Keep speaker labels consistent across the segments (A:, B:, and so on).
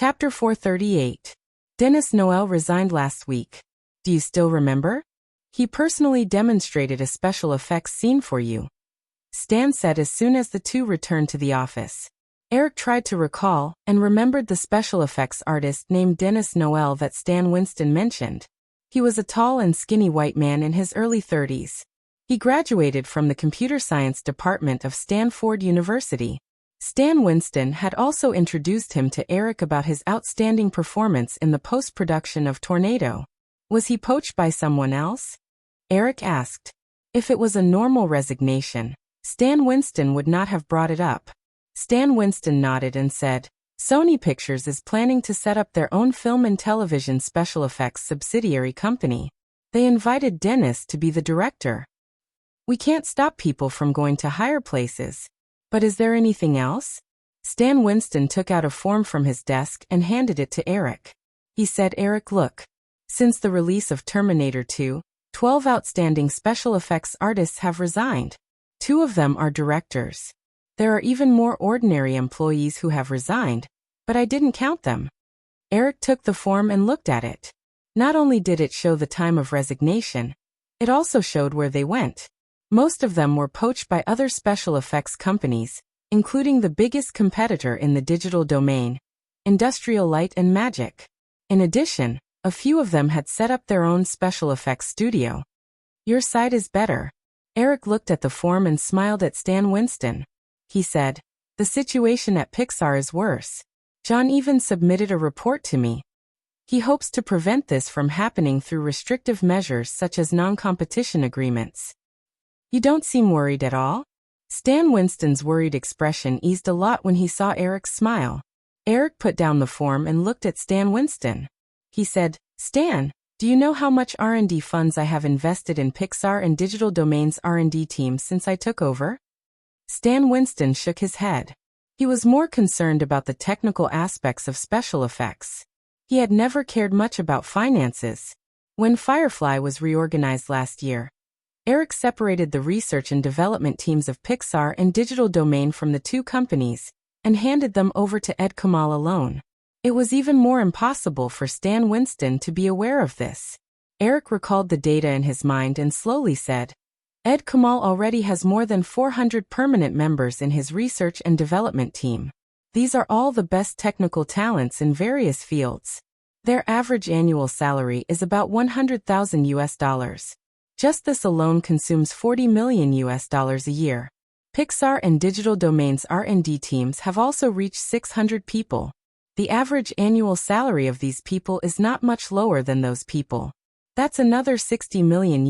A: Chapter 438. Denis Noël resigned last week. Do you still remember? He personally demonstrated a special effects scene for you, Stan said as soon as the two returned to the office. Eric tried to recall and remembered the special effects artist named Denis Noël that Stan Winston mentioned. He was a tall and skinny white man in his early 30s. He graduated from the computer science department of Stanford University. Stan Winston had also introduced him to Eric about his outstanding performance in the post-production of Tornado. Was he poached by someone else? Eric asked. If it was a normal resignation, Stan Winston would not have brought it up. Stan Winston nodded and said, Sony Pictures is planning to set up their own film and television special effects subsidiary company. They invited Denis to be the director. We can't stop people from going to higher places. But is there anything else? Stan Winston took out a form from his desk and handed it to Eric. He said, Eric, look. Since the release of Terminator 2, 12 outstanding special effects artists have resigned. 2 of them are directors. There are even more ordinary employees who have resigned, but I didn't count them. Eric took the form and looked at it. Not only did it show the time of resignation, it also showed where they went. Most of them were poached by other special effects companies, including the biggest competitor in the digital domain, Industrial Light and Magic. In addition, a few of them had set up their own special effects studio. Your side is better. Eric looked at the form and smiled at Stan Winston. He said, the situation at Pixar is worse. John even submitted a report to me. He hopes to prevent this from happening through restrictive measures such as non-competition agreements. You don't seem worried at all? Stan Winston's worried expression eased a lot when he saw Eric's smile. Eric put down the form and looked at Stan Winston. He said, Stan, do you know how much R&D funds I have invested in Pixar and Digital Domain's R&D team since I took over? Stan Winston shook his head. He was more concerned about the technical aspects of special effects. He had never cared much about finances. When Firefly was reorganized last year, Eric separated the research and development teams of Pixar and Digital Domain from the 2 companies and handed them over to Ed Kamal alone. It was even more impossible for Stan Winston to be aware of this. Eric recalled the data in his mind and slowly said, Ed Kamal already has more than 400 permanent members in his research and development team. These are all the best technical talents in various fields. Their average annual salary is about $100,000. Just this alone consumes $40 million a year. Pixar and Digital Domain's R&D teams have also reached 600 people. The average annual salary of these people is not much lower than those people. That's another $60 million.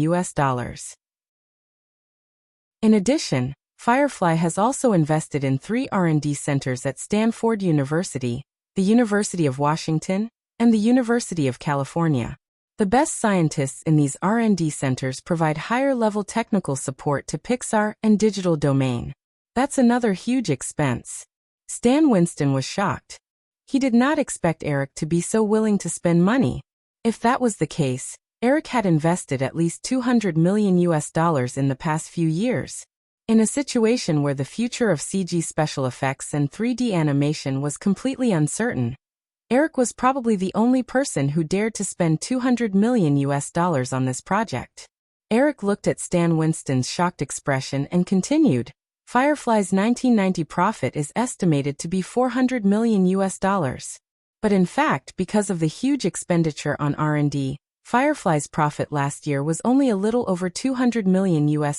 A: In addition, Firefly has also invested in 3 R&D centers at Stanford University, the University of Washington, and the University of California. The best scientists in these R&D centers provide higher-level technical support to Pixar and Digital Domain. That's another huge expense. Stan Winston was shocked. He did not expect Eric to be so willing to spend money. If that was the case, Eric had invested at least $200 million in the past few years. In a situation where the future of CG special effects and 3D animation was completely uncertain, Eric was probably the only person who dared to spend $200 million on this project. Eric looked at Stan Winston's shocked expression and continued, Firefly's 1990 profit is estimated to be $400 million. But in fact, because of the huge expenditure on R&D, Firefly's profit last year was only a little over $200 million.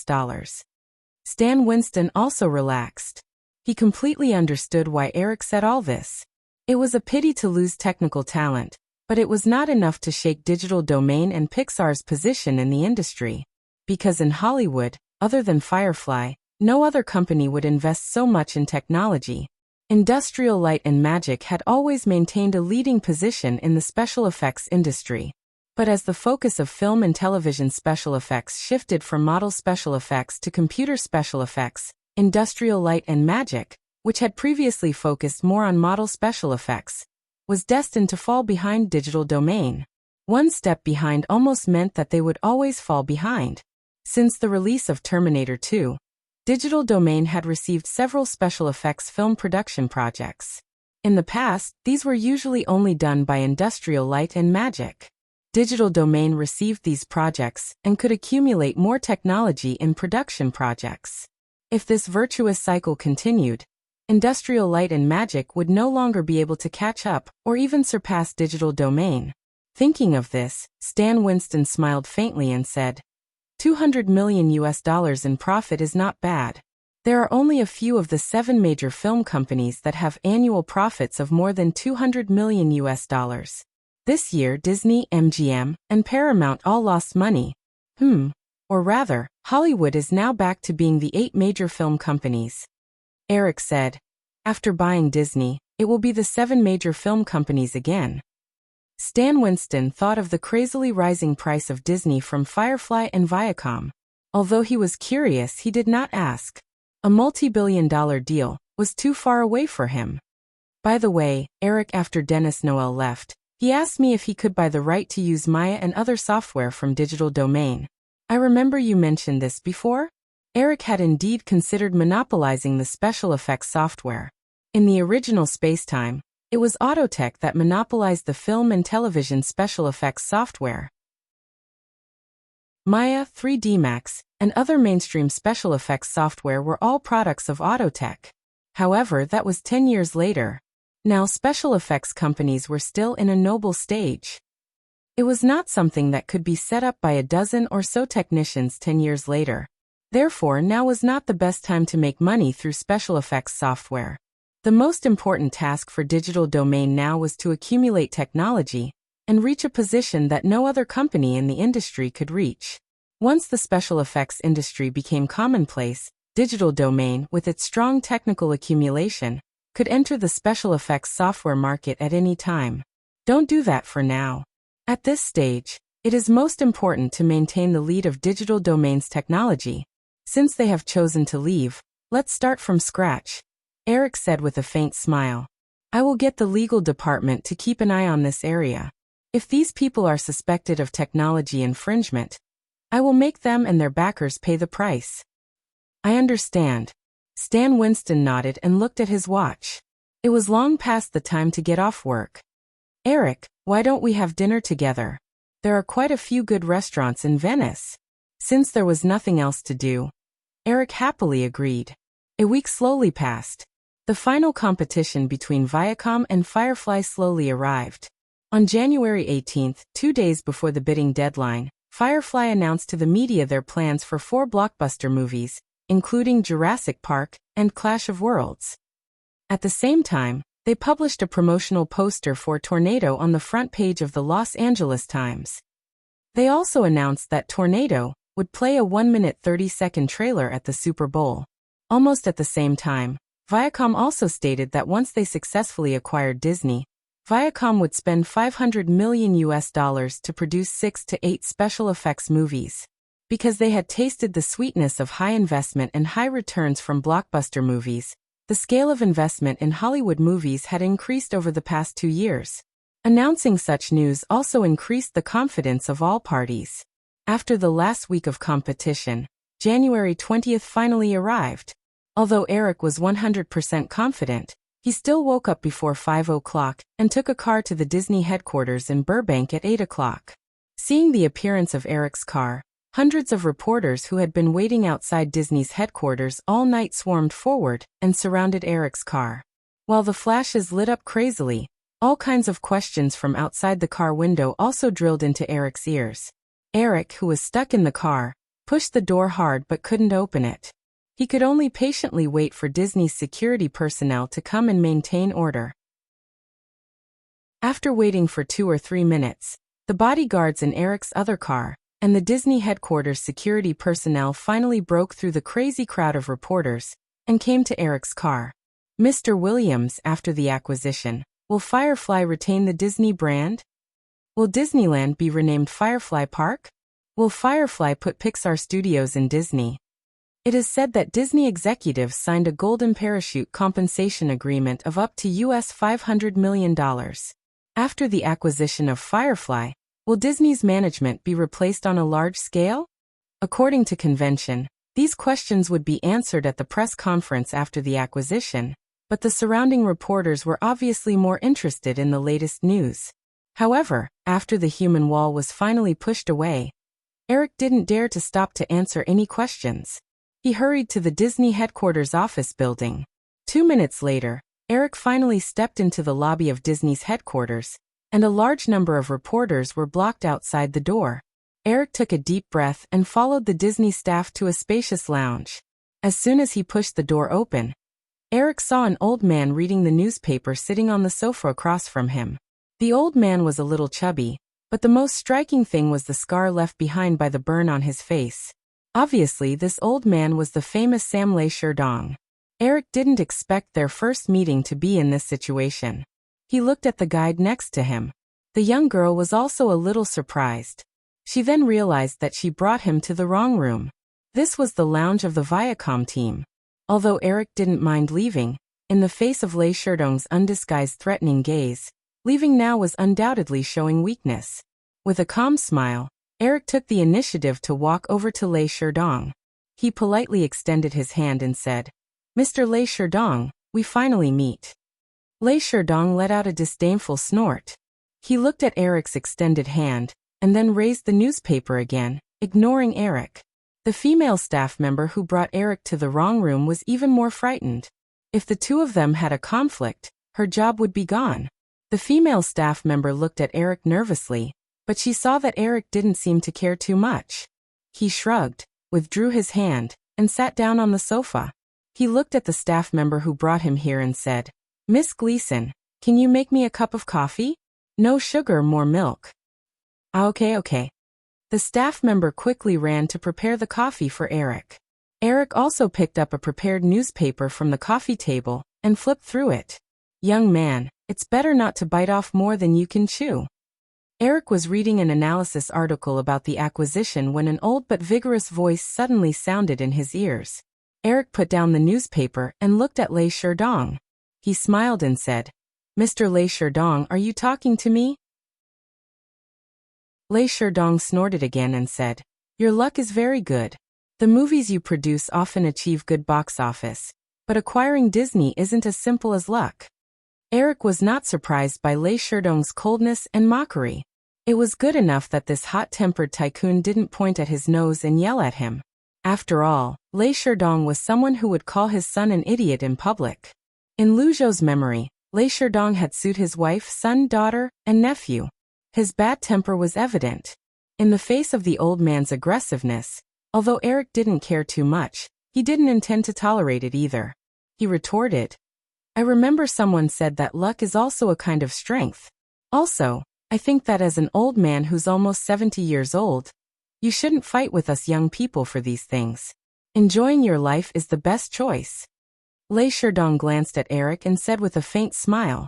A: Stan Winston also relaxed. He completely understood why Eric said all this. It was a pity to lose technical talent, but it was not enough to shake Digital Domain and Pixar's position in the industry. Because in Hollywood, other than Firefly, no other company would invest so much in technology. Industrial Light and Magic had always maintained a leading position in the special effects industry. But as the focus of film and television special effects shifted from model special effects to computer special effects, Industrial Light and Magic, which had previously focused more on model special effects, was destined to fall behind Digital Domain. One step behind almost meant that they would always fall behind. Since the release of Terminator 2, Digital Domain had received several special effects film production projects. In the past, these were usually only done by Industrial Light and Magic. Digital Domain received these projects and could accumulate more technology in production projects. If this virtuous cycle continued, Industrial Light and Magic would no longer be able to catch up or even surpass Digital Domain. Thinking of this, Stan Winston smiled faintly and said, $200 million in profit is not bad. There are only a few of the 7 major film companies that have annual profits of more than $200 million. This year Disney, MGM, and Paramount all lost money. Or rather, Hollywood is now back to being the 8 major film companies. Eric said, after buying Disney, it will be the 7 major film companies again. Stan Winston thought of the crazily rising price of Disney from Firefly and Viacom. Although he was curious, he did not ask. A multi-billion-dollar deal was too far away for him. By the way, Eric, after Dennis Noel left, he asked me if he could buy the right to use Maya and other software from Digital Domain. I remember you mentioned this before? Eric had indeed considered monopolizing the special effects software. In the original Spacetime, it was Autotech that monopolized the film and television special effects software. Maya, 3D Max, and other mainstream special effects software were all products of Autotech. However, that was 10 years later. Now special effects companies were still in a noble stage. It was not something that could be set up by a dozen or so technicians 10 years later. Therefore, now was not the best time to make money through special effects software. The most important task for Digital Domain now was to accumulate technology and reach a position that no other company in the industry could reach. Once the special effects industry became commonplace, Digital Domain, with its strong technical accumulation, could enter the special effects software market at any time. Don't do that for now. At this stage, it is most important to maintain the lead of Digital Domain's technology. Since they have chosen to leave, let's start from scratch, Eric said with a faint smile. I will get the legal department to keep an eye on this area. If these people are suspected of technology infringement, I will make them and their backers pay the price. I understand. Stan Winston nodded and looked at his watch. It was long past the time to get off work. Eric, why don't we have dinner together? There are quite a few good restaurants in Venice. Since there was nothing else to do, Eric happily agreed. A week slowly passed. The final competition between Viacom and Firefly slowly arrived. On January 18th, 2 days before the bidding deadline, Firefly announced to the media their plans for 4 blockbuster movies, including Jurassic Park and Clash of Worlds. At the same time, they published a promotional poster for Tornado on the front page of the Los Angeles Times. They also announced that Tornado would play a 1-minute 30-second trailer at the Super Bowl. Almost at the same time, Viacom also stated that once they successfully acquired Disney, Viacom would spend $500 million to produce 6 to 8 special effects movies. Because they had tasted the sweetness of high investment and high returns from blockbuster movies, the scale of investment in Hollywood movies had increased over the past 2 years. Announcing such news also increased the confidence of all parties. After the last week of competition, January 20th finally arrived. Although Eric was 100% confident, he still woke up before 5 o'clock and took a car to the Disney headquarters in Burbank at 8 o'clock. Seeing the appearance of Eric's car, hundreds of reporters who had been waiting outside Disney's headquarters all night swarmed forward and surrounded Eric's car. While the flashes lit up crazily, all kinds of questions from outside the car window also drilled into Eric's ears. Eric, who was stuck in the car, pushed the door hard but couldn't open it. He could only patiently wait for Disney's security personnel to come and maintain order. After waiting for 2 or 3 minutes, the bodyguards in Eric's other car and the Disney headquarters security personnel finally broke through the crazy crowd of reporters and came to Eric's car. Mr. Williams, after the acquisition, will Firefly retain the Disney brand? Will Disneyland be renamed Firefly Park? Will Firefly put Pixar Studios in Disney? It is said that Disney executives signed a golden parachute compensation agreement of up to $500 million. After the acquisition of Firefly, will Disney's management be replaced on a large scale? According to convention, these questions would be answered at the press conference after the acquisition, but the surrounding reporters were obviously more interested in the latest news. However, after the human wall was finally pushed away, Eric didn't dare to stop to answer any questions. He hurried to the Disney headquarters office building. 2 minutes later, Eric finally stepped into the lobby of Disney's headquarters, and a large number of reporters were blocked outside the door. Eric took a deep breath and followed the Disney staff to a spacious lounge. As soon as he pushed the door open, Eric saw an old man reading the newspaper sitting on the sofa across from him. The old man was a little chubby, but the most striking thing was the scar left behind by the burn on his face. Obviously, this old man was the famous Sam Le Sherdong. Eric didn't expect their first meeting to be in this situation. He looked at the guide next to him. The young girl was also a little surprised. She then realized that she brought him to the wrong room. This was the lounge of the Viacom team. Although Eric didn't mind leaving, in the face of Le Sherdong's undisguised threatening gaze, leaving now was undoubtedly showing weakness. With a calm smile, Eric took the initiative to walk over to Le Sherdong. He politely extended his hand and said, "Mr. Le Sherdong, we finally meet." Le Sherdong let out a disdainful snort. He looked at Eric's extended hand, and then raised the newspaper again, ignoring Eric. The female staff member who brought Eric to the wrong room was even more frightened. If the two of them had a conflict, her job would be gone. The female staff member looked at Eric nervously, but she saw that Eric didn't seem to care too much. He shrugged, withdrew his hand, and sat down on the sofa. He looked at the staff member who brought him here and said, "Miss Gleason, can you make me a cup of coffee? No sugar, more milk." Okay. The staff member quickly ran to prepare the coffee for Eric. Eric also picked up a prepared newspaper from the coffee table and flipped through it. "Young man, it's better not to bite off more than you can chew." Eric was reading an analysis article about the acquisition when an old but vigorous voice suddenly sounded in his ears. Eric put down the newspaper and looked at Le Sherdong. He smiled and said, "Mr. Le Sherdong, are you talking to me?" Le Sherdong snorted again and said, "Your luck is very good. The movies you produce often achieve good box office, but acquiring Disney isn't as simple as luck." Eric was not surprised by Le Sherdong's coldness and mockery. It was good enough that this hot-tempered tycoon didn't point at his nose and yell at him. After all, Le Sherdong was someone who would call his son an idiot in public. In Lu Zhou's memory, Le Sherdong had sued his wife, son, daughter, and nephew. His bad temper was evident. In the face of the old man's aggressiveness, although Eric didn't care too much, he didn't intend to tolerate it either. He retorted, "I remember someone said that luck is also a kind of strength. Also, I think that as an old man who's almost 70 years old, you shouldn't fight with us young people for these things. Enjoying your life is the best choice." Le Sherdong glanced at Eric and said with a faint smile,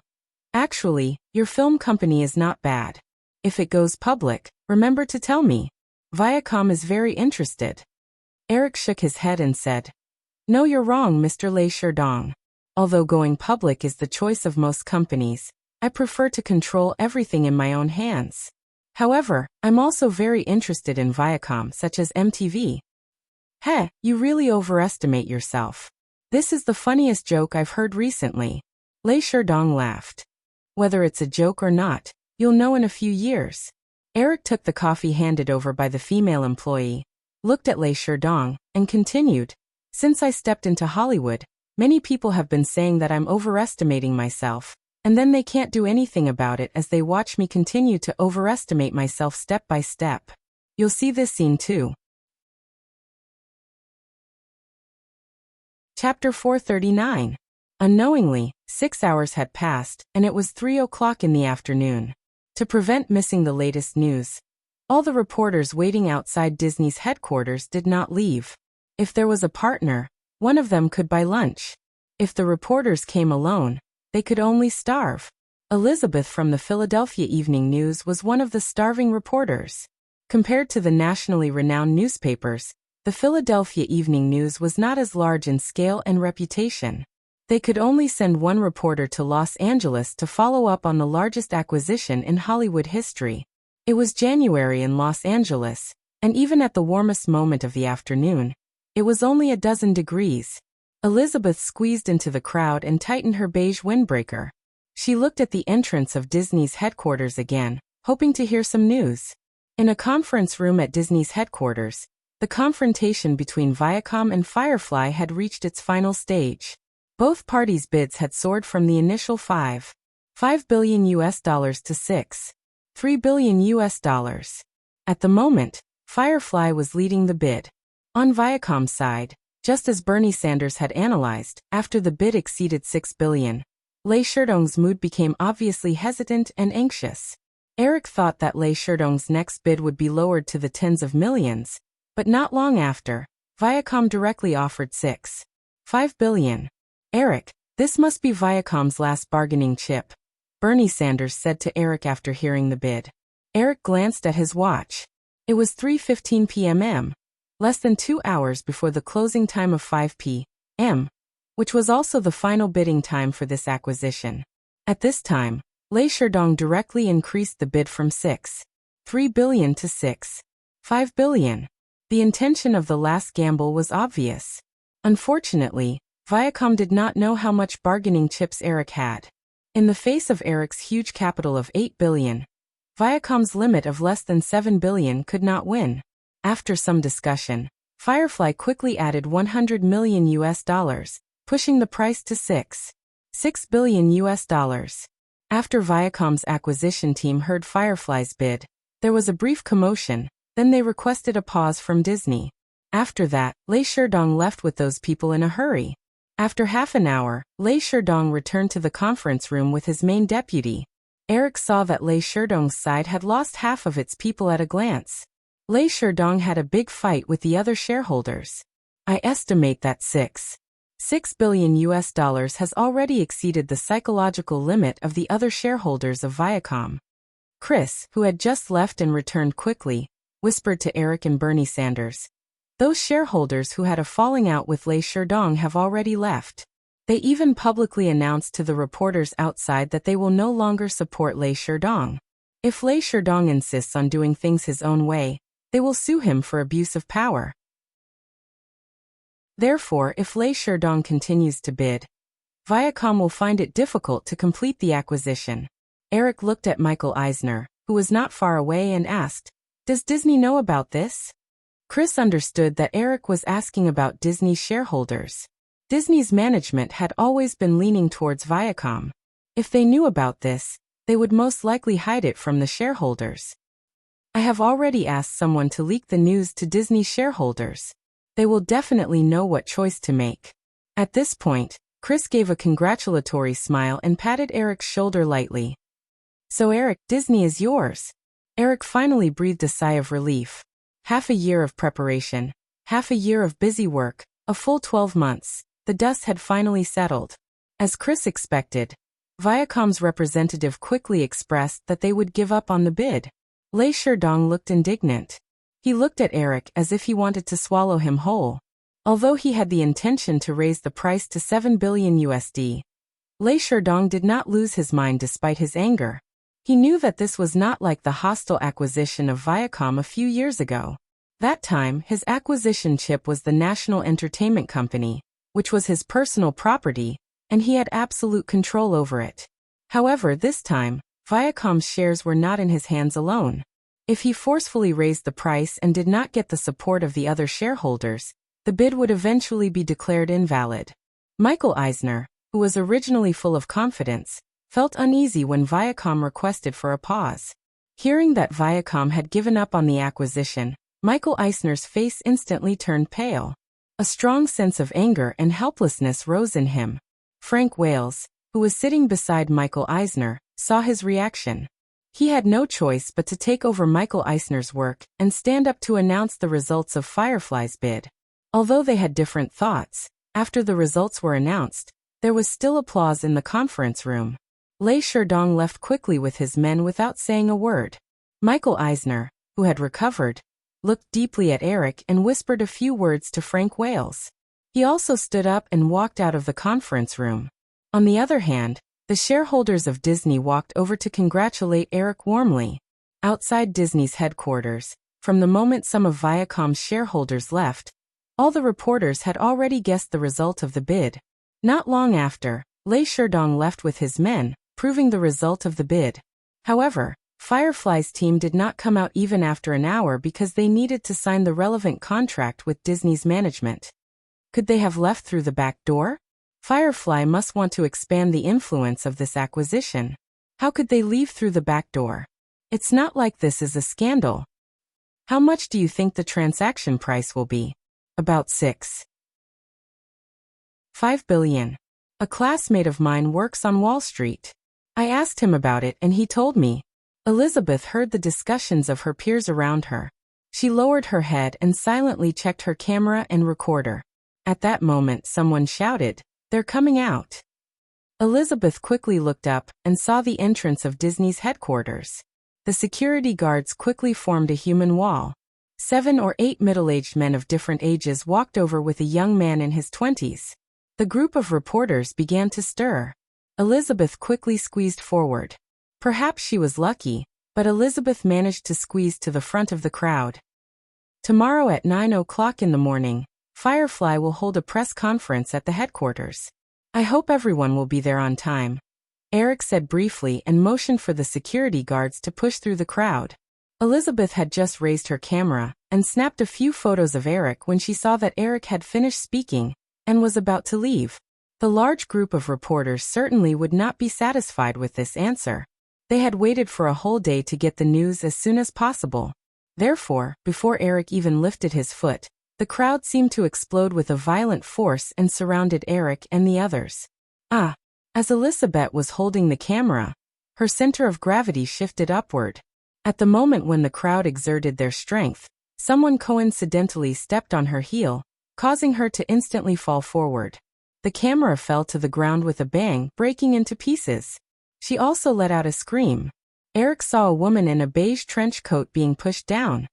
A: "Actually, your film company is not bad. If it goes public, remember to tell me. Viacom is very interested." Eric shook his head and said, "No, you're wrong, Mr. Le Sherdong. Although going public is the choice of most companies, I prefer to control everything in my own hands. However, I'm also very interested in Viacom, such as MTV." "Heh, you really overestimate yourself. This is the funniest joke I've heard recently." Le Sherdong laughed. "Whether it's a joke or not, you'll know in a few years." Eric took the coffee handed over by the female employee, looked at Le Sherdong, and continued, "Since I stepped into Hollywood, many people have been saying that I'm overestimating myself, and then they can't do anything about it as they watch me continue to overestimate myself step by step. You'll see this scene too." Chapter 439. Unknowingly, 6 hours had passed, and it was 3 o'clock in the afternoon. To prevent missing the latest news, all the reporters waiting outside Disney's headquarters did not leave. If there was a partner, one of them could buy lunch. If the reporters came alone, they could only starve. Elizabeth from the Philadelphia Evening News was one of the starving reporters. Compared to the nationally renowned newspapers, the Philadelphia Evening News was not as large in scale and reputation. They could only send one reporter to Los Angeles to follow up on the largest acquisition in Hollywood history. It was January in Los Angeles, and even at the warmest moment of the afternoon, it was only a dozen degrees. Elizabeth squeezed into the crowd and tightened her beige windbreaker. She looked at the entrance of Disney's headquarters again, hoping to hear some news. In a conference room at Disney's headquarters, the confrontation between Viacom and Firefly had reached its final stage. Both parties' bids had soared from the initial $5 billion to $3 billion. At the moment, Firefly was leading the bid. On Viacom's side, just as Bernie Sanders had analyzed, after the bid exceeded $6 billion, Lei Sherdong's mood became obviously hesitant and anxious. Eric thought that Lei Sherdong's next bid would be lowered to the tens of millions, but not long after, Viacom directly offered $5 billion. Eric, this must be Viacom's last bargaining chip, Bernie Sanders said to Eric after hearing the bid. Eric glanced at his watch. It was 3:15 p.m., less than 2 hours before the closing time of 5 p.m., which was also the final bidding time for this acquisition. At this time, Lei Sherdong directly increased the bid from $3 billion to $5 billion. The intention of the last gamble was obvious. Unfortunately, Viacom did not know how much bargaining chips Eric had. In the face of Eric's huge capital of $8 billion, Viacom's limit of less than $7 billion could not win. After some discussion, Firefly quickly added $100 million, pushing the price to $6 billion. After Viacom's acquisition team heard Firefly's bid, there was a brief commotion, then they requested a pause from Disney. After that, Lei Sherdong left with those people in a hurry. After half an hour, Lei Sherdong returned to the conference room with his main deputy. Eric saw that Lei Sherdong's side had lost half of its people at a glance. Lei Sherdong had a big fight with the other shareholders. I estimate that $6 billion has already exceeded the psychological limit of the other shareholders of Viacom. Chris, who had just left and returned quickly, whispered to Eric and Bernie Sanders. Those shareholders who had a falling out with Lei Sherdong have already left. They even publicly announced to the reporters outside that they will no longer support Lei Sherdong. If Lei Sherdong insists on doing things his own way, they will sue him for abuse of power. Therefore, if Lei Sherdong continues to bid, Viacom will find it difficult to complete the acquisition. Eric looked at Michael Eisner, who was not far away, and asked, "Does Disney know about this?" Chris understood that Eric was asking about Disney's shareholders. Disney's management had always been leaning towards Viacom. If they knew about this, they would most likely hide it from the shareholders. I have already asked someone to leak the news to Disney shareholders. They will definitely know what choice to make. At this point, Chris gave a congratulatory smile and patted Eric's shoulder lightly. So Eric, Disney is yours. Eric finally breathed a sigh of relief. Half a year of preparation, half a year of busy work, a full 12 months, the dust had finally settled. As Chris expected, Viacom's representative quickly expressed that they would give up on the bid. Lei Sherdong looked indignant. He looked at Eric as if he wanted to swallow him whole. Although he had the intention to raise the price to $7 billion, Lei Sherdong did not lose his mind despite his anger. He knew that this was not like the hostile acquisition of Viacom a few years ago. That time, his acquisition chip was the National Entertainment Company, which was his personal property, and he had absolute control over it. However, this time, Viacom's shares were not in his hands alone. If he forcefully raised the price and did not get the support of the other shareholders, the bid would eventually be declared invalid. Michael Eisner, who was originally full of confidence, felt uneasy when Viacom requested for a pause. Hearing that Viacom had given up on the acquisition, Michael Eisner's face instantly turned pale. A strong sense of anger and helplessness rose in him. Frank Wales, who was sitting beside Michael Eisner, saw his reaction. He had no choice but to take over Michael Eisner's work and stand up to announce the results of Firefly's bid. Although they had different thoughts, after the results were announced, there was still applause in the conference room. Lei Sherdong left quickly with his men without saying a word. Michael Eisner, who had recovered, looked deeply at Eric and whispered a few words to Frank Wales. He also stood up and walked out of the conference room. On the other hand, the shareholders of Disney walked over to congratulate Eric warmly. Outside Disney's headquarters, from the moment some of Viacom's shareholders left, All the reporters had already guessed the result of the bid. Not long after, Lei Sherdong left with his men, proving the result of the bid. However, Firefly's team did not come out even after an hour because they needed to sign the relevant contract with Disney's management. Could they have left through the back door? Firefly must want to expand the influence of this acquisition. How could they leave through the back door? It's not like this is a scandal. How much do you think the transaction price will be? About 6.5 billion. A classmate of mine works on Wall Street. I asked him about it and he told me. Elizabeth heard the discussions of her peers around her. She lowered her head and silently checked her camera and recorder. At that moment someone shouted, "They're coming out." Elizabeth quickly looked up and saw the entrance of Disney's headquarters. The security guards quickly formed a human wall. 7 or 8 middle-aged men of different ages walked over with a young man in his 20s. The group of reporters began to stir. Elizabeth quickly squeezed forward. Perhaps she was lucky, but Elizabeth managed to squeeze to the front of the crowd. Tomorrow at 9 o'clock in the morning, Firefly will hold a press conference at the headquarters. I hope everyone will be there on time. Eric said briefly and motioned for the security guards to push through the crowd. Elizabeth had just raised her camera and snapped a few photos of Eric when she saw that Eric had finished speaking and was about to leave. The large group of reporters certainly would not be satisfied with this answer. They had waited for a whole day to get the news as soon as possible. Therefore, before Eric even lifted his foot, the crowd seemed to explode with a violent force and surrounded Eric and the others. As Elizabeth was holding the camera, her center of gravity shifted upward. At the moment when the crowd exerted their strength, someone coincidentally stepped on her heel, causing her to instantly fall forward. The camera fell to the ground with a bang, breaking into pieces. She also let out a scream. Eric saw a woman in a beige trench coat being pushed down.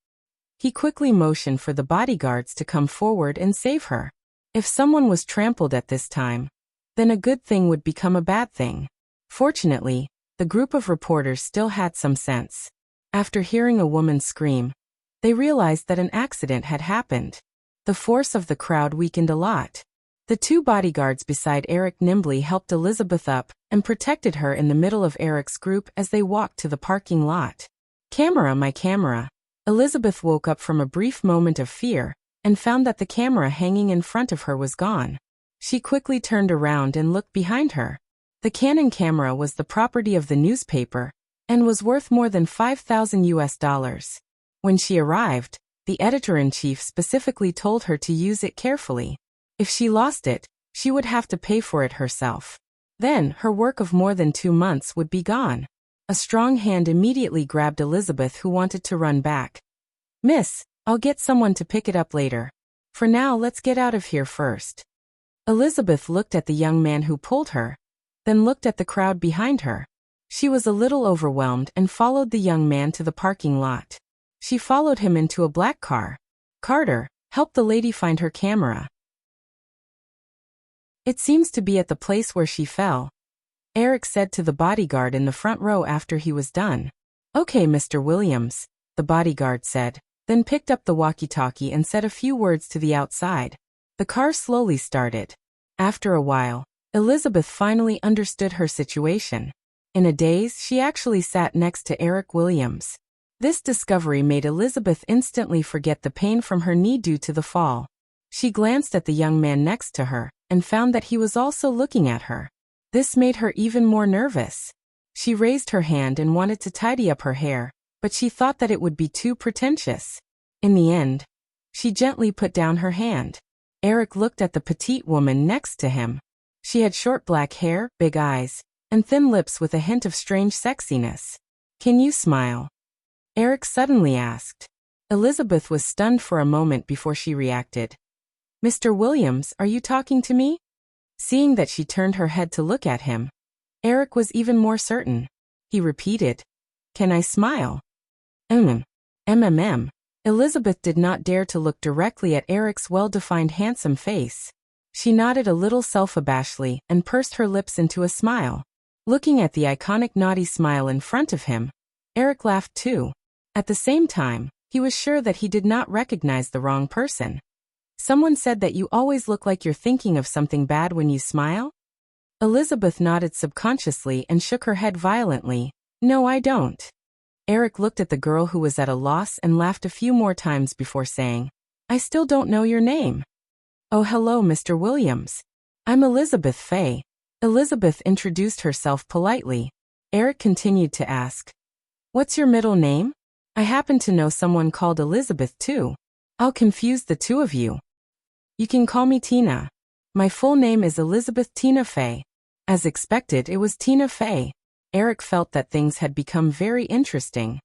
A: He quickly motioned for the bodyguards to come forward and save her. If someone was trampled at this time, then a good thing would become a bad thing. Fortunately, the group of reporters still had some sense. After hearing a woman scream, they realized that an accident had happened. The force of the crowd weakened a lot. The 2 bodyguards beside Eric nimbly helped Elizabeth up and protected her in the middle of Eric's group as they walked to the parking lot. "Camera, my camera." Elizabeth woke up from a brief moment of fear and found that the camera hanging in front of her was gone. She quickly turned around and looked behind her. The Canon camera was the property of the newspaper and was worth more than $5,000. When she arrived, the editor-in-chief specifically told her to use it carefully. If she lost it, she would have to pay for it herself. Then, her work of more than 2 months would be gone. A strong hand immediately grabbed Elizabeth, who wanted to run back. "Miss, I'll get someone to pick it up later. For now, let's get out of here first." Elizabeth looked at the young man who pulled her, then looked at the crowd behind her. She was a little overwhelmed and followed the young man to the parking lot. She followed him into a black car. "Carter, help the lady find her camera. It seems to be at the place where she fell," Eric said to the bodyguard in the front row after he was done. "Okay, Mr. Williams," the bodyguard said, then picked up the walkie-talkie and said a few words to the outside. The car slowly started. After a while, Elizabeth finally understood her situation. In a daze, she actually sat next to Eric Williams. This discovery made Elizabeth instantly forget the pain from her knee due to the fall. She glanced at the young man next to her and found that he was also looking at her. This made her even more nervous. She raised her hand and wanted to tidy up her hair, but she thought that it would be too pretentious. In the end, she gently put down her hand. Eric looked at the petite woman next to him. She had short black hair, big eyes, and thin lips with a hint of strange sexiness. "Can you smile?" Eric suddenly asked. Elizabeth was stunned for a moment before she reacted. "Mr. Williams, are you talking to me?" Seeing that she turned her head to look at him, Eric was even more certain. He repeated, "Can I smile?" MMM. Elizabeth did not dare to look directly at Eric's well-defined handsome face. She nodded a little self-abashedly and pursed her lips into a smile. Looking at the iconic naughty smile in front of him, Eric laughed too. At the same time, he was sure that he did not recognize the wrong person. Someone said that you always look like you're thinking of something bad when you smile? Elizabeth nodded subconsciously and shook her head violently. No, I don't. Eric looked at the girl who was at a loss and laughed a few more times before saying, I still don't know your name. Oh, hello, Mr. Williams. I'm Elizabeth Fay. Elizabeth introduced herself politely. Eric continued to ask, What's your middle name? I happen to know someone called Elizabeth too. I'll confuse the two of you. You can call me Tina. My full name is Elizabeth Tina Fay. As expected, it was Tina Fay. Eric felt that things had become very interesting.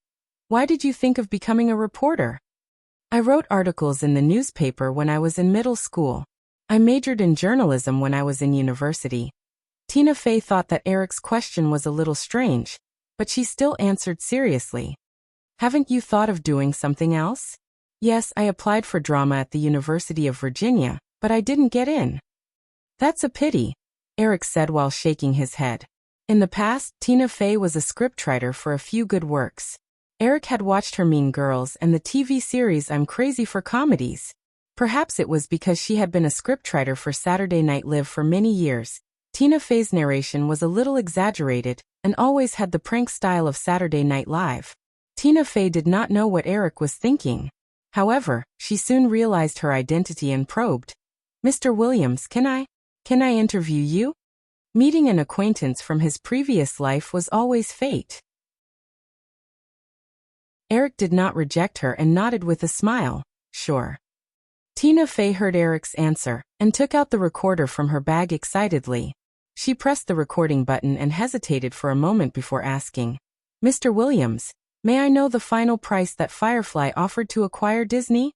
A: Why did you think of becoming a reporter? I wrote articles in the newspaper when I was in middle school. I majored in journalism when I was in university. Tina Fay thought that Eric's question was a little strange, but she still answered seriously. Haven't you thought of doing something else? Yes, I applied for drama at the University of Virginia, but I didn't get in. That's a pity, Eric said while shaking his head. In the past, Tina Fay was a scriptwriter for a few good works. Eric had watched her Mean Girls and the TV series I'm Crazy for Comedies. Perhaps it was because she had been a scriptwriter for Saturday Night Live for many years. Tina Fay's narration was a little exaggerated and always had the prank style of Saturday Night Live. Tina Fay did not know what Eric was thinking. However, she soon realized her identity and probed. Mr. Williams, can I interview you? Meeting an acquaintance from his previous life was always fate. Eric did not reject her and nodded with a smile. Sure. Tina Fay heard Eric's answer and took out the recorder from her bag excitedly. She pressed the recording button and hesitated for a moment before asking, Mr. Williams, may I know the final price that Firefly offered to acquire Disney?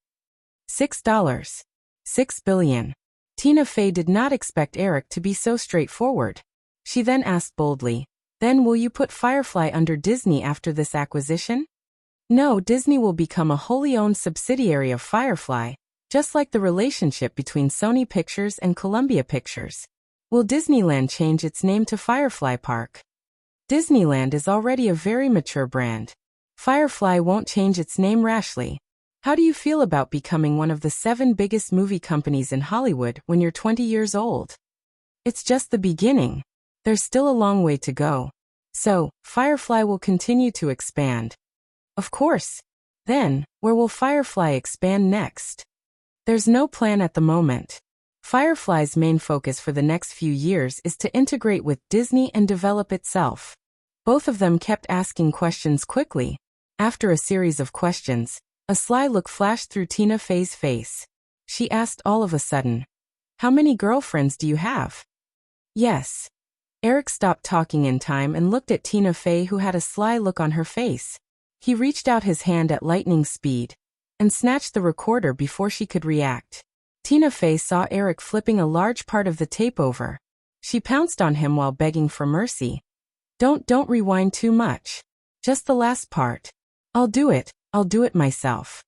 A: $6. $6 billion. Tina Fay did not expect Eric to be so straightforward. She then asked boldly, Then will you put Firefly under Disney after this acquisition? No, Disney will become a wholly owned subsidiary of Firefly, just like the relationship between Sony Pictures and Columbia Pictures. Will Disneyland change its name to Firefly Park? Disneyland is already a very mature brand. Firefly won't change its name rashly. How do you feel about becoming one of the 7 biggest movie companies in Hollywood when you're 20 years old? It's just the beginning. There's still a long way to go. So, Firefly will continue to expand. Of course. Then, where will Firefly expand next? There's no plan at the moment. Firefly's main focus for the next few years is to integrate with Disney and develop itself. Both of them kept asking questions quickly. After a series of questions, a sly look flashed through Tina Fay's face. She asked all of a sudden, How many girlfriends do you have? Yes. Eric stopped talking in time and looked at Tina Fay, who had a sly look on her face. He reached out his hand at lightning speed and snatched the recorder before she could react. Tina Fay saw Eric flipping a large part of the tape over. She pounced on him while begging for mercy. Don't rewind too much. Just the last part. I'll do it myself.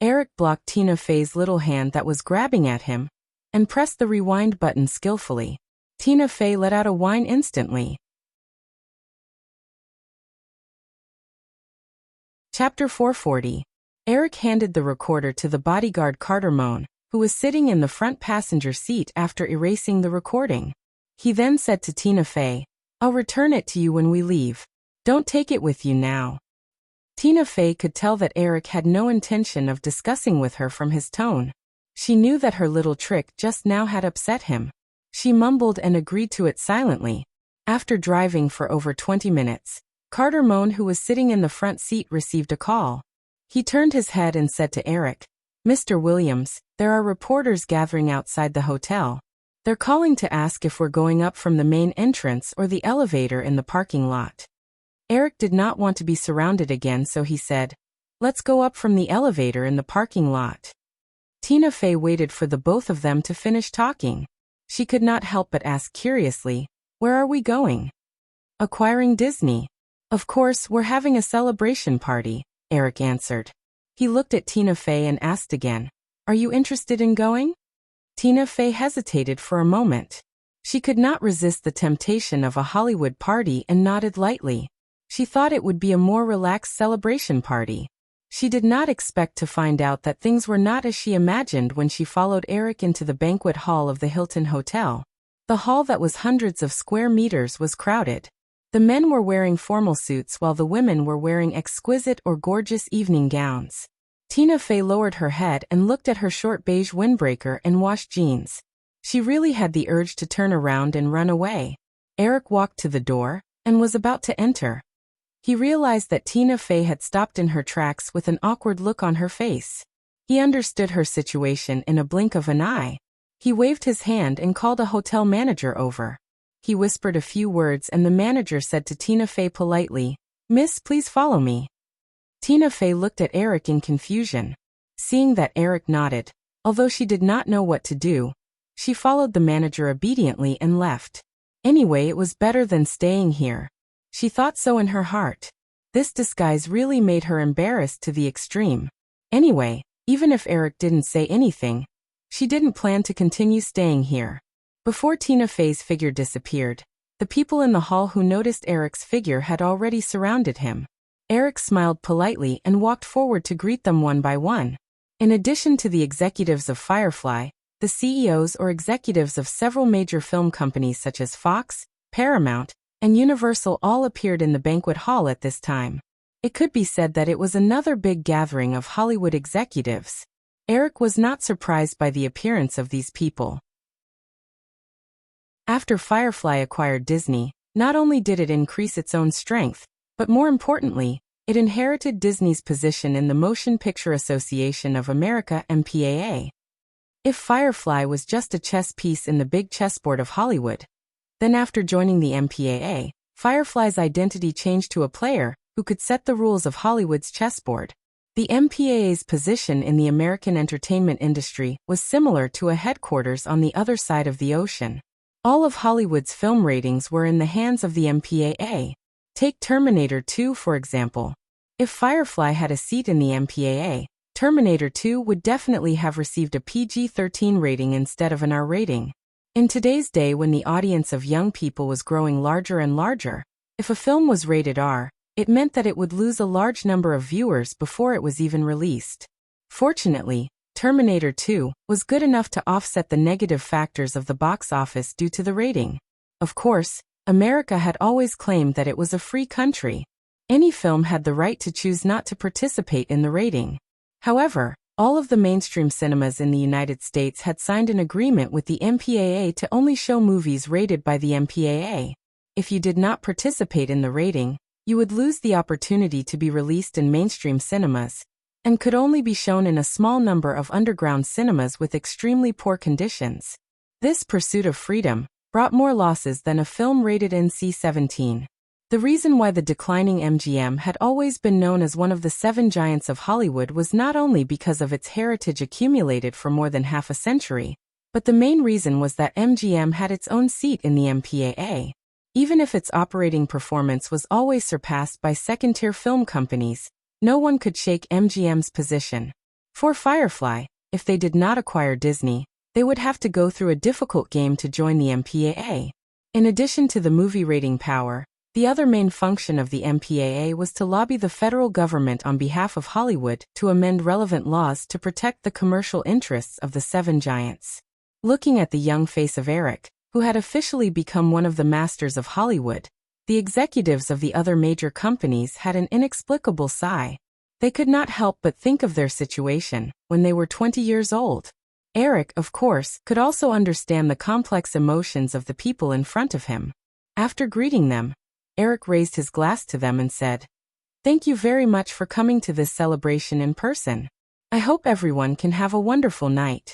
A: Eric blocked Tina Fay's little hand that was grabbing at him and pressed the rewind button skillfully. Tina Fay let out a whine instantly. Chapter 440. Eric handed the recorder to the bodyguard Carter Moan, who was sitting in the front passenger seat after erasing the recording. He then said to Tina Fay, I'll return it to you when we leave. Don't take it with you now. Tina Fay could tell that Eric had no intention of discussing with her from his tone. She knew that her little trick just now had upset him. She mumbled and agreed to it silently. After driving for over 20 minutes, Carter Moan, who was sitting in the front seat, received a call. He turned his head and said to Eric, Mr. Williams, there are reporters gathering outside the hotel. They're calling to ask if we're going up from the main entrance or the elevator in the parking lot. Eric did not want to be surrounded again, so he said, Let's go up from the elevator in the parking lot. Tina Fay waited for the both of them to finish talking. She could not help but ask curiously, Where are we going? Acquiring Disney. Of course, we're having a celebration party, Eric answered. He looked at Tina Fay and asked again, Are you interested in going? Tina Fay hesitated for a moment. She could not resist the temptation of a Hollywood party and nodded lightly. She thought it would be a more relaxed celebration party. She did not expect to find out that things were not as she imagined when she followed Eric into the banquet hall of the Hilton Hotel. The hall that was hundreds of square meters was crowded. The men were wearing formal suits while the women were wearing exquisite or gorgeous evening gowns. Tina Fey lowered her head and looked at her short beige windbreaker and washed jeans. She really had the urge to turn around and run away. Eric walked to the door and was about to enter. He realized that Tina Fey had stopped in her tracks with an awkward look on her face. He understood her situation in a blink of an eye. He waved his hand and called a hotel manager over. He whispered a few words and the manager said to Tina Fey politely, "Miss, please follow me." Tina Fey looked at Eric in confusion. Seeing that Eric nodded, although she did not know what to do, she followed the manager obediently and left. Anyway, it was better than staying here. She thought so in her heart. This disguise really made her embarrassed to the extreme. Anyway, even if Eric didn't say anything, she didn't plan to continue staying here. Before Tina Fey's figure disappeared, the people in the hall who noticed Eric's figure had already surrounded him. Eric smiled politely and walked forward to greet them one by one. In addition to the executives of Firefly, the CEOs or executives of several major film companies such as Fox, Paramount, and Universal all appeared in the banquet hall at this time. It could be said that it was another big gathering of Hollywood executives. Eric was not surprised by the appearance of these people. After Firefly acquired Disney, not only did it increase its own strength, but more importantly, it inherited Disney's position in the Motion Picture Association of America (MPAA). If Firefly was just a chess piece in the big chessboard of Hollywood, then after joining the MPAA, Firefly's identity changed to a player who could set the rules of Hollywood's chessboard. The MPAA's position in the American entertainment industry was similar to a headquarters on the other side of the ocean. All of Hollywood's film ratings were in the hands of the MPAA. Take Terminator 2 for example. If Firefly had a seat in the MPAA, Terminator 2 would definitely have received a PG-13 rating instead of an R rating. In today's day when the audience of young people was growing larger and larger, if a film was rated R, it meant that it would lose a large number of viewers before it was even released. Fortunately, Terminator 2 was good enough to offset the negative factors of the box office due to the rating. Of course, America had always claimed that it was a free country. Any film had the right to choose not to participate in the rating. However, all of the mainstream cinemas in the United States had signed an agreement with the MPAA to only show movies rated by the MPAA. If you did not participate in the rating, you would lose the opportunity to be released in mainstream cinemas, and could only be shown in a small number of underground cinemas with extremely poor conditions. This pursuit of freedom brought more losses than a film rated NC-17. The reason why the declining MGM had always been known as one of the seven giants of Hollywood was not only because of its heritage accumulated for more than half a century, but the main reason was that MGM had its own seat in the MPAA. Even if its operating performance was always surpassed by second-tier film companies, no one could shake MGM's position. For Firefly, if they did not acquire Disney, they would have to go through a difficult game to join the MPAA. In addition to the movie rating power, the other main function of the MPAA was to lobby the federal government on behalf of Hollywood to amend relevant laws to protect the commercial interests of the seven giants. Looking at the young face of Eric, who had officially become one of the masters of Hollywood, the executives of the other major companies had an inexplicable sigh. They could not help but think of their situation when they were 20 years old. Eric, of course, could also understand the complex emotions of the people in front of him. After greeting them, Eric raised his glass to them and said, "Thank you very much for coming to this celebration in person. I hope everyone can have a wonderful night."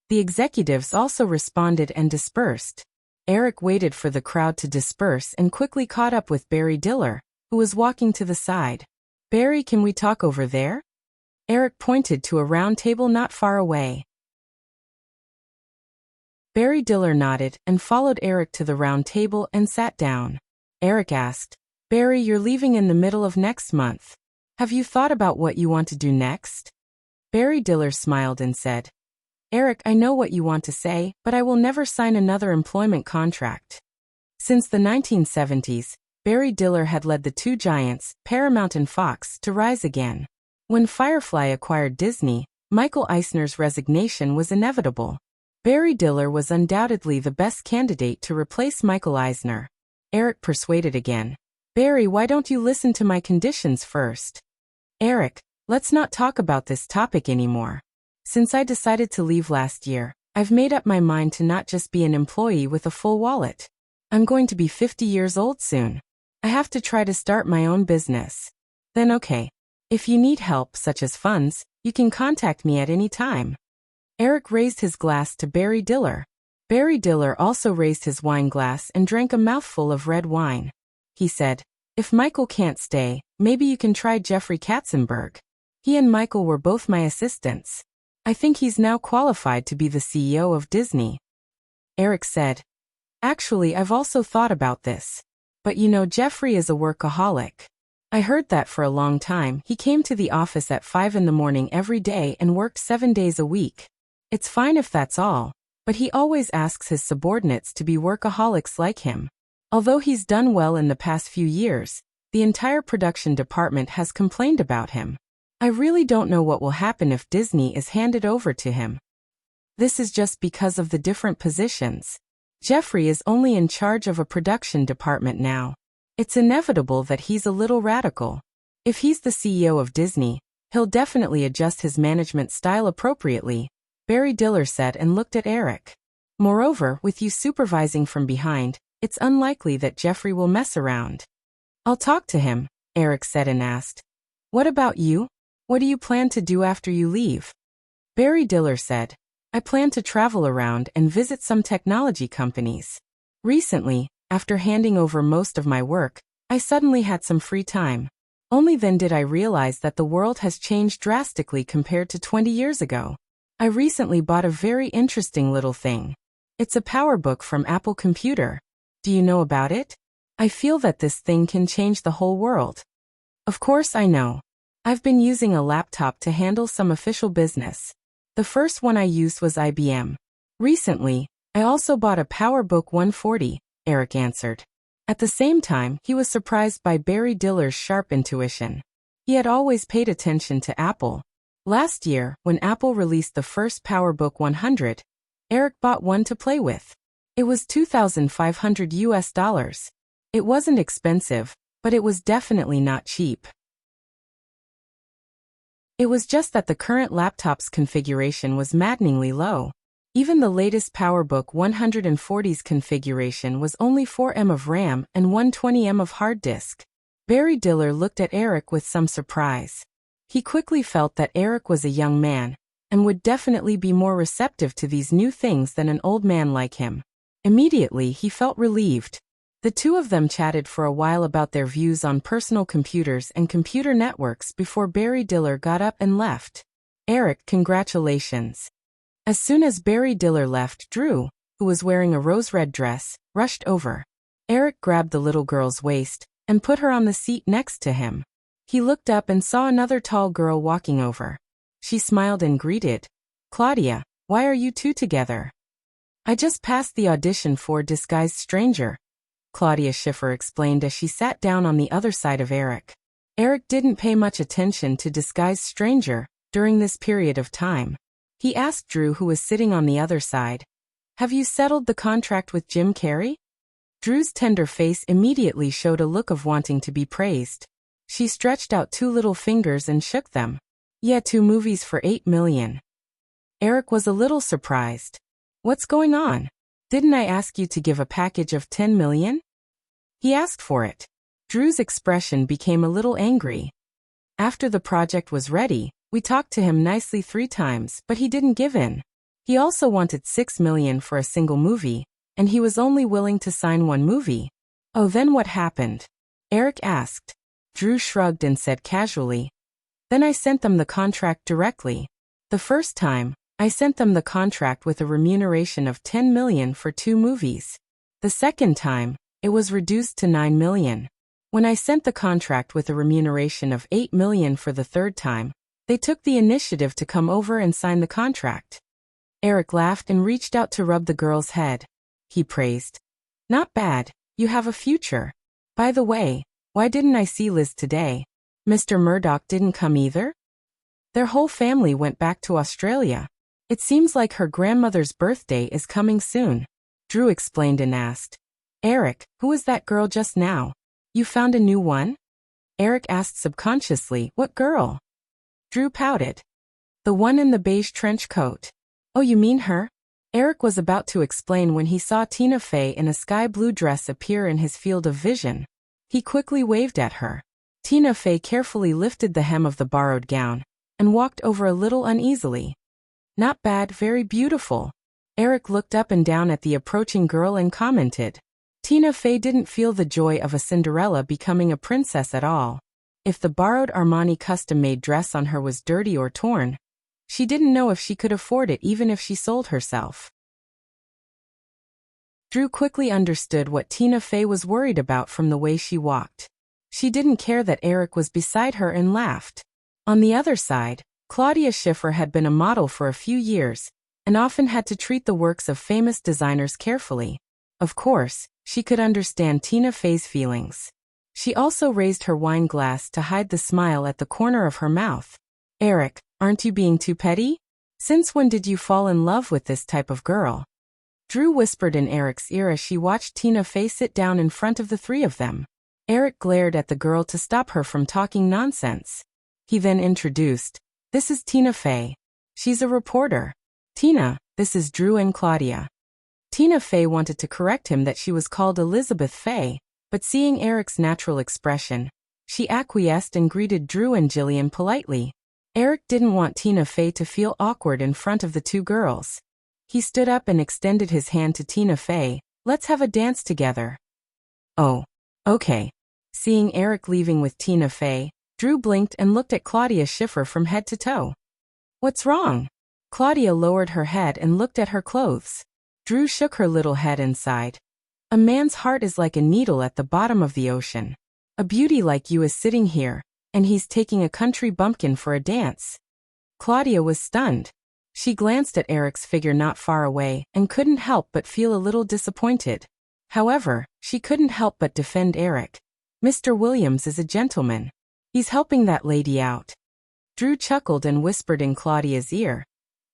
A: The executives also responded and dispersed. Eric waited for the crowd to disperse and quickly caught up with Barry Diller, who was walking to the side. "Barry, can we talk over there?" Eric pointed to a round table not far away. Barry Diller nodded and followed Eric to the round table and sat down. Eric asked, "Barry, you're leaving in the middle of next month. Have you thought about what you want to do next?" Barry Diller smiled and said, "Eric, I know what you want to say, but I will never sign another employment contract." Since the 1970s, Barry Diller had led the two giants, Paramount and Fox, to rise again. When Firefly acquired Disney, Michael Eisner's resignation was inevitable. Barry Diller was undoubtedly the best candidate to replace Michael Eisner. Eric persuaded again. Barry, why don't you listen to my conditions first? Eric, let's not talk about this topic anymore. Since I decided to leave last year, I've made up my mind to not just be an employee with a full wallet. I'm going to be 50 years old soon. I have to try to start my own business. Then okay. If you need help, such as funds, you can contact me at any time. Eric raised his glass to Barry Diller. Barry Diller also raised his wine glass and drank a mouthful of red wine. He said, if Michael can't stay, maybe you can try Jeffrey Katzenberg. He and Michael were both my assistants. I think he's now qualified to be the CEO of Disney. Eric said, actually, I've also thought about this. But you know, Jeffrey is a workaholic. I heard that for a long time. He came to the office at 5 in the morning every day and worked 7 days a week. It's fine if that's all, but he always asks his subordinates to be workaholics like him. Although he's done well in the past few years, the entire production department has complained about him. I really don't know what will happen if Disney is handed over to him. This is just because of the different positions. Jeffrey is only in charge of a production department now. It's inevitable that he's a little radical. If he's the CEO of Disney, he'll definitely adjust his management style appropriately, Barry Diller said and looked at Eric. Moreover, with you supervising from behind, it's unlikely that Jeffrey will mess around. I'll talk to him, Eric said and asked. What about you? What do you plan to do after you leave? Barry Diller said, I plan to travel around and visit some technology companies. Recently, after handing over most of my work, I suddenly had some free time. Only then did I realize that the world has changed drastically compared to 20 years ago. I recently bought a very interesting little thing. It's a PowerBook from Apple Computer. Do you know about it? I feel that this thing can change the whole world. Of course I know. I've been using a laptop to handle some official business. The first one I used was IBM. Recently, I also bought a PowerBook 140, Eric answered. At the same time, he was surprised by Barry Diller's sharp intuition. He had always paid attention to Apple. Last year, when Apple released the first PowerBook 100, Eric bought one to play with. It was $2,500. It wasn't expensive, but it was definitely not cheap. It was just that the current laptop's configuration was maddeningly low. Even the latest PowerBook 140's configuration was only 4 of RAM and 120 of hard disk. Barry Diller looked at Eric with some surprise. He quickly felt that Eric was a young man, and would definitely be more receptive to these new things than an old man like him. Immediately, he felt relieved. The two of them chatted for a while about their views on personal computers and computer networks before Barry Diller got up and left. Eric, congratulations. As soon as Barry Diller left, Drew, who was wearing a rose-red dress, rushed over. Eric grabbed the little girl's waist and put her on the seat next to him. He looked up and saw another tall girl walking over. She smiled and greeted, Claudia, why are you two together? I just passed the audition for Disguised Stranger, Claudia Schiffer explained as she sat down on the other side of Eric. Eric didn't pay much attention to Disguised Stranger during this period of time. He asked Drew, who was sitting on the other side, have you settled the contract with Jim Carrey? Drew's tender face immediately showed a look of wanting to be praised. She stretched out 2 little fingers and shook them. Yeah, 2 movies for $8 million. Eric was a little surprised. What's going on? Didn't I ask you to give a package of $10 million? He asked for it. Drew's expression became a little angry. After the project was ready, we talked to him nicely 3 times, but he didn't give in. He also wanted $6 million for a single movie, and he was only willing to sign 1 movie. Oh, then what happened? Eric asked. Drew shrugged and said casually, then I sent them the contract directly. The first time, I sent them the contract with a remuneration of $10 million for 2 movies. The second time, it was reduced to $9 million. When I sent the contract with a remuneration of $8 million for the third time, they took the initiative to come over and sign the contract. Eric laughed and reached out to rub the girl's head. He praised. Not bad, you have a future. By the way, why didn't I see Liz today? Mr. Murdoch didn't come either? Their whole family went back to Australia. It seems like her grandmother's birthday is coming soon. Drew explained and asked, Eric, who was that girl just now? You found a new one? Eric asked subconsciously, what girl? Drew pouted. The one in the beige trench coat. Oh, you mean her? Eric was about to explain when he saw Tina Fey in a sky blue dress appear in his field of vision. He quickly waved at her. Tina Fey carefully lifted the hem of the borrowed gown and walked over a little uneasily. Not bad, very beautiful. Eric looked up and down at the approaching girl and commented. Tina Fey didn't feel the joy of a Cinderella becoming a princess at all. If the borrowed Armani custom-made dress on her was dirty or torn, she didn't know if she could afford it even if she sold herself. Drew quickly understood what Tina Fey was worried about from the way she walked. She didn't care that Eric was beside her and laughed. On the other side, Claudia Schiffer had been a model for a few years and often had to treat the works of famous designers carefully. Of course, she could understand Tina Fey's feelings. She also raised her wine glass to hide the smile at the corner of her mouth. Eric, aren't you being too petty? Since when did you fall in love with this type of girl? Drew whispered in Eric's ear as she watched Tina Fey sit down in front of the three of them. Eric glared at the girl to stop her from talking nonsense. He then introduced, This is Tina Fey. She's a reporter. Tina, this is Drew and Claudia. Tina Fey wanted to correct him that she was called Elizabeth Fey, but seeing Eric's natural expression, she acquiesced and greeted Drew and Jillian politely. Eric didn't want Tina Fey to feel awkward in front of the two girls. He stood up and extended his hand to Tina Fey. Let's have a dance together. Oh, okay. Seeing Eric leaving with Tina Fey, Drew blinked and looked at Claudia Schiffer from head to toe. What's wrong? Claudia lowered her head and looked at her clothes. Drew shook her little head and sighed. A man's heart is like a needle at the bottom of the ocean. A beauty like you is sitting here, and he's taking a country bumpkin for a dance. Claudia was stunned. She glanced at Eric's figure not far away and couldn't help but feel a little disappointed. However, she couldn't help but defend Eric. Mr. Williams is a gentleman. He's helping that lady out. Drew chuckled and whispered in Claudia's ear.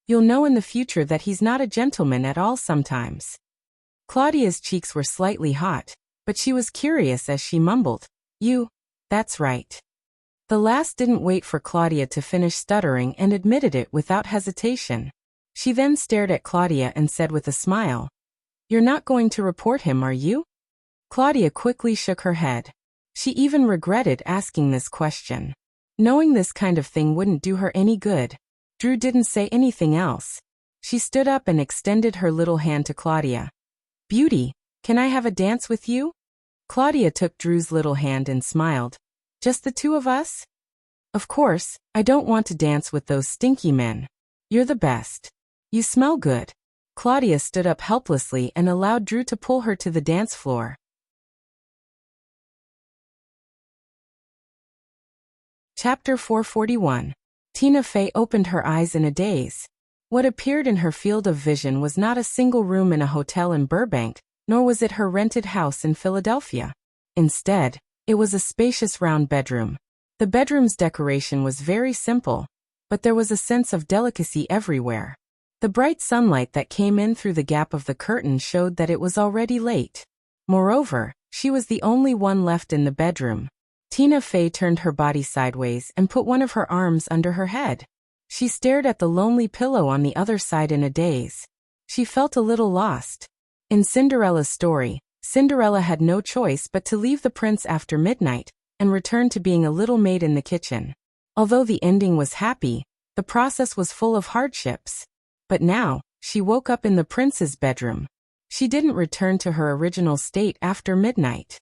A: You'll know in the future that he's not a gentleman at all sometimes. Claudia's cheeks were slightly hot, but she was curious as she mumbled, That's right. The last didn't wait for Claudia to finish stuttering and admitted it without hesitation. She then stared at Claudia and said with a smile, You're not going to report him, are you? Claudia quickly shook her head. She even regretted asking this question. Knowing this kind of thing wouldn't do her any good, Drew didn't say anything else. She stood up and extended her little hand to Claudia. Beauty, can I have a dance with you? Claudia took Drew's little hand and smiled. Just the two of us? Of course, I don't want to dance with those stinky men. You're the best. You smell good. Claudia stood up helplessly and allowed Drew to pull her to the dance floor. Chapter 441. Tina Fey opened her eyes in a daze. What appeared in her field of vision was not a single room in a hotel in Burbank, nor was it her rented house in Philadelphia. Instead, it was a spacious round bedroom. The bedroom's decoration was very simple, but there was a sense of delicacy everywhere. The bright sunlight that came in through the gap of the curtain showed that it was already late. Moreover, she was the only one left in the bedroom. Tina Fey turned her body sideways and put one of her arms under her head. She stared at the lonely pillow on the other side in a daze. She felt a little lost. In Cinderella's story, Cinderella had no choice but to leave the prince after midnight and return to being a little maid in the kitchen. Although the ending was happy, the process was full of hardships. But now, she woke up in the prince's bedroom. She didn't return to her original state after midnight.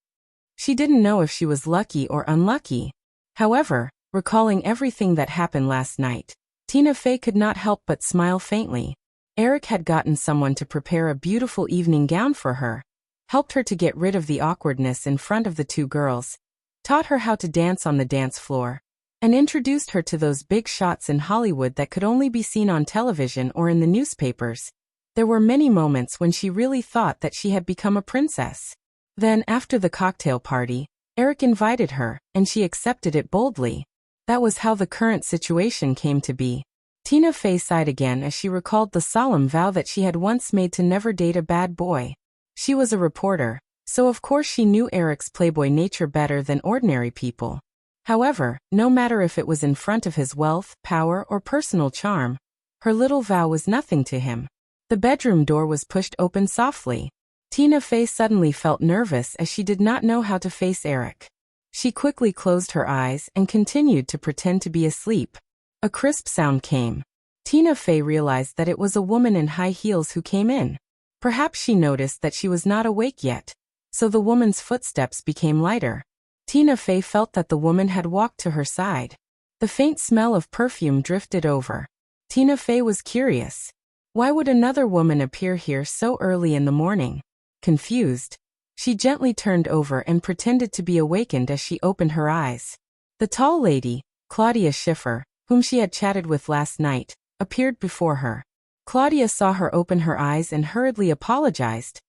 A: She didn't know if she was lucky or unlucky. However, recalling everything that happened last night, Tina Fey could not help but smile faintly. Eric had gotten someone to prepare a beautiful evening gown for her, helped her to get rid of the awkwardness in front of the two girls, taught her how to dance on the dance floor, and introduced her to those big shots in Hollywood that could only be seen on television or in the newspapers. There were many moments when she really thought that she had become a princess. Then, after the cocktail party, Eric invited her, and she accepted it boldly. That was how the current situation came to be. Tina Fey sighed again as she recalled the solemn vow that she had once made to never date a bad boy. She was a reporter, so of course she knew Eric's playboy nature better than ordinary people. However, no matter if it was in front of his wealth, power, or personal charm, her little vow was nothing to him. The bedroom door was pushed open softly. Tina Fey suddenly felt nervous as she did not know how to face Eric. She quickly closed her eyes and continued to pretend to be asleep. A crisp sound came. Tina Fey realized that it was a woman in high heels who came in. Perhaps she noticed that she was not awake yet, so the woman's footsteps became lighter. Tina Fey felt that the woman had walked to her side. The faint smell of perfume drifted over. Tina Fey was curious. Why would another woman appear here so early in the morning? Confused, she gently turned over and pretended to be awakened as she opened her eyes. The tall lady, Claudia Schiffer, whom she had chatted with last night, appeared before her. Claudia saw her open her eyes and hurriedly apologized.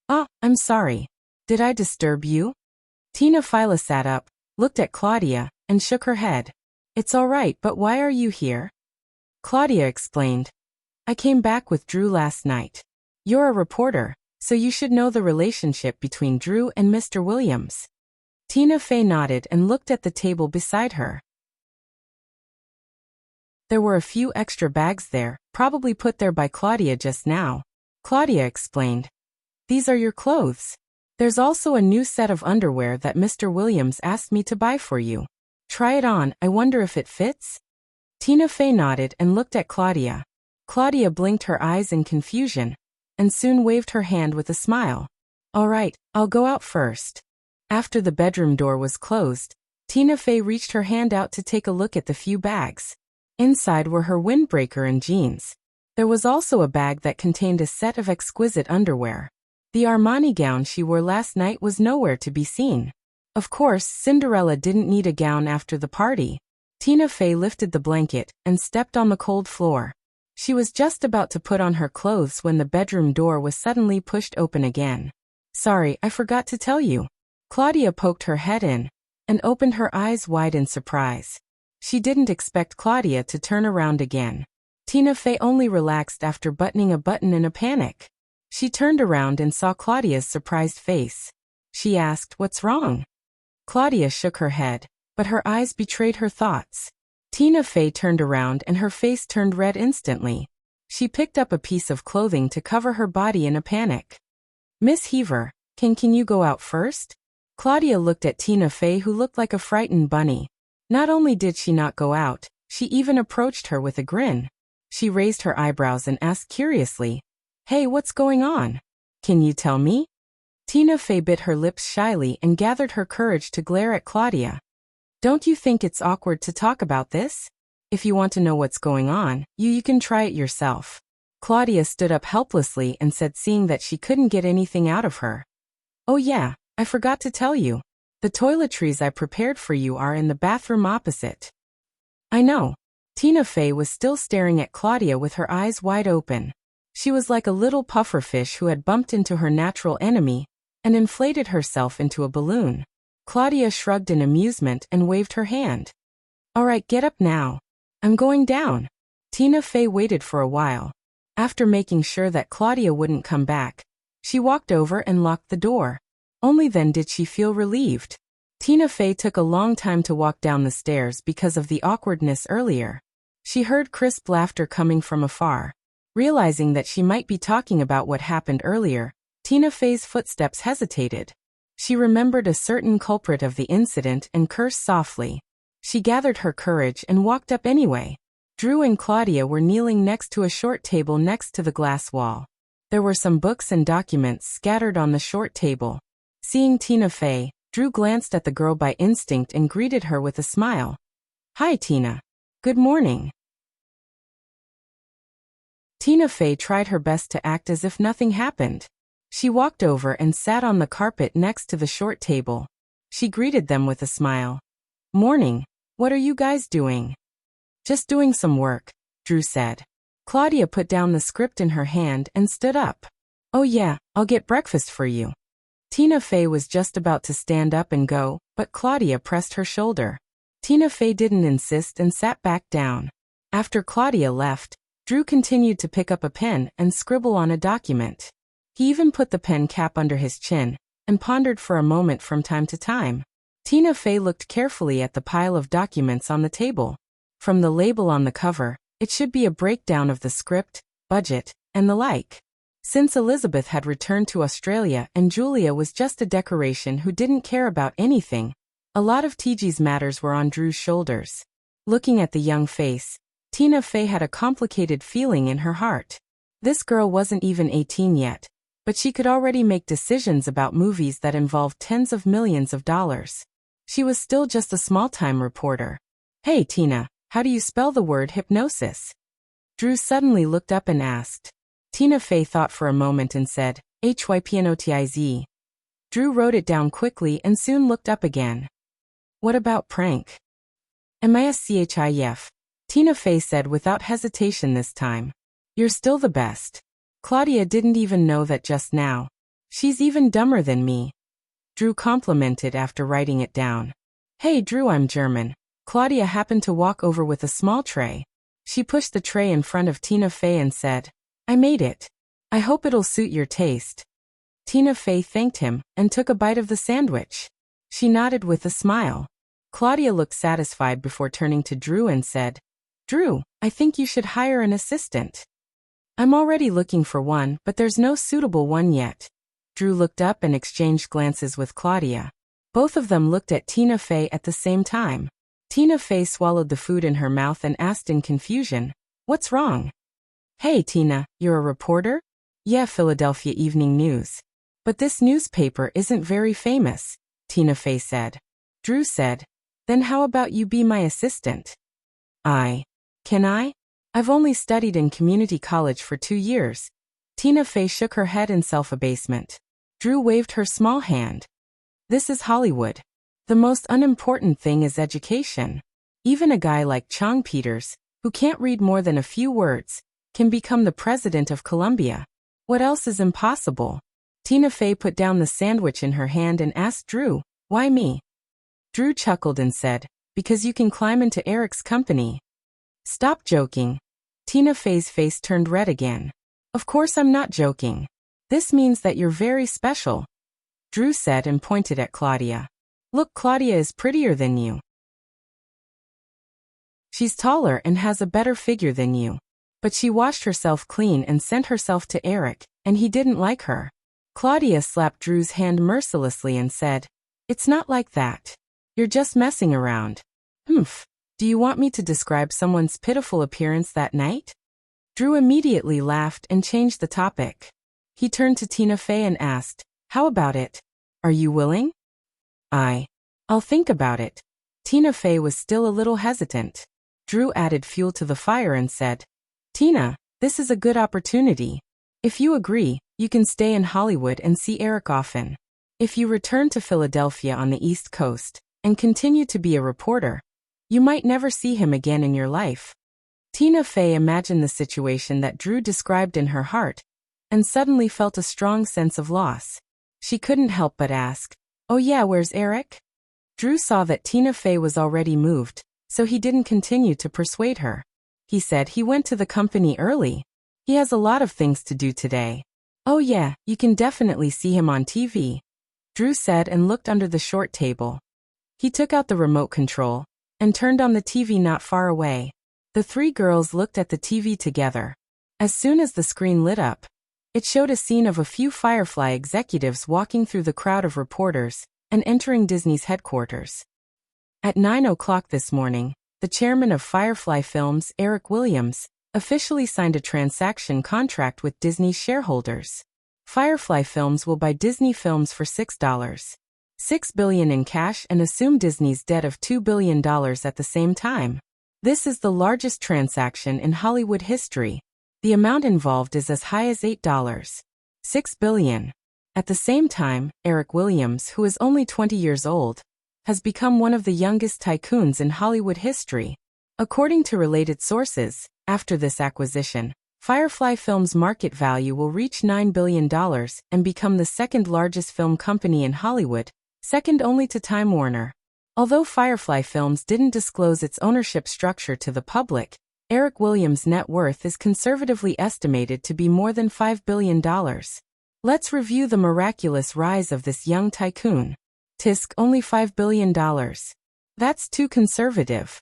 A: I'm sorry. Did I disturb you? Tina Fey sat up, looked at Claudia, and shook her head. It's all right, but why are you here? Claudia explained. I came back with Drew last night. You're a reporter, so you should know the relationship between Drew and Mr. Williams. Tina Fey nodded and looked at the table beside her. There were a few extra bags there, probably put there by Claudia just now. Claudia explained. These are your clothes. There's also a new set of underwear that Mr. Williams asked me to buy for you. Try it on, I wonder if it fits? Tina Fey nodded and looked at Claudia. Claudia blinked her eyes in confusion, and soon waved her hand with a smile. All right, I'll go out first. After the bedroom door was closed, Tina Fey reached her hand out to take a look at the few bags. Inside were her windbreaker and jeans. There was also a bag that contained a set of exquisite underwear. The Armani gown she wore last night was nowhere to be seen. Of course, Cinderella didn't need a gown after the party. Tina Fey lifted the blanket and stepped on the cold floor. She was just about to put on her clothes when the bedroom door was suddenly pushed open again. Sorry, I forgot to tell you. Claudia poked her head in and opened her eyes wide in surprise. She didn't expect Claudia to turn around again. Tina Fey only relaxed after buttoning a button in a panic. She turned around and saw Claudia's surprised face. She asked, "What's wrong?" Claudia shook her head, but her eyes betrayed her thoughts. Tina Fey turned around and her face turned red instantly. She picked up a piece of clothing to cover her body in a panic. Miss Heaver, can you go out first? Claudia looked at Tina Fey, who looked like a frightened bunny. Not only did she not go out, she even approached her with a grin. She raised her eyebrows and asked curiously, "Hey, what's going on? Can you tell me?" Tina Fey bit her lips shyly and gathered her courage to glare at Claudia. Don't you think it's awkward to talk about this? If you want to know what's going on, you can try it yourself. Claudia stood up helplessly and said, seeing that she couldn't get anything out of her. Oh yeah, I forgot to tell you. The toiletries I prepared for you are in the bathroom opposite. I know. Tina Fey was still staring at Claudia with her eyes wide open. She was like a little pufferfish who had bumped into her natural enemy and inflated herself into a balloon. Claudia shrugged in amusement and waved her hand. All right, get up now. I'm going down. Tina Fey waited for a while. After making sure that Claudia wouldn't come back, she walked over and locked the door. Only then did she feel relieved. Tina Fey took a long time to walk down the stairs because of the awkwardness earlier. She heard crisp laughter coming from afar. Realizing that she might be talking about what happened earlier, Tina Fey's footsteps hesitated. She remembered a certain culprit of the incident and cursed softly. She gathered her courage and walked up anyway. Drew and Claudia were kneeling next to a short table next to the glass wall. There were some books and documents scattered on the short table. Seeing Tina Fey, Drew glanced at the girl by instinct and greeted her with a smile. Hi, Tina. Good morning. Tina Fey tried her best to act as if nothing happened. She walked over and sat on the carpet next to the short table. She greeted them with a smile. Morning. What are you guys doing? Just doing some work, Drew said. Claudia put down the script in her hand and stood up. Oh yeah, I'll get breakfast for you. Tina Fey was just about to stand up and go, but Claudia pressed her shoulder. Tina Fey didn't insist and sat back down. After Claudia left, Drew continued to pick up a pen and scribble on a document. He even put the pen cap under his chin and pondered for a moment from time to time. Tina Fey looked carefully at the pile of documents on the table. From the label on the cover, it should be a breakdown of the script, budget, and the like. Since Elizabeth had returned to Australia and Julia was just a decoration who didn't care about anything, a lot of TG's matters were on Drew's shoulders. Looking at the young face, Tina Fey had a complicated feeling in her heart. This girl wasn't even 18 yet, but she could already make decisions about movies that involved tens of millions of dollars. She was still just a small-time reporter. "Hey Tina, how do you spell the word hypnosis?" Drew suddenly looked up and asked. Tina Fey thought for a moment and said, "Hypnotize." Drew wrote it down quickly and soon looked up again. "What about prank?" "Mischif," Tina Fey said without hesitation this time. "You're still the best. Claudia didn't even know that just now. She's even dumber than me." Drew complimented after writing it down. "Hey Drew, I'm German." Claudia happened to walk over with a small tray. She pushed the tray in front of Tina Fey and said, "I made it. I hope it'll suit your taste." Tina Fey thanked him and took a bite of the sandwich. She nodded with a smile. Claudia looked satisfied before turning to Drew and said, "Drew, I think you should hire an assistant." "I'm already looking for one, but there's no suitable one yet." Drew looked up and exchanged glances with Claudia. Both of them looked at Tina Fey at the same time. Tina Fey swallowed the food in her mouth and asked in confusion, "What's wrong?" "Hey Tina, you're a reporter?" "Yeah, Philadelphia Evening News. But this newspaper isn't very famous," Tina Fey said. Drew said, "Then how about you be my assistant?" Can I? I've only studied in community college for 2 years." Tina Fey shook her head in self-abasement. Drew waved her small hand. "This is Hollywood. The most unimportant thing is education. Even a guy like Chong Peters, who can't read more than a few words, can become the president of Columbia. What else is impossible?" Tina Fey put down the sandwich in her hand and asked Drew, "Why me?" Drew chuckled and said, "Because you can climb into Eric's company." "Stop joking." Tina Fey's face turned red again. "Of course I'm not joking. This means that you're very special," Drew said and pointed at Claudia. "Look, Claudia is prettier than you. She's taller and has a better figure than you. But she washed herself clean and sent herself to Eric, and he didn't like her." Claudia slapped Drew's hand mercilessly and said, "It's not like that. You're just messing around." "Humph. Do you want me to describe someone's pitiful appearance that night?" Drew immediately laughed and changed the topic. He turned to Tina Fey and asked, "How about it? Are you willing?" I'll think about it." Tina Fey was still a little hesitant. Drew added fuel to the fire and said, "Tina, this is a good opportunity. If you agree, you can stay in Hollywood and see Eric often. If you return to Philadelphia on the East Coast and continue to be a reporter, you might never see him again in your life." Tina Fey imagined the situation that Drew described in her heart and suddenly felt a strong sense of loss. She couldn't help but ask, "Oh yeah, where's Eric?" Drew saw that Tina Fey was already moved, so he didn't continue to persuade her. He said he went to the company early. He has a lot of things to do today. "Oh yeah, you can definitely see him on TV," Drew said and looked under the short table. He took out the remote control and turned on the TV not far away. The 3 girls looked at the TV together. As soon as the screen lit up, it showed a scene of a few Firefly executives walking through the crowd of reporters and entering Disney's headquarters. At 9 o'clock this morning, the chairman of Firefly Films, Eric Williams, officially signed a transaction contract with Disney's shareholders. Firefly Films will buy Disney films for $6 billion in cash and assume Disney's debt of $2 billion at the same time. This is the largest transaction in Hollywood history. The amount involved is as high as $6 billion. At the same time, Eric Williams, who is only 20 years old, has become one of the youngest tycoons in Hollywood history. According to related sources, after this acquisition, Firefly Films' market value will reach $9 billion and become the second largest film company in Hollywood, second only to Time Warner. Although Firefly Films didn't disclose its ownership structure to the public, Eric Williams' net worth is conservatively estimated to be more than $5 billion. Let's review the miraculous rise of this young tycoon. Tisk, only $5 billion. That's too conservative.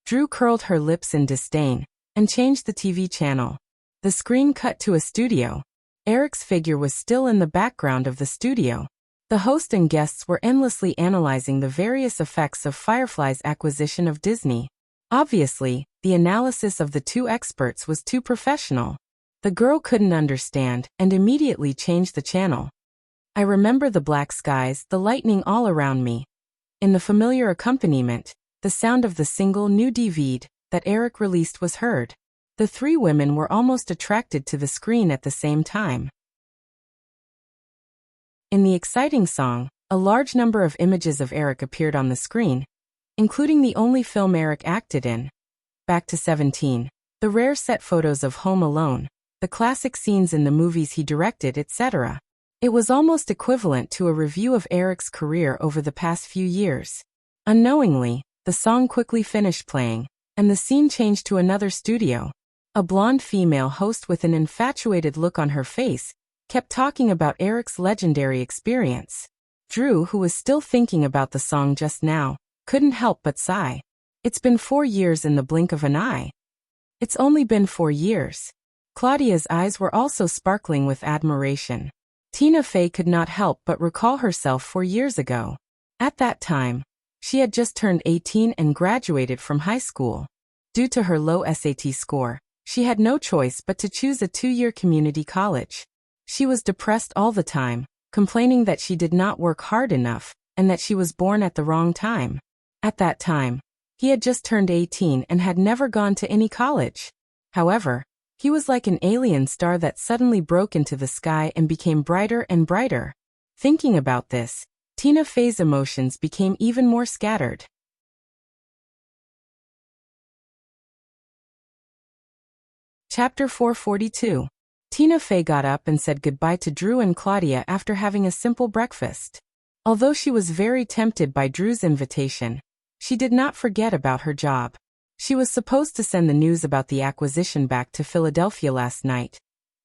A: Drew curled her lips in disdain and changed the TV channel. The screen cut to a studio. Eric's figure was still in the background of the studio. The host and guests were endlessly analyzing the various effects of Firefly's acquisition of Disney. Obviously, the analysis of the two experts was too professional. The girl couldn't understand and immediately changed the channel. I remember the black skies, the lightning all around me. In the familiar accompaniment, the sound of the single new DVD that Eric released was heard. The three women were almost attracted to the screen at the same time. In the exciting song, a large number of images of Eric appeared on the screen, including the only film Eric acted in, Back to 17, the rare set photos of Home Alone, the classic scenes in the movies he directed, etc. It was almost equivalent to a review of Eric's career over the past few years. Unknowingly, the song quickly finished playing, and the scene changed to another studio. A blonde female host with an infatuated look on her face kept talking about Eric's legendary experience. Drew, who was still thinking about the song just now, couldn't help but sigh. It's been 4 years in the blink of an eye. It's only been 4 years. Claudia's eyes were also sparkling with admiration. Tina Fey could not help but recall herself 4 years ago. At that time, she had just turned 18 and graduated from high school. Due to her low SAT score, she had no choice but to choose a 2-year community college. She was depressed all the time, complaining that she did not work hard enough, and that she was born at the wrong time. At that time, he had just turned 18 and had never gone to any college. However, he was like an alien star that suddenly broke into the sky and became brighter and brighter. Thinking about this, Tina Fey's emotions became even more scattered. Chapter 442. Tina Fey got up and said goodbye to Drew and Claudia after having a simple breakfast. Although she was very tempted by Drew's invitation, she did not forget about her job. She was supposed to send the news about the acquisition back to Philadelphia last night,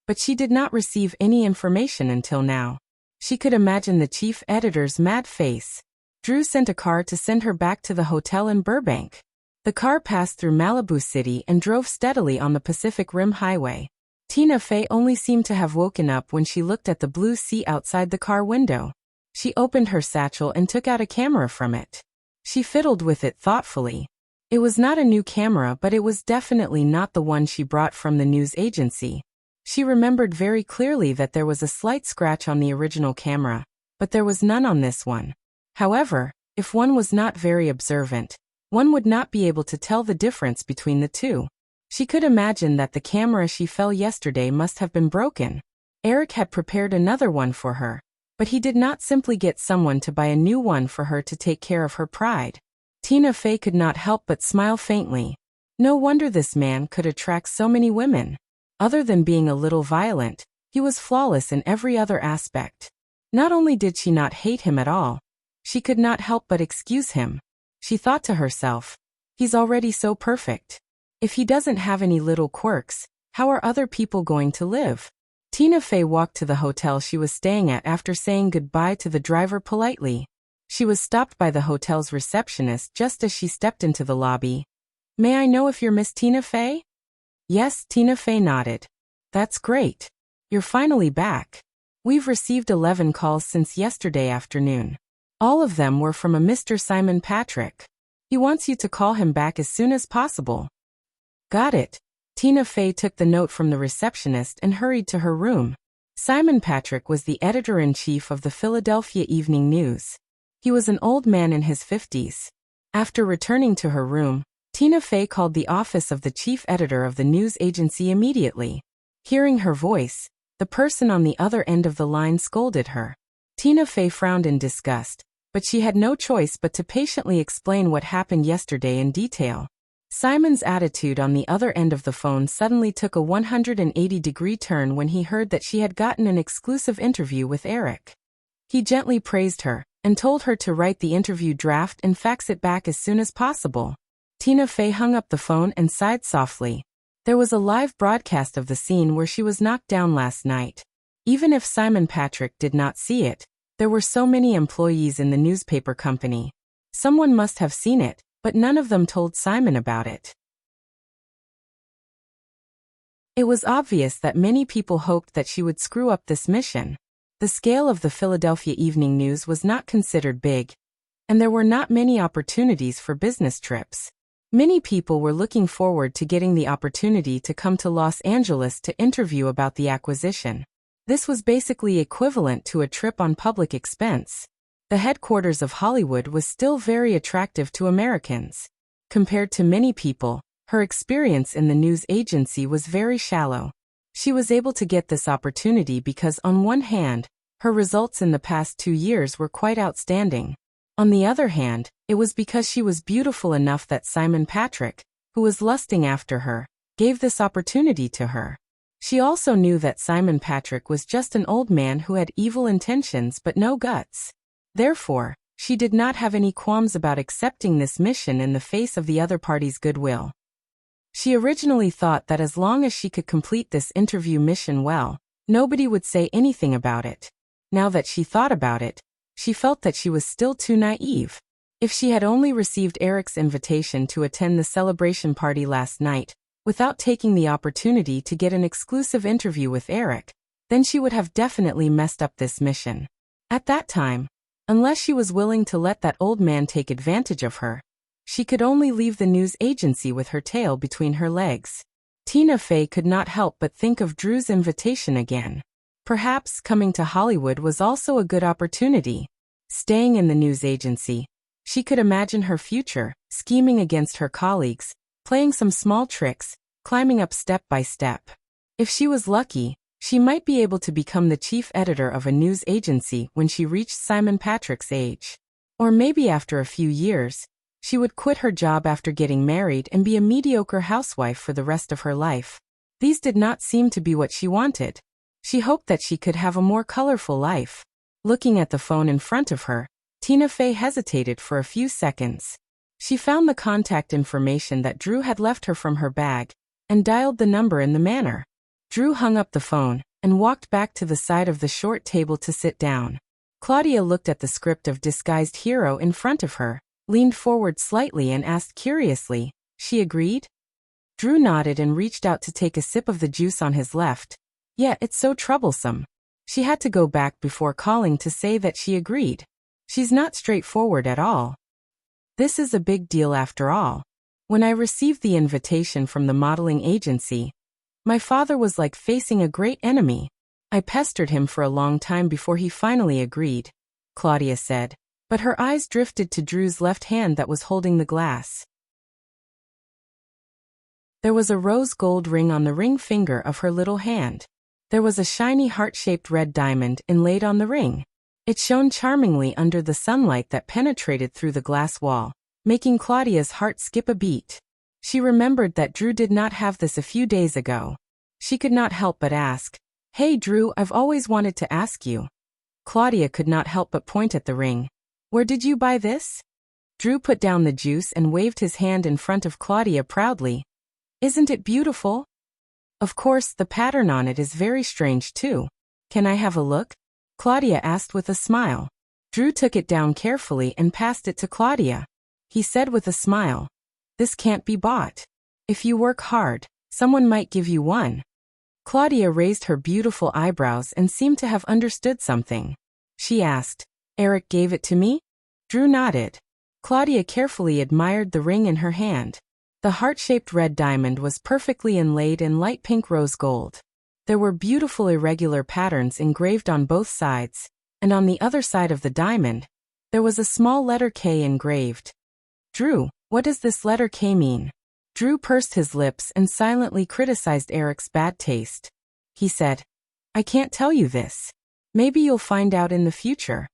A: but she did not receive any information until now. She could imagine the chief editor's mad face. Drew sent a car to send her back to the hotel in Burbank. The car passed through Malibu City and drove steadily on the Pacific Rim Highway. Tina Fey only seemed to have woken up when she looked at the blue sea outside the car window. She opened her satchel and took out a camera from it. She fiddled with it thoughtfully. It was not a new camera, but it was definitely not the one she brought from the news agency. She remembered very clearly that there was a slight scratch on the original camera, but there was none on this one. However, if one was not very observant, one would not be able to tell the difference between the two. She could imagine that the camera she fell yesterday must have been broken. Eric had prepared another one for her, but he did not simply get someone to buy a new one for her to take care of her pride. Tina Fey could not help but smile faintly. No wonder this man could attract so many women. Other than being a little violent, he was flawless in every other aspect. Not only did she not hate him at all, she could not help but excuse him. She thought to herself, he's already so perfect. If he doesn't have any little quirks, how are other people going to live? Tina Fey walked to the hotel she was staying at after saying goodbye to the driver politely. She was stopped by the hotel's receptionist just as she stepped into the lobby. "May I know if you're Miss Tina Fey?" "Yes," Tina Fey nodded. "That's great. You're finally back. We've received 11 calls since yesterday afternoon. All of them were from a Mr. Simon Patrick. He wants you to call him back as soon as possible." "Got it." Tina Fey took the note from the receptionist and hurried to her room. Simon Patrick was the editor-in-chief of the Philadelphia Evening News. He was an old man in his 50s. After returning to her room, Tina Fey called the office of the chief editor of the news agency immediately. Hearing her voice, the person on the other end of the line scolded her. Tina Fey frowned in disgust, but she had no choice but to patiently explain what happened yesterday in detail. Simon's attitude on the other end of the phone suddenly took a 180-degree turn when he heard that she had gotten an exclusive interview with Eric. He gently praised her, and told her to write the interview draft and fax it back as soon as possible. Tina Fey hung up the phone and sighed softly. There was a live broadcast of the scene where she was knocked down last night. Even if Simon Patrick did not see it, there were so many employees in the newspaper company. Someone must have seen it, but none of them told Simon about it. It was obvious that many people hoped that she would screw up this mission. The scale of the Philadelphia Evening News was not considered big, and there were not many opportunities for business trips. Many people were looking forward to getting the opportunity to come to Los Angeles to interview about the acquisition. This was basically equivalent to a trip on public expense. The headquarters of Hollywood was still very attractive to Americans. Compared to many people, her experience in the news agency was very shallow. She was able to get this opportunity because, on one hand, her results in the past 2 years were quite outstanding. On the other hand, it was because she was beautiful enough that Simon Patrick, who was lusting after her, gave this opportunity to her. She also knew that Simon Patrick was just an old man who had evil intentions but no guts. Therefore, she did not have any qualms about accepting this mission in the face of the other party's goodwill. She originally thought that as long as she could complete this interview mission well, nobody would say anything about it. Now that she thought about it, she felt that she was still too naive. If she had only received Eric's invitation to attend the celebration party last night, without taking the opportunity to get an exclusive interview with Eric, then she would have definitely messed up this mission. At that time, unless she was willing to let that old man take advantage of her, she could only leave the news agency with her tail between her legs. Tina Fey could not help but think of Drew's invitation again. Perhaps coming to Hollywood was also a good opportunity. Staying in the news agency, she could imagine her future, scheming against her colleagues, playing some small tricks, climbing up step by step. If she was lucky, she might be able to become the chief editor of a news agency when she reached Simon Patrick's age. Or maybe after a few years, she would quit her job after getting married and be a mediocre housewife for the rest of her life. These did not seem to be what she wanted. She hoped that she could have a more colorful life. Looking at the phone in front of her, Tina Fey hesitated for a few seconds. She found the contact information that Drew had left her from her bag, and dialed the number in the manner. Drew hung up the phone, and walked back to the side of the short table to sit down. Claudia looked at the script of Disguised Hero in front of her, leaned forward slightly and asked curiously, "She agreed?" Drew nodded and reached out to take a sip of the juice on his left. Yet it's so troublesome. She had to go back before calling to say that she agreed. She's not straightforward at all. This is a big deal after all. When I received the invitation from the modeling agency, my father was like facing a great enemy. I pestered him for a long time before he finally agreed, Claudia said, but her eyes drifted to Drew's left hand that was holding the glass. There was a rose gold ring on the ring finger of her little hand. There was a shiny heart-shaped red diamond inlaid on the ring. It shone charmingly under the sunlight that penetrated through the glass wall, making Claudia's heart skip a beat. She remembered that Drew did not have this a few days ago. She could not help but ask, "Hey Drew, I've always wanted to ask you." Claudia could not help but point at the ring. "Where did you buy this?" Drew put down the juice and waved his hand in front of Claudia proudly. "Isn't it beautiful? Of course, the pattern on it is very strange too. Can I have a look?" Claudia asked with a smile. Drew took it down carefully and passed it to Claudia. He said with a smile, "This can't be bought. If you work hard, someone might give you one." Claudia raised her beautiful eyebrows and seemed to have understood something. She asked, "Eric gave it to me?" Drew nodded. Claudia carefully admired the ring in her hand. The heart-shaped red diamond was perfectly inlaid in light pink rose gold. There were beautiful irregular patterns engraved on both sides, and on the other side of the diamond, there was a small letter K engraved. "Drew, what does this letter K mean?" Drew pursed his lips and silently criticized Eric's bad taste. He said, "I can't tell you this. Maybe you'll find out in the future."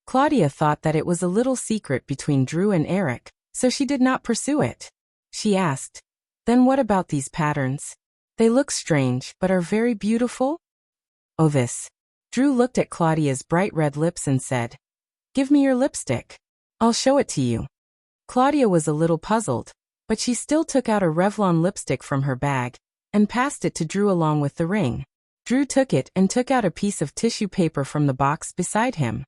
A: Claudia thought that it was a little secret between Drew and Eric, so she did not pursue it. She asked, "Then what about these patterns? They look strange, but are very beautiful?" "Oh, this." Drew looked at Claudia's bright red lips and said, Give me your lipstick. I'll show it to you. Claudia was a little puzzled, but she still took out a Revlon lipstick from her bag and passed it to Drew along with the ring. Drew took it and took out a piece of tissue paper from the box beside him.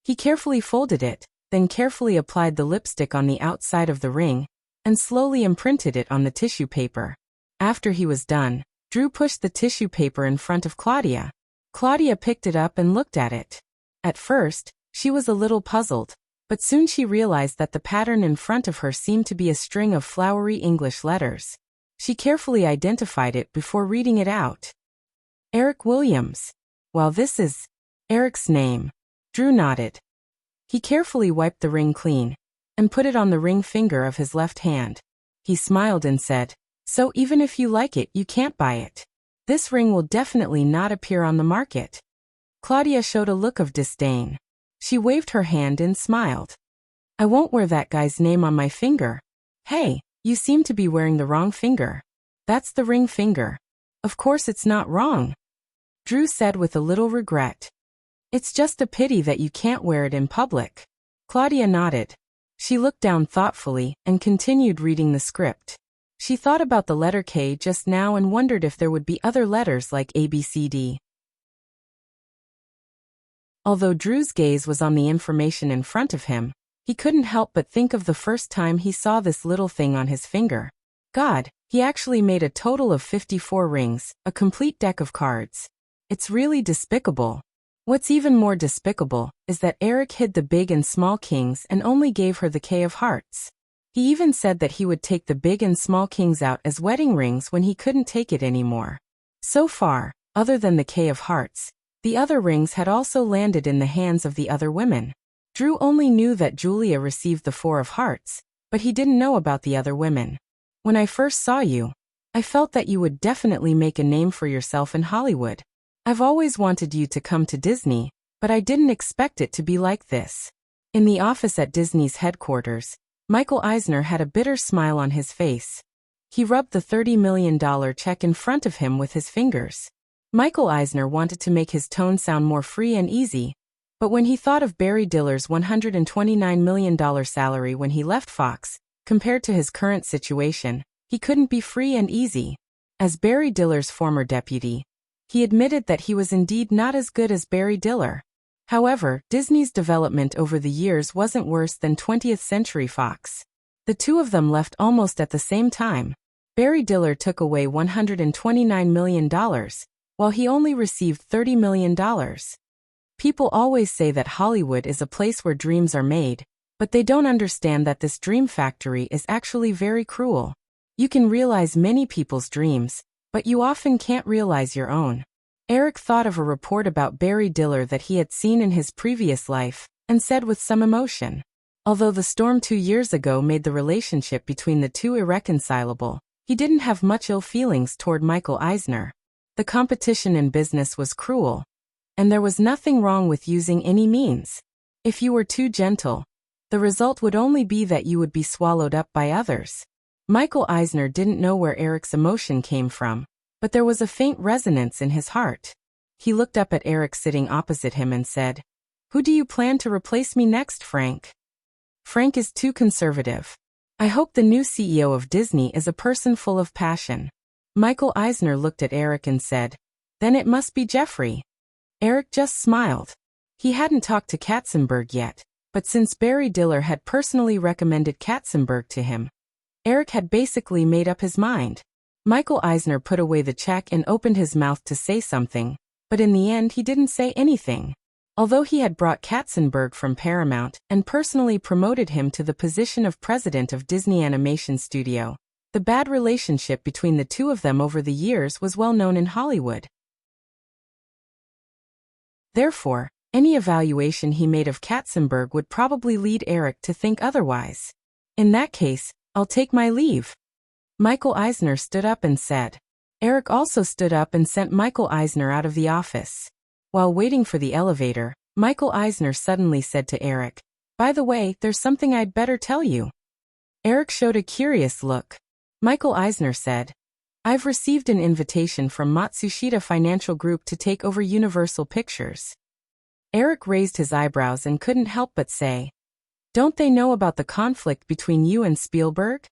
A: He carefully folded it, then carefully applied the lipstick on the outside of the ring and slowly imprinted it on the tissue paper. After he was done, Drew pushed the tissue paper in front of Claudia. Claudia picked it up and looked at it. At first, she was a little puzzled, but soon she realized that the pattern in front of her seemed to be a string of flowery English letters. She carefully identified it before reading it out. Eric Williams. Well, this is Eric's name. Drew nodded. He carefully wiped the ring clean and put it on the ring finger of his left hand. He smiled and said, "So even if you like it, you can't buy it. This ring will definitely not appear on the market." Claudia showed a look of disdain. She waved her hand and smiled. "I won't wear that guy's name on my finger." "Hey, you seem to be wearing the wrong finger. That's the ring finger." "Of course it's not wrong," Drew said with a little regret. "It's just a pity that you can't wear it in public." Claudia nodded. She looked down thoughtfully and continued reading the script. She thought about the letter K just now and wondered if there would be other letters like A, B, C, D. Although Drew's gaze was on the information in front of him, he couldn't help but think of the first time he saw this little thing on his finger. God, he actually made a total of 54 rings, a complete deck of cards. It's really despicable. What's even more despicable is that Eric hid the big and small kings and only gave her the K of hearts. He even said that he would take the big and small kings out as wedding rings when he couldn't take it anymore. So far, other than the K of hearts, the other rings had also landed in the hands of the other women. Drew only knew that Julia received the 4 of hearts, but he didn't know about the other women. "When I first saw you, I felt that you would definitely make a name for yourself in Hollywood. I've always wanted you to come to Disney, but I didn't expect it to be like this." In the office at Disney's headquarters, Michael Eisner had a bitter smile on his face. He rubbed the $30 million check in front of him with his fingers. Michael Eisner wanted to make his tone sound more free and easy, but when he thought of Barry Diller's $129 million salary when he left Fox, compared to his current situation, he couldn't be free and easy. As Barry Diller's former deputy, he admitted that he was indeed not as good as Barry Diller. However, Disney's development over the years wasn't worse than 20th Century Fox. The two of them left almost at the same time. Barry Diller took away $129 million, while he only received $30 million. People always say that Hollywood is a place where dreams are made, but they don't understand that this dream factory is actually very cruel. You can realize many people's dreams, but you often can't realize your own. Eric thought of a report about Barry Diller that he had seen in his previous life, and said with some emotion, although the storm 2 years ago made the relationship between the two irreconcilable, he didn't have much ill feelings toward Michael Eisner. The competition in business was cruel, and there was nothing wrong with using any means. If you were too gentle, the result would only be that you would be swallowed up by others. Michael Eisner didn't know where Eric's emotion came from, but there was a faint resonance in his heart. He looked up at Eric sitting opposite him and said, "Who do you plan to replace me next, Frank?" "Frank is too conservative. I hope the new CEO of Disney is a person full of passion." Michael Eisner looked at Eric and said, "Then it must be Jeffrey." Eric just smiled. He hadn't talked to Katzenberg yet, but since Barry Diller had personally recommended Katzenberg to him, Eric had basically made up his mind. Michael Eisner put away the check and opened his mouth to say something, but in the end he didn't say anything. Although he had brought Katzenberg from Paramount and personally promoted him to the position of president of Disney Animation Studio, the bad relationship between the two of them over the years was well known in Hollywood. Therefore, any evaluation he made of Katzenberg would probably lead Eric to think otherwise. "In that case, I'll take my leave." Michael Eisner stood up and said. Eric also stood up and sent Michael Eisner out of the office. While waiting for the elevator, Michael Eisner suddenly said to Eric, "By the way, there's something I'd better tell you." Eric showed a curious look. Michael Eisner said, "I've received an invitation from Matsushita Financial Group to take over Universal Pictures." Eric raised his eyebrows and couldn't help but say, "Don't they know about the conflict between you and Spielberg?"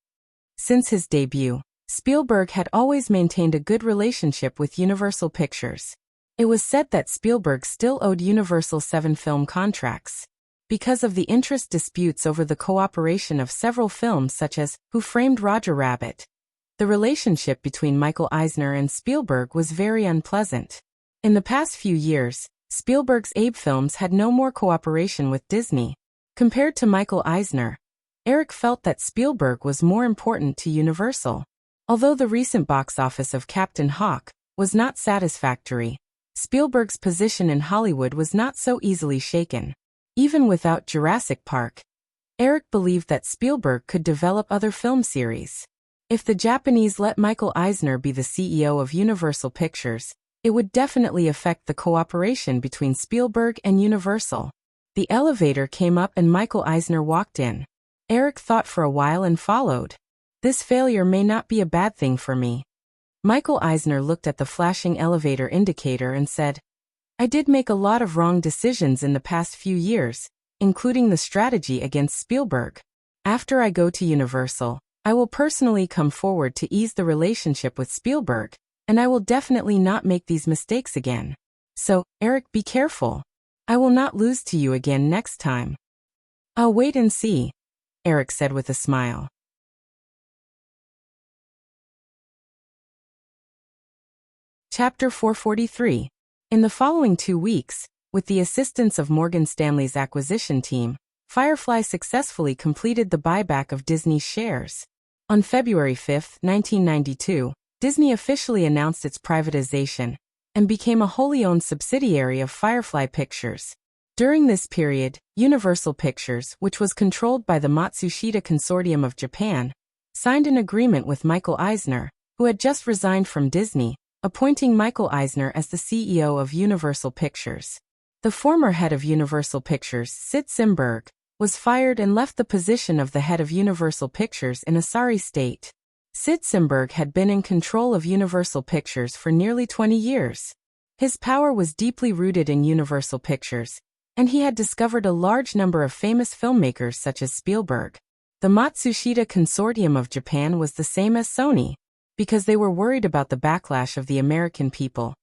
A: Since his debut, Spielberg had always maintained a good relationship with Universal Pictures. It was said that Spielberg still owed Universal 7 film contracts. Because of the interest disputes over the cooperation of several films such as Who Framed Roger Rabbit, the relationship between Michael Eisner and Spielberg was very unpleasant. In the past few years, Spielberg's Abe films had no more cooperation with Disney. Compared to Michael Eisner, Eric felt that Spielberg was more important to Universal. Although the recent box office of Captain Hawk was not satisfactory, Spielberg's position in Hollywood was not so easily shaken. Even without Jurassic Park, Eric believed that Spielberg could develop other film series. If the Japanese let Michael Eisner be the CEO of Universal Pictures, it would definitely affect the cooperation between Spielberg and Universal. The elevator came up and Michael Eisner walked in. Eric thought for a while and followed. This failure may not be a bad thing for me. Michael Eisner looked at the flashing elevator indicator and said, "I did make a lot of wrong decisions in the past few years, including the strategy against Spielberg. After I go to Universal, I will personally come forward to ease the relationship with Spielberg, and I will definitely not make these mistakes again. So, Eric, be careful. I will not lose to you again next time." "I'll wait and see," Eric said with a smile. Chapter 443. In the following 2 weeks, with the assistance of Morgan Stanley's acquisition team, Firefly successfully completed the buyback of Disney's shares. On February 5, 1992, Disney officially announced its privatization and became a wholly owned subsidiary of Firefly Pictures. During this period, Universal Pictures, which was controlled by the Matsushita Consortium of Japan, signed an agreement with Michael Eisner, who had just resigned from Disney, appointing Michael Eisner as the CEO of Universal Pictures. The former head of Universal Pictures, Sid Simberg, was fired and left the position of the head of Universal Pictures in a sorry state. Sid Simberg had been in control of Universal Pictures for nearly 20 years. His power was deeply rooted in Universal Pictures, and he had discovered a large number of famous filmmakers such as Spielberg. The Matsushita Consortium of Japan was the same as Sony, because they were worried about the backlash of the American people.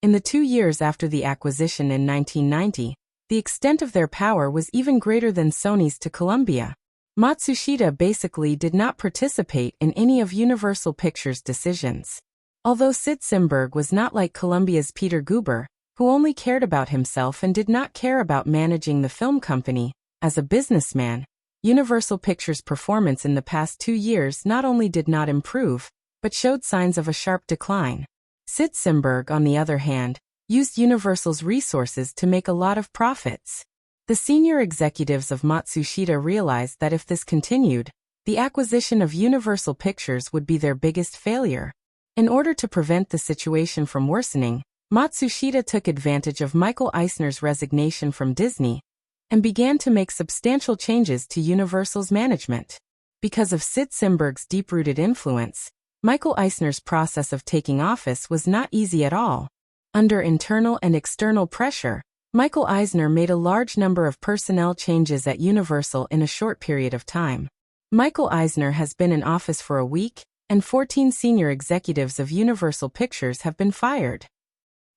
A: In the 2 years after the acquisition in 1990, the extent of their power was even greater than Sony's to Columbia. Matsushita basically did not participate in any of Universal Pictures' decisions. Although Sid Simberg was not like Columbia's Peter Guber, who only cared about himself and did not care about managing the film company, as a businessman, Universal Pictures' performance in the past 2 years not only did not improve, but showed signs of a sharp decline. Sid Simberg, on the other hand, used Universal's resources to make a lot of profits. The senior executives of Matsushita realized that if this continued, the acquisition of Universal Pictures would be their biggest failure. In order to prevent the situation from worsening, Matsushita took advantage of Michael Eisner's resignation from Disney and began to make substantial changes to Universal's management. Because of Sid Simberg's deep-rooted influence, Michael Eisner's process of taking office was not easy at all. Under internal and external pressure, Michael Eisner made a large number of personnel changes at Universal in a short period of time. Michael Eisner has been in office for a week, and 14 senior executives of Universal Pictures have been fired.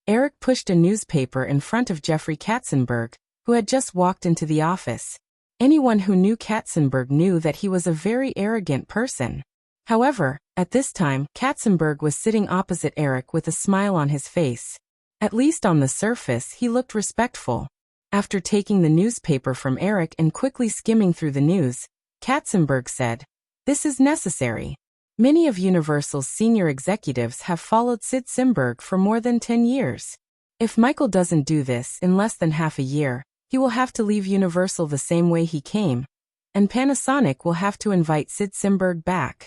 A: Eric pushed a newspaper in front of Jeffrey Katzenberg, who had just walked into the office. Anyone who knew Katzenberg knew that he was a very arrogant person. However, at this time, Katzenberg was sitting opposite Eric with a smile on his face. At least on the surface, he looked respectful. After taking the newspaper from Eric and quickly skimming through the news, Katzenberg said, "This is necessary. Many of Universal's senior executives have followed Sid Simberg for more than 10 years. If Michael doesn't do this in less than half a year, he will have to leave Universal the same way he came, and Panasonic will have to invite Sid Simberg back."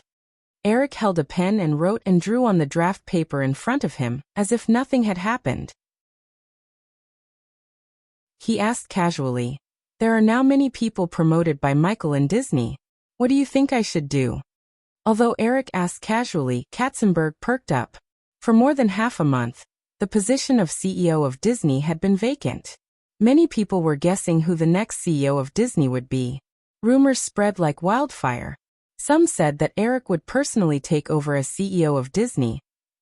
A: Eric held a pen and wrote and drew on the draft paper in front of him, as if nothing had happened. He asked casually, "There are now many people promoted by Michael in Disney. What do you think I should do?" Although Eric asked casually, Katzenberg perked up. For more than half a month, the position of CEO of Disney had been vacant. Many people were guessing who the next CEO of Disney would be. Rumors spread like wildfire. Some said that Eric would personally take over as CEO of Disney,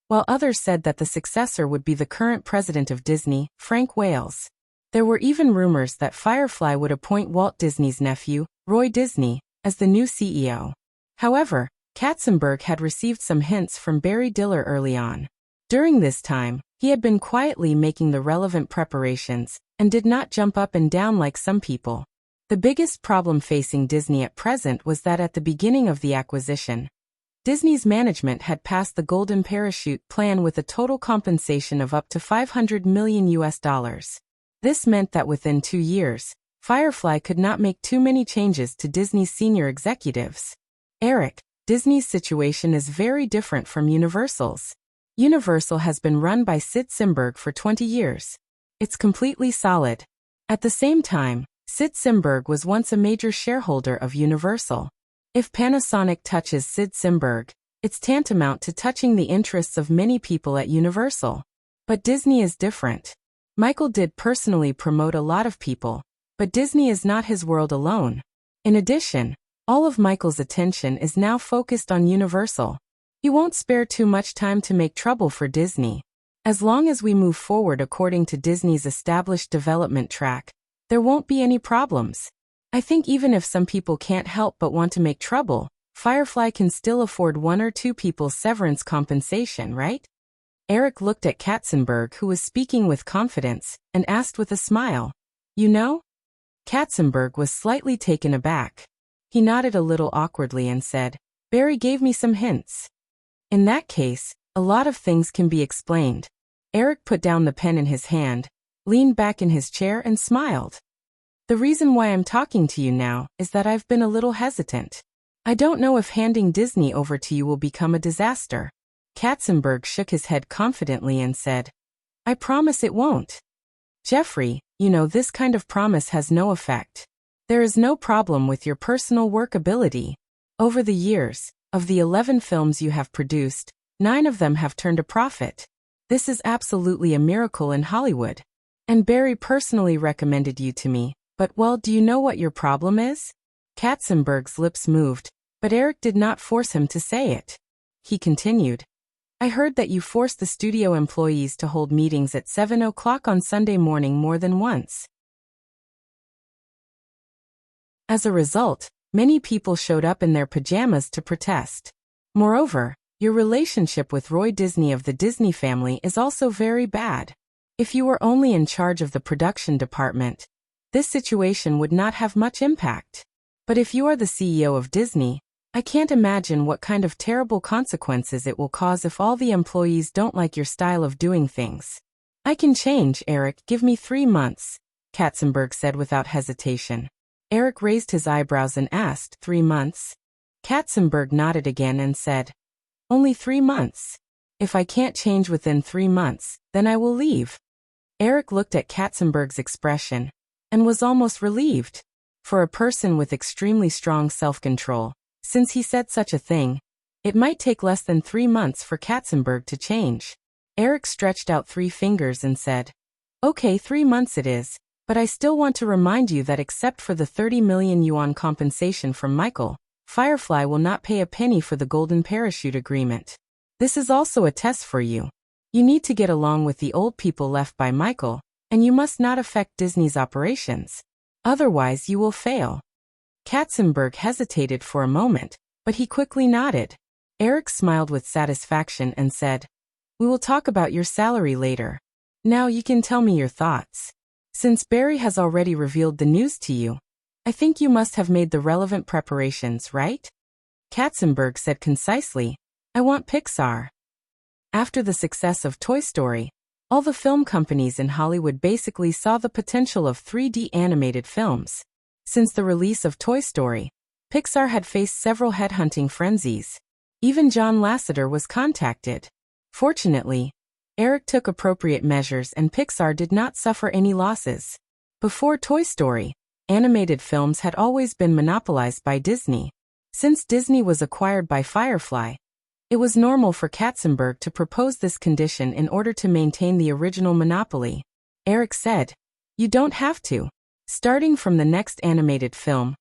A: while others said that the successor would be the current president of Disney, Frank Wales. There were even rumors that Firefly would appoint Walt Disney's nephew, Roy Disney, as the new CEO. However, Katzenberg had received some hints from Barry Diller early on. During this time, he had been quietly making the relevant preparations and did not jump up and down like some people. The biggest problem facing Disney at present was that at the beginning of the acquisition, Disney's management had passed the Golden Parachute plan with a total compensation of up to $500 million. This meant that within 2 years, Firefly could not make too many changes to Disney's senior executives. Eric, Disney's situation is very different from Universal's. Universal has been run by Sid Simberg for 20 years. It's completely solid. At the same time, Sid Simberg was once a major shareholder of Universal. If Panasonic touches Sid Simberg, it's tantamount to touching the interests of many people at Universal. But Disney is different. Michael did personally promote a lot of people, but Disney is not his world alone. In addition, all of Michael's attention is now focused on Universal. He won't spare too much time to make trouble for Disney. As long as we move forward according to Disney's established development track, there won't be any problems. I think even if some people can't help but want to make trouble, Firefly can still afford 1 or 2 people's severance compensation, right? Eric looked at Katzenberg, who was speaking with confidence, and asked with a smile, "You know?" Katzenberg was slightly taken aback. He nodded a little awkwardly and said, "Barry gave me some hints." In that case, a lot of things can be explained. Eric put down the pen in his hand, leaned back in his chair and smiled. "The reason why I'm talking to you now is that I've been a little hesitant. I don't know if handing Disney over to you will become a disaster." Katzenberg shook his head confidently and said, "I promise it won't. Jeffrey, you know this kind of promise has no effect. There is no problem with your personal work ability. Over the years, of the 11 films you have produced, 9 of them have turned a profit. This is absolutely a miracle in Hollywood. And Barry personally recommended you to me, but well, do you know what your problem is?" Katzenberg's lips moved, but Eric did not force him to say it. He continued, "I heard that you forced the studio employees to hold meetings at 7 o'clock on Sunday morning more than once. As a result, many people showed up in their pajamas to protest. Moreover, your relationship with Roy Disney of the Disney family is also very bad. If you were only in charge of the production department, this situation would not have much impact. But if you are the CEO of Disney, I can't imagine what kind of terrible consequences it will cause if all the employees don't like your style of doing things." "I can change, Eric, give me 3 months, Katzenberg said without hesitation. Eric raised his eyebrows and asked, 3 months? Katzenberg nodded again and said, "Only 3 months. If I can't change within 3 months, then I will leave." Eric looked at Katzenberg's expression and was almost relieved. For a person with extremely strong self-control, since he said such a thing, it might take less than 3 months for Katzenberg to change. Eric stretched out 3 fingers and said, "Okay, 3 months it is, but I still want to remind you that except for the 30 million yuan compensation from Michael, Firefly will not pay a penny for the Golden Parachute agreement. This is also a test for you. You need to get along with the old people left by Michael, and you must not affect Disney's operations. Otherwise you will fail." Katzenberg hesitated for a moment, but he quickly nodded. Eric smiled with satisfaction and said, "We will talk about your salary later. Now you can tell me your thoughts. Since Barry has already revealed the news to you, I think you must have made the relevant preparations, right?" Katzenberg said concisely, "I want Pixar." After the success of Toy Story, all the film companies in Hollywood basically saw the potential of 3D animated films. Since the release of Toy Story, Pixar had faced several headhunting frenzies. Even John Lasseter was contacted. Fortunately, Eric took appropriate measures and Pixar did not suffer any losses. Before Toy Story, animated films had always been monopolized by Disney. Since Disney was acquired by Firefly, it was normal for Katzenberg to propose this condition in order to maintain the original monopoly. Eric said, You don't have to. Starting from the next animated film,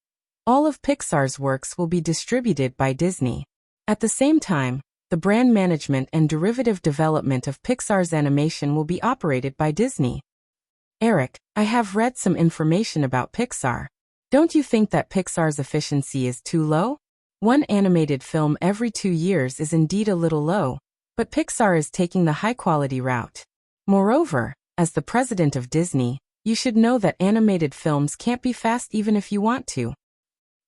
A: all of Pixar's works will be distributed by Disney. At the same time, the brand management and derivative development of Pixar's animation will be operated by Disney. Eric, I have read some information about Pixar. Don't you think that Pixar's efficiency is too low? One animated film every 2 years is indeed a little low, but Pixar is taking the high-quality route. Moreover, as the president of Disney, you should know that animated films can't be fast even if you want to.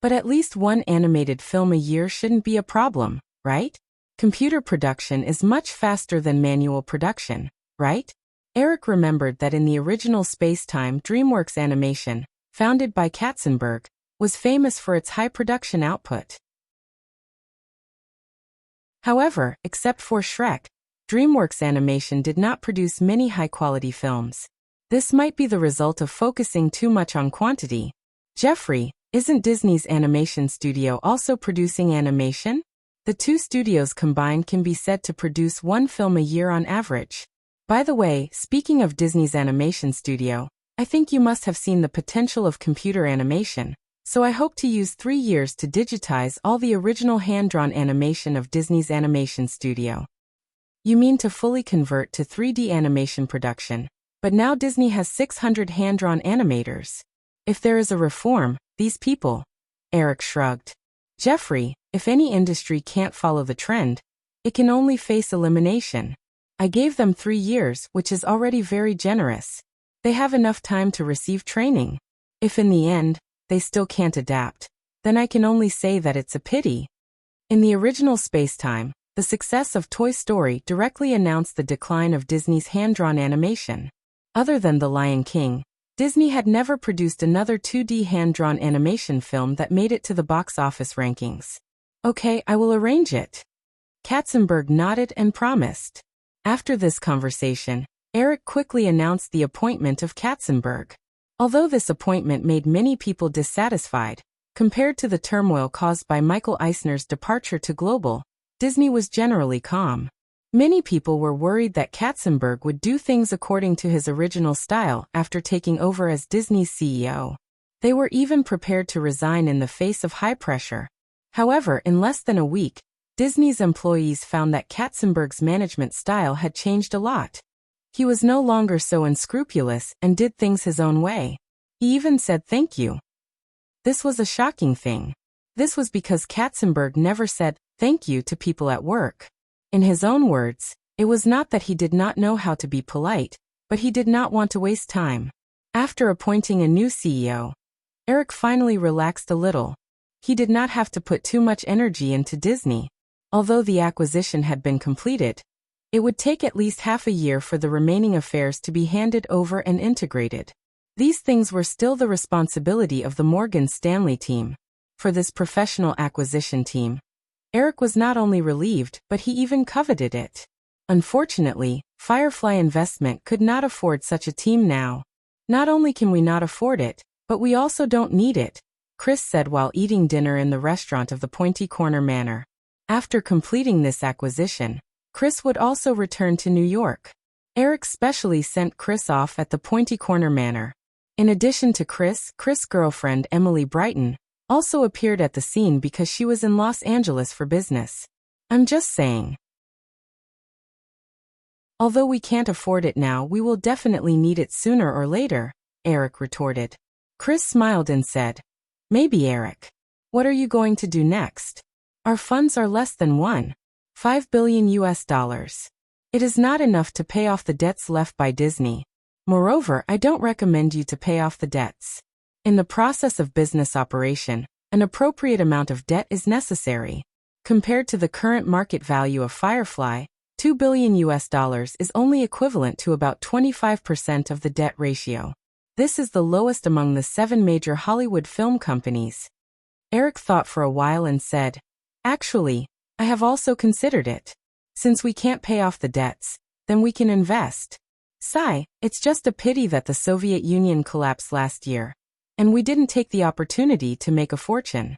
A: But at least one animated film a year shouldn't be a problem, right? Computer production is much faster than manual production, right? Eric remembered that in the original Space-Time DreamWorks animation, founded by Katzenberg, was famous for its high production output. However, except for Shrek, DreamWorks Animation did not produce many high-quality films. This might be the result of focusing too much on quantity. Jeffrey, isn't Disney's animation studio also producing animation? The two studios combined can be said to produce one film a year on average. By the way, speaking of Disney's animation studio, I think you must have seen the potential of computer animation, so I hope to use 3 years to digitize all the original hand-drawn animation of Disney's animation studio. You mean to fully convert to 3D animation production, but now Disney has 600 hand-drawn animators. If there is a reform, these people. Eric shrugged. Jeffrey, if any industry can't follow the trend, it can only face elimination. I gave them 3 years, which is already very generous. They have enough time to receive training. If in the end, they still can't adapt, then I can only say that it's a pity. In the original Space-Time, the success of Toy Story directly announced the decline of Disney's hand-drawn animation. Other than The Lion King, Disney had never produced another 2D hand-drawn animation film that made it to the box office rankings. Okay, I will arrange it. Katzenberg nodded and promised. After this conversation, Eric quickly announced the appointment of Katzenberg. Although this appointment made many people dissatisfied, compared to the turmoil caused by Michael Eisner's departure to Global, Disney was generally calm. Many people were worried that Katzenberg would do things according to his original style after taking over as Disney's CEO. They were even prepared to resign in the face of high pressure. However, in less than a week, Disney's employees found that Katzenberg's management style had changed a lot. He was no longer so unscrupulous and did things his own way. He even said thank you. This was a shocking thing. This was because Katzenberg never said thank you to people at work. In his own words, it was not that he did not know how to be polite, but he did not want to waste time. After appointing a new CEO, Eric finally relaxed a little. He did not have to put too much energy into Disney. Although the acquisition had been completed, it would take at least half a year for the remaining affairs to be handed over and integrated. These things were still the responsibility of the Morgan Stanley team. For this professional acquisition team, Eric was not only relieved, but he even coveted it. Unfortunately, Firefly Investment could not afford such a team now. Not only can we not afford it, but we also don't need it, Chris said while eating dinner in the restaurant of the Pointy Corner Manor. After completing this acquisition, Chris would also return to New York. Eric specially sent Chris off at the Pointy Corner Manor. In addition to Chris' girlfriend Emily Brighton also appeared at the scene because she was in Los Angeles for business. I'm just saying. Although we can't afford it now, we will definitely need it sooner or later, Eric retorted. Chris smiled and said, maybe Eric. What are you going to do next? Our funds are less than $1.5 billion. It is not enough to pay off the debts left by Disney. Moreover, I don't recommend you to pay off the debts. In the process of business operation, an appropriate amount of debt is necessary. Compared to the current market value of Firefly, $2 billion is only equivalent to about 25% of the debt ratio. This is the lowest among the 7 major Hollywood film companies. Eric thought for a while and said, actually, I have also considered it. Since we can't pay off the debts, then we can invest. Sigh, it's just a pity that the Soviet Union collapsed last year, and we didn't take the opportunity to make a fortune.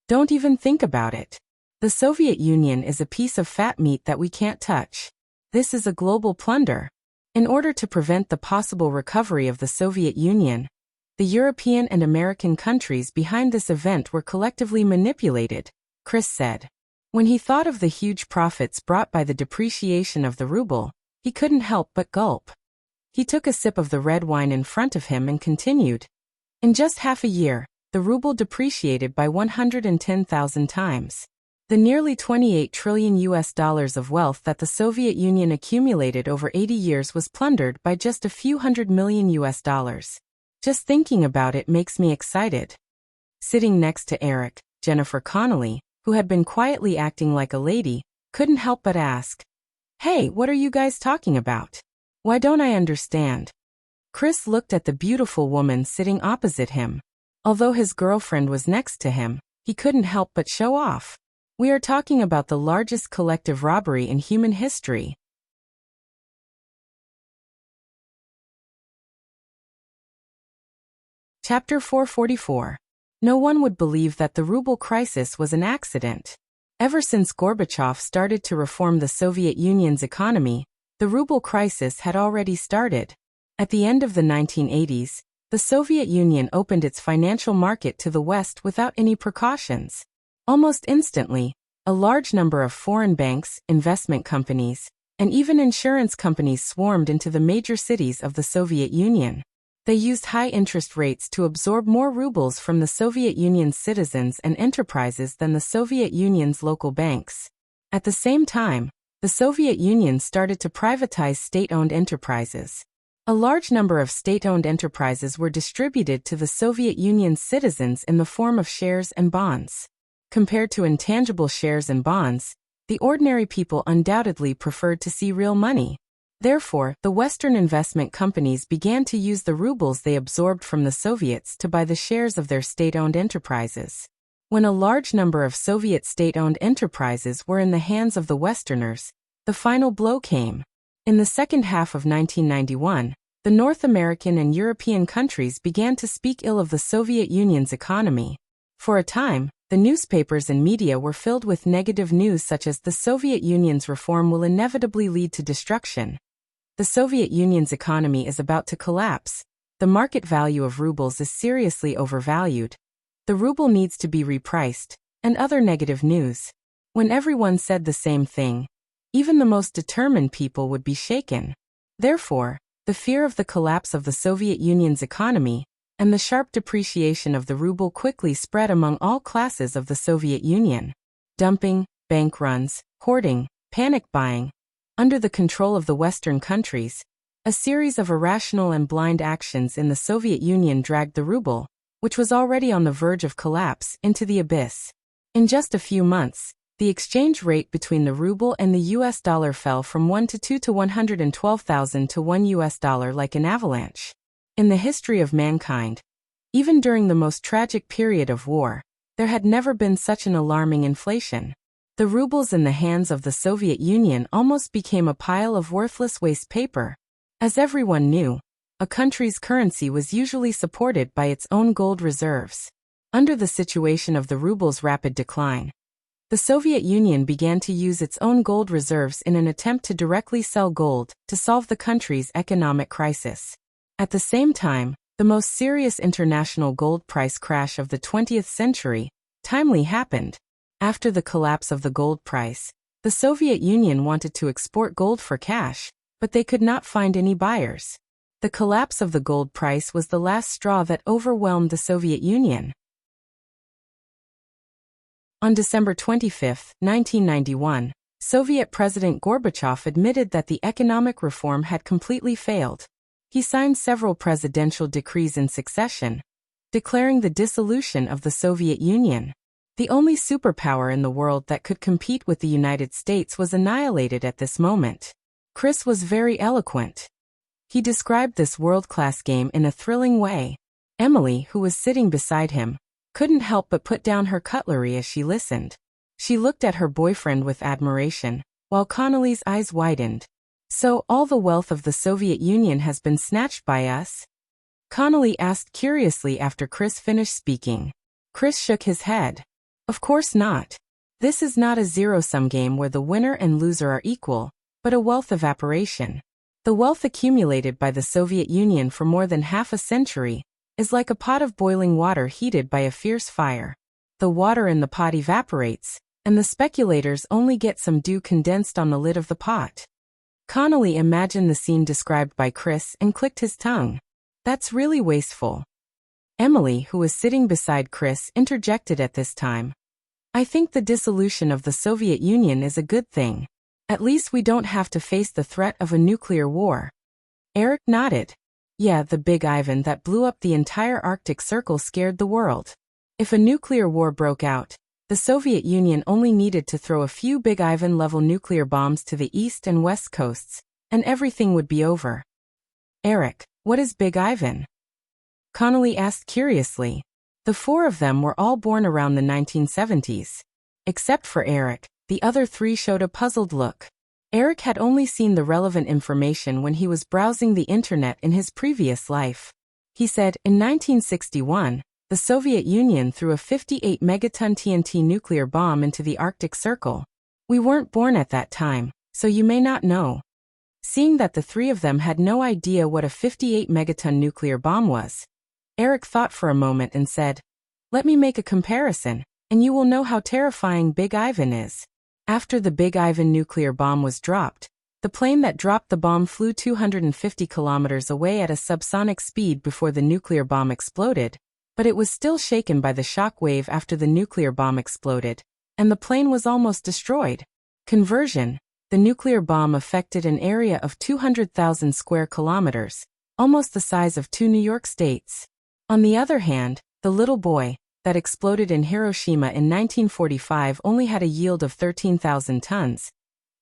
A: Don't even think about it. The Soviet Union is a piece of fat meat that we can't touch. This is a global plunder. In order to prevent the possible recovery of the Soviet Union, the European and American countries behind this event were collectively manipulated, Chris said. When he thought of the huge profits brought by the depreciation of the ruble, he couldn't help but gulp. He took a sip of the red wine in front of him and continued. In just half a year, the ruble depreciated by 110,000 times. The nearly 28 trillion US dollars of wealth that the Soviet Union accumulated over 80 years was plundered by just a few hundred million US dollars. Just thinking about it makes me excited. Sitting next to Eric, Jennifer Connolly, who had been quietly acting like a lady, couldn't help but ask, "Hey, what are you guys talking about? Why don't I understand?" Chris looked at the beautiful woman sitting opposite him. Although his girlfriend was next to him, he couldn't help but show off. We are talking about the largest collective robbery in human history. Chapter 444. No one would believe that the ruble crisis was an accident. Ever since Gorbachev started to reform the Soviet Union's economy, the ruble crisis had already started. At the end of the 1980s, the Soviet Union opened its financial market to the West without any precautions. Almost instantly, a large number of foreign banks, investment companies, and even insurance companies swarmed into the major cities of the Soviet Union. They used high interest rates to absorb more rubles from the Soviet Union's citizens and enterprises than the Soviet Union's local banks. At the same time, the Soviet Union started to privatize state-owned enterprises. A large number of state-owned enterprises were distributed to the Soviet Union's citizens in the form of shares and bonds. Compared to intangible shares and bonds, the ordinary people undoubtedly preferred to see real money. Therefore, the Western investment companies began to use the rubles they absorbed from the Soviets to buy the shares of their state-owned enterprises. When a large number of Soviet state-owned enterprises were in the hands of the Westerners, the final blow came. In the second half of 1991, the North American and European countries began to speak ill of the Soviet Union's economy. For a time, the newspapers and media were filled with negative news such as the Soviet Union's reform will inevitably lead to destruction. The Soviet Union's economy is about to collapse. The market value of rubles is seriously overvalued. The ruble needs to be repriced, and other negative news. When everyone said the same thing, even the most determined people would be shaken. Therefore, the fear of the collapse of the Soviet Union's economy and the sharp depreciation of the ruble quickly spread among all classes of the Soviet Union. Dumping, bank runs, hoarding, panic buying. Under the control of the Western countries, a series of irrational and blind actions in the Soviet Union dragged the ruble, which was already on the verge of collapse, into the abyss. In just a few months, the exchange rate between the ruble and the US dollar fell from 1 to 2 to 112,000 to $1 US like an avalanche. In the history of mankind, even during the most tragic period of war, there had never been such an alarming inflation. The rubles in the hands of the Soviet Union almost became a pile of worthless waste paper. As everyone knew, a country's currency was usually supported by its own gold reserves. Under the situation of the ruble's rapid decline, the Soviet Union began to use its own gold reserves in an attempt to directly sell gold to solve the country's economic crisis. At the same time, the most serious international gold price crash of the 20th century timely happened. After the collapse of the gold price, the Soviet Union wanted to export gold for cash, but they could not find any buyers. The collapse of the gold price was the last straw that overwhelmed the Soviet Union. On December 25, 1991, Soviet President Gorbachev admitted that the economic reform had completely failed. He signed several presidential decrees in succession, declaring the dissolution of the Soviet Union. The only superpower in the world that could compete with the United States was annihilated at this moment. Chris was very eloquent. He described this world-class game in a thrilling way. Emily, who was sitting beside him, couldn't help but put down her cutlery as she listened. She looked at her boyfriend with admiration, while Connolly's eyes widened. So, all the wealth of the Soviet Union has been snatched by us? Connolly asked curiously after Chris finished speaking. Chris shook his head. Of course not. This is not a zero-sum game where the winner and loser are equal, but a wealth evaporation. The wealth accumulated by the Soviet Union for more than half a century is like a pot of boiling water heated by a fierce fire. The water in the pot evaporates, and the speculators only get some dew condensed on the lid of the pot. Connolly imagined the scene described by Chris and clicked his tongue. That's really wasteful. Emily, who was sitting beside Chris, interjected at this time. I think the dissolution of the Soviet Union is a good thing. At least we don't have to face the threat of a nuclear war. Eric nodded. Yeah, the Big Ivan that blew up the entire Arctic Circle scared the world. If a nuclear war broke out, the Soviet Union only needed to throw a few Big Ivan-level nuclear bombs to the east and west coasts, and everything would be over. Eric, what is Big Ivan? Connolly asked curiously. The four of them were all born around the 1970s. Except for Eric, the other three showed a puzzled look. Eric had only seen the relevant information when he was browsing the internet in his previous life. He said, in 1961, the Soviet Union threw a 58-megaton TNT nuclear bomb into the Arctic Circle. We weren't born at that time, so you may not know. Seeing that the three of them had no idea what a 58-megaton nuclear bomb was, Eric thought for a moment and said, let me make a comparison, and you will know how terrifying Big Ivan is. After the Big Ivan nuclear bomb was dropped, the plane that dropped the bomb flew 250 kilometers away at a subsonic speed before the nuclear bomb exploded, but it was still shaken by the shock wave after the nuclear bomb exploded, and the plane was almost destroyed. Conversion: the nuclear bomb affected an area of 200,000 square kilometers, almost the size of 2 New York states. On the other hand, the little boy that exploded in Hiroshima in 1945 only had a yield of 13,000 tons,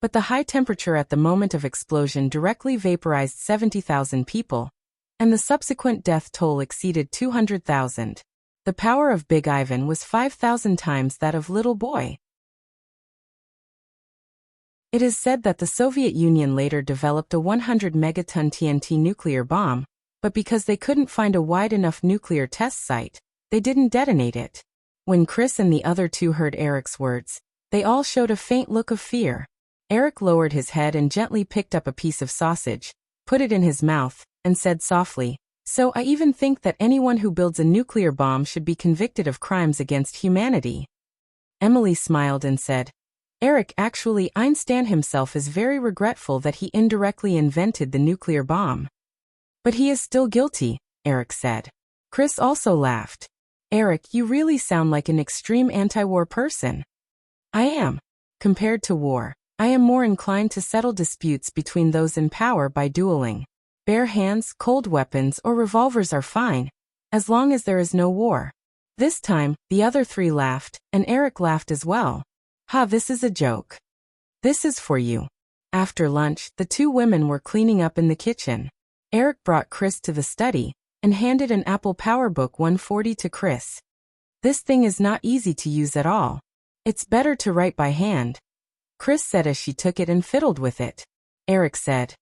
A: but the high temperature at the moment of explosion directly vaporized 70,000 people, and the subsequent death toll exceeded 200,000. The power of Big Ivan was 5,000 times that of Little Boy. It is said that the Soviet Union later developed a 100-megaton TNT nuclear bomb, but because they couldn't find a wide enough nuclear test site, they didn't detonate it. When Chris and the other two heard Eric's words, they all showed a faint look of fear. Eric lowered his head and gently picked up a piece of sausage, put it in his mouth, and said softly, "So I even think that anyone who builds a nuclear bomb should be convicted of crimes against humanity." Emily smiled and said, "Eric, actually Einstein himself is very regretful that he indirectly invented the nuclear bomb." "But he is still guilty," Eric said. Chris also laughed. "Eric, you really sound like an extreme anti-war person." "I am. Compared to war, I am more inclined to settle disputes between those in power by dueling. Bare hands, cold weapons, or revolvers are fine, as long as there is no war." This time, the other three laughed, and Eric laughed as well. "Ha, this is a joke. This is for you." After lunch, the two women were cleaning up in the kitchen. Eric brought Chris to the study and handed an Apple PowerBook 140 to Chris. "This thing is not easy to use at all. It's better to write by hand," Chris said as she took it and fiddled with it. Eric said,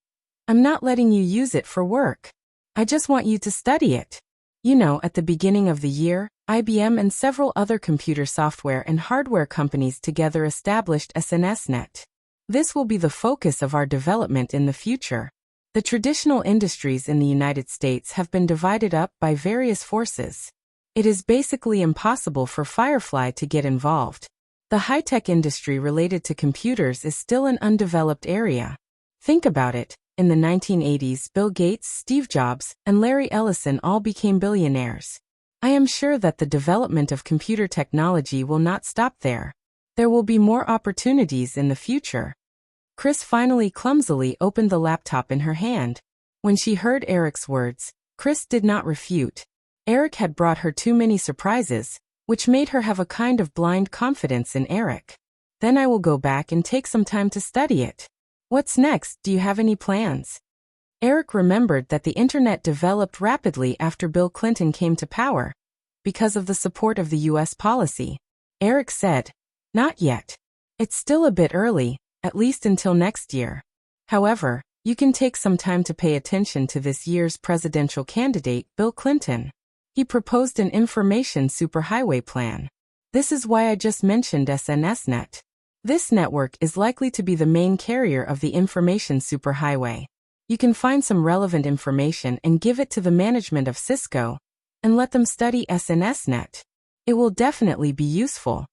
A: "I'm not letting you use it for work. I just want you to study it. You know, at the beginning of the year, IBM and several other computer software and hardware companies together established SNSNet. This will be the focus of our development in the future. The traditional industries in the United States have been divided up by various forces. It is basically impossible for Firefly to get involved. The high-tech industry related to computers is still an undeveloped area. Think about it. In the 1980s, Bill Gates, Steve Jobs, and Larry Ellison all became billionaires. I am sure that the development of computer technology will not stop there. There will be more opportunities in the future." Chris finally clumsily opened the laptop in her hand. When she heard Eric's words, Chris did not refute. Eric had brought her too many surprises, which made her have a kind of blind confidence in Eric. "Then I will go back and take some time to study it. What's next? Do you have any plans?" Eric remembered that the internet developed rapidly after Bill Clinton came to power, because of the support of the U.S. policy. Eric said, "Not yet. It's still a bit early, at least until next year. However, you can take some time to pay attention to this year's presidential candidate, Bill Clinton. He proposed an information superhighway plan. This is why I just mentioned SNSNet. This network is likely to be the main carrier of the information superhighway. You can find some relevant information and give it to the management of Cisco, and let them study SNSNet. It will definitely be useful.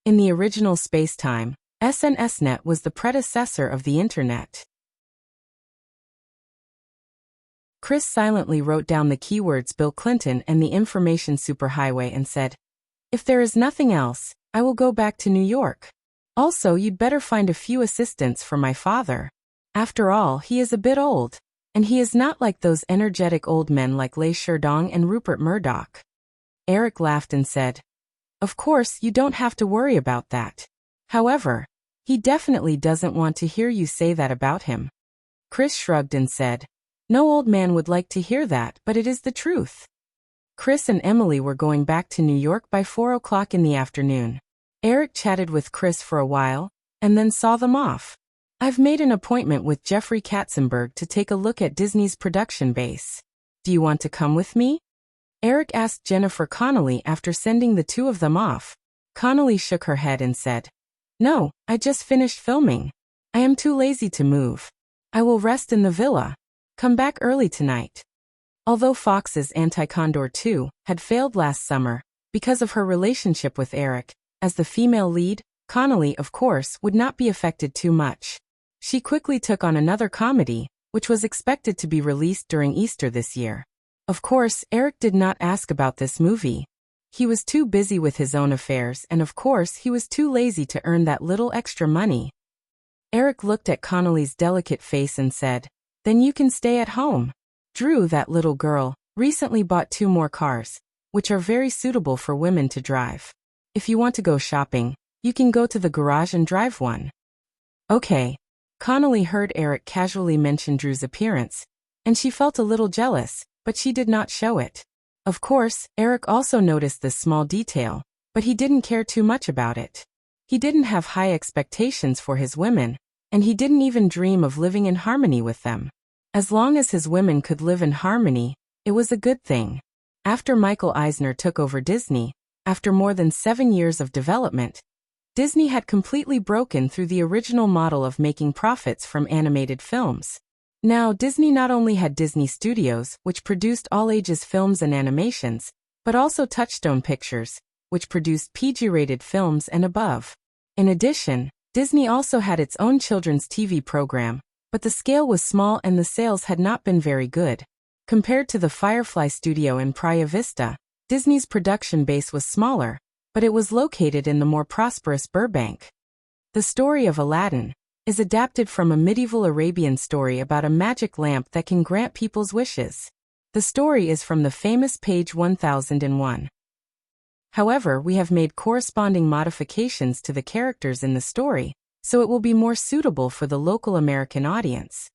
A: In the original space-time, SNSNet was the predecessor of the Internet. Chris silently wrote down the keywords Bill Clinton and the information superhighway and said, "If there is nothing else, I will go back to New York. Also, you'd better find a few assistants for my father. After all, he is a bit old, and he is not like those energetic old men like Lei Sherdong and Rupert Murdoch." Eric laughed and said, "Of course, you don't have to worry about that. However, he definitely doesn't want to hear you say that about him." Chris shrugged and said, "No old man would like to hear that, but it is the truth." Chris and Emily were going back to New York by 4 o'clock in the afternoon. Eric chatted with Chris for a while, and then saw them off. "I've made an appointment with Jeffrey Katzenberg to take a look at Disney's production base. Do you want to come with me?" Eric asked Jennifer Connelly after sending the two of them off. Connelly shook her head and said, "No, I just finished filming. I am too lazy to move. I will rest in the villa. Come back early tonight." Although Fox's Anti-Condor 2 had failed last summer because of her relationship with Eric, as the female lead, Connelly, of course, would not be affected too much. She quickly took on another comedy, which was expected to be released during Easter this year. Of course, Eric did not ask about this movie. He was too busy with his own affairs, and of course he was too lazy to earn that little extra money. Eric looked at Connelly's delicate face and said, "Then you can stay at home. Drew, that little girl, recently bought 2 more cars, which are very suitable for women to drive. If you want to go shopping, you can go to the garage and drive one." "Okay." Connelly heard Eric casually mention Drew's appearance, and she felt a little jealous, but she did not show it. Of course, Eric also noticed this small detail, but he didn't care too much about it. He didn't have high expectations for his women, and he didn't even dream of living in harmony with them. As long as his women could live in harmony, it was a good thing. After Michael Eisner took over Disney, after more than 7 years of development, Disney had completely broken through the original model of making profits from animated films. Now, Disney not only had Disney Studios, which produced all-ages films and animations, but also Touchstone Pictures, which produced PG-rated films and above. In addition, Disney also had its own children's TV program, but the scale was small and the sales had not been very good. Compared to the Firefly Studio in Praia Vista, Disney's production base was smaller, but it was located in the more prosperous Burbank. The story of Aladdin is adapted from a medieval Arabian story about a magic lamp that can grant people's wishes. The story is from the famous page 1001. However, we have made corresponding modifications to the characters in the story, so it will be more suitable for the local American audience.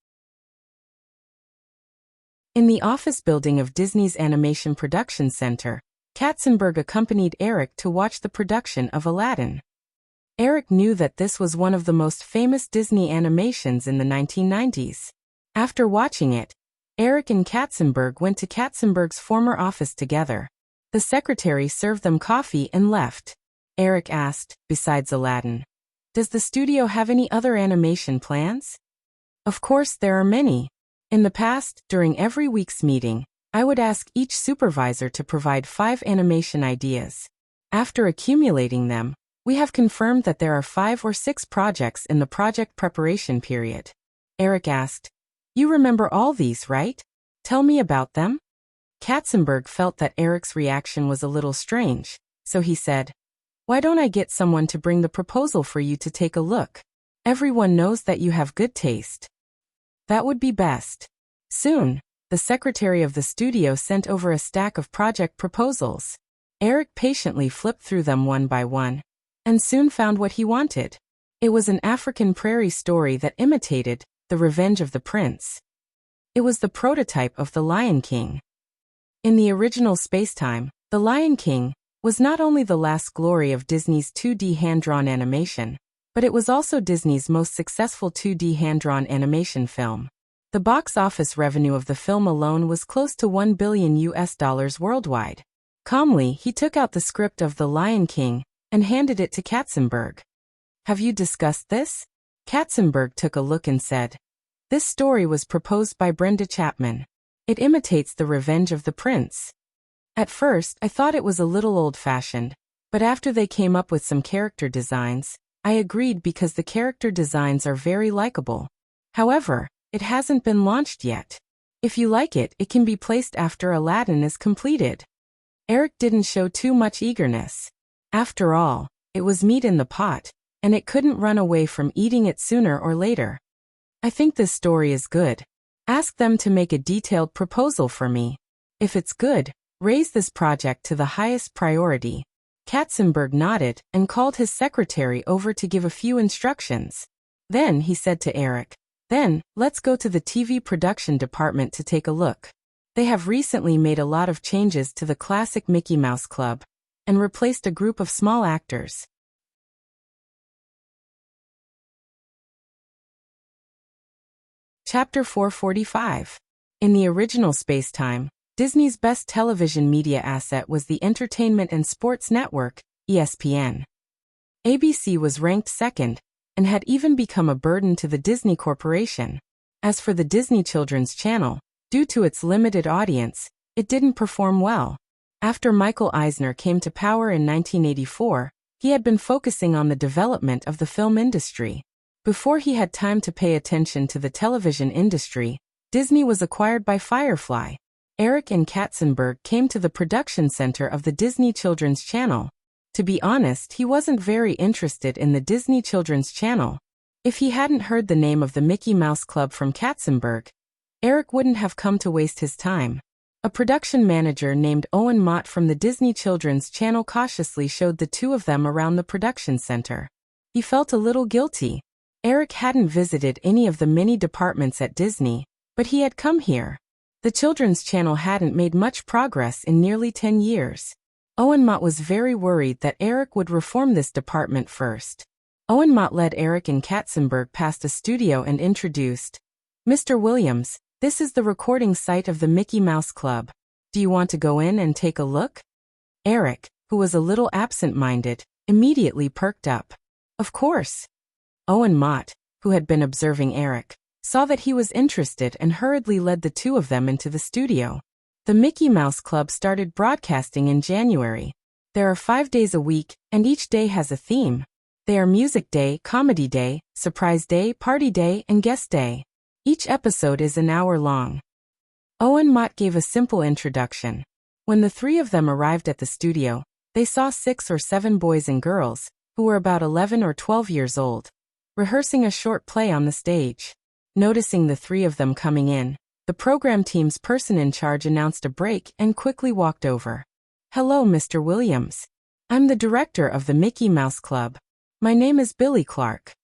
A: In the office building of Disney's Animation Production Center, Katzenberg accompanied Eric to watch the production of Aladdin. Eric knew that this was one of the most famous Disney animations in the 1990s. After watching it, Eric and Katzenberg went to Katzenberg's former office together. The secretary served them coffee and left. Eric asked, "Besides Aladdin, does the studio have any other animation plans?" "Of course there are many. In the past, during every week's meeting, I would ask each supervisor to provide 5 animation ideas. After accumulating them, we have confirmed that there are 5 or 6 projects in the project preparation period." Eric asked, "You remember all these, right? Tell me about them." Katzenberg felt that Eric's reaction was a little strange, so he said, "Why don't I get someone to bring the proposal for you to take a look? Everyone knows that you have good taste." "That would be best." Soon, the secretary of the studio sent over a stack of project proposals. Eric patiently flipped through them one by one, and soon found what he wanted. It was an African prairie story that imitated The Revenge of the Prince. It was the prototype of The Lion King. In the original spacetime, The Lion King was not only the last glory of Disney's 2D hand-drawn animation, but it was also Disney's most successful 2D hand-drawn animation film. The box office revenue of the film alone was close to $1 billion worldwide. Calmly, he took out the script of The Lion King and handed it to Katzenberg. "Have you discussed this?" Katzenberg took a look and said, This story was proposed by Brenda Chapman. It imitates The Revenge of the Prince. At first, I thought it was a little old-fashioned, but after they came up with some character designs, I agreed because the character designs are very likable. However, it hasn't been launched yet. If you like it, it can be placed after Aladdin is completed. Eric didn't show too much eagerness. After all, it was meat in the pot, and it couldn't run away from eating it sooner or later. I think this story is good. Ask them to make a detailed proposal for me. If it's good, raise this project to the highest priority. Katzenberg nodded and called his secretary over to give a few instructions. Then he said to Eric, "Then, let's go to the TV production department to take a look. They have recently made a lot of changes to the classic Mickey Mouse Club and replaced a group of small actors." Chapter 445. In the original space-time, Disney's best television media asset was the Entertainment and Sports Network, ESPN. ABC was ranked second, and had even become a burden to the Disney Corporation. As for the Disney Children's Channel, due to its limited audience, it didn't perform well. After Michael Eisner came to power in 1984, he had been focusing on the development of the film industry. Before he had time to pay attention to the television industry, Disney was acquired by Firefly. Eric and Katzenberg came to the production center of the Disney Children's Channel. To be honest, he wasn't very interested in the Disney Children's Channel. If he hadn't heard the name of the Mickey Mouse Club from Katzenberg, Eric wouldn't have come to waste his time. A production manager named Owen Mott from the Disney Children's Channel cautiously showed the two of them around the production center. He felt a little guilty. Eric hadn't visited any of the many departments at Disney, but he had come here. The Children's Channel hadn't made much progress in nearly 10 years. Owen Mott was very worried that Eric would reform this department first. Owen Mott led Eric and Katzenberg past a studio and introduced, "Mr. Williams, this is the recording site of the Mickey Mouse Club. Do you want to go in and take a look?" Eric, who was a little absent-minded, immediately perked up. Of course. Owen Mott, who had been observing Eric, saw that he was interested and hurriedly led the two of them into the studio. The Mickey Mouse Club started broadcasting in January. There are 5 days a week, and each day has a theme. They are Music Day, Comedy Day, Surprise Day, Party Day, and Guest Day. Each episode is an hour long. Owen Mott gave a simple introduction. When the three of them arrived at the studio, they saw 6 or 7 boys and girls, who were about 11 or 12 years old, rehearsing a short play on the stage. Noticing the three of them coming in, the program team's person in charge announced a break and quickly walked over. "Hello, Mr. Williams. I'm the director of the Mickey Mouse Club. My name is Billy Clark."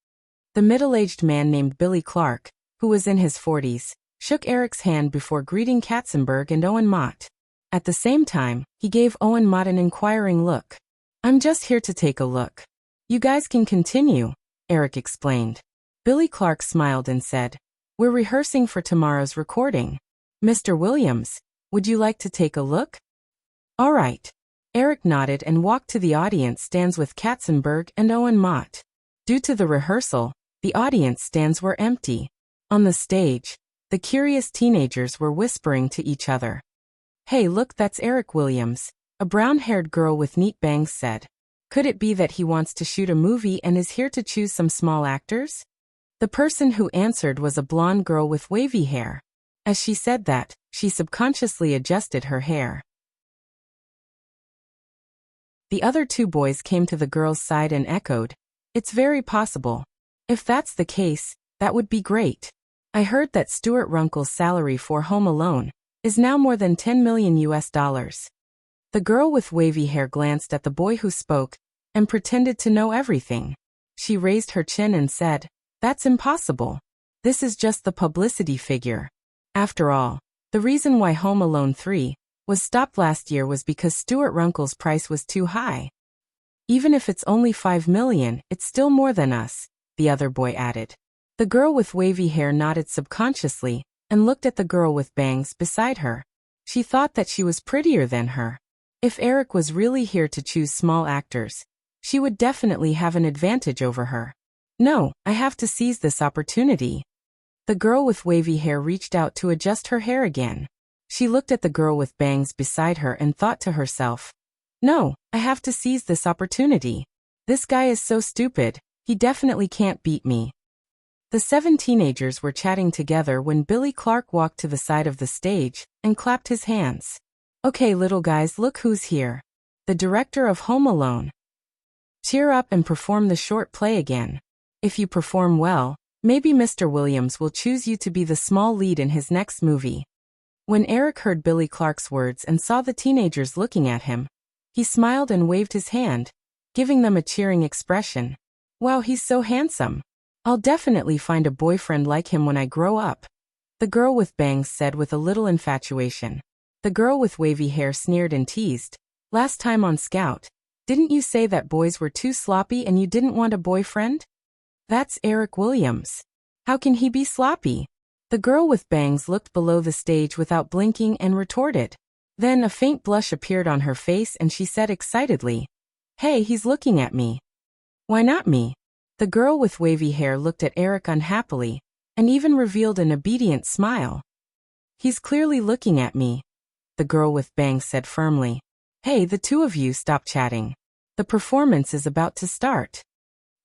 A: The middle-aged man named Billy Clark, who was in his 40s, shook Eric's hand before greeting Katzenberg and Owen Mott. At the same time, he gave Owen Mott an inquiring look. "I'm just here to take a look. You guys can continue," Eric explained. Billy Clark smiled and said, "We're rehearsing for tomorrow's recording. Mr. Williams, would you like to take a look?" "All right." Eric nodded and walked to the audience stands with Katzenberg and Owen Mott. Due to the rehearsal, the audience stands were empty. On the stage, the curious teenagers were whispering to each other. "Hey, look, that's Eric Williams," a brown-haired girl with neat bangs said. "Could it be that he wants to shoot a movie and is here to choose some small actors?" The person who answered was a blonde girl with wavy hair. As she said that, she subconsciously adjusted her hair. The other 2 boys came to the girl's side and echoed, "It's very possible. If that's the case, that would be great. I heard that Stuart Runkle's salary for Home Alone is now more than $10 million US. The girl with wavy hair glanced at the boy who spoke and pretended to know everything. She raised her chin and said, "That's impossible. This is just the publicity figure. After all, the reason why Home Alone 3 was stopped last year was because Stuart Runkle's price was too high. Even if it's only $5 million, it's still more than us," the other boy added. The girl with wavy hair nodded subconsciously and looked at the girl with bangs beside her. She thought that she was prettier than her. If Eric was really here to choose small actors, she would definitely have an advantage over her. "No, I have to seize this opportunity." The girl with wavy hair reached out to adjust her hair again. She looked at the girl with bangs beside her and thought to herself, "No, I have to seize this opportunity. This guy is so stupid, he definitely can't beat me." The 7 teenagers were chatting together when Billy Clark walked to the side of the stage and clapped his hands. "Okay, little guys, look who's here. The director of Home Alone. Cheer up and perform the short play again. If you perform well, maybe Mr. Williams will choose you to be the small lead in his next movie." When Eric heard Billy Clark's words and saw the teenagers looking at him, he smiled and waved his hand, giving them a cheering expression. "Wow, he's so handsome. I'll definitely find a boyfriend like him when I grow up," the girl with bangs said with a little infatuation. The girl with wavy hair sneered and teased, "Last time on Scout, didn't you say that boys were too sloppy and you didn't want a boyfriend? That's Eric Williams. How can he be sloppy?" The girl with bangs looked below the stage without blinking and retorted. Then a faint blush appeared on her face and she said excitedly, "Hey, he's looking at me." "Why not me?" The girl with wavy hair looked at Eric unhappily, and even revealed an obedient smile. "He's clearly looking at me," the girl with bangs said firmly. "Hey, the two of you stop chatting. The performance is about to start."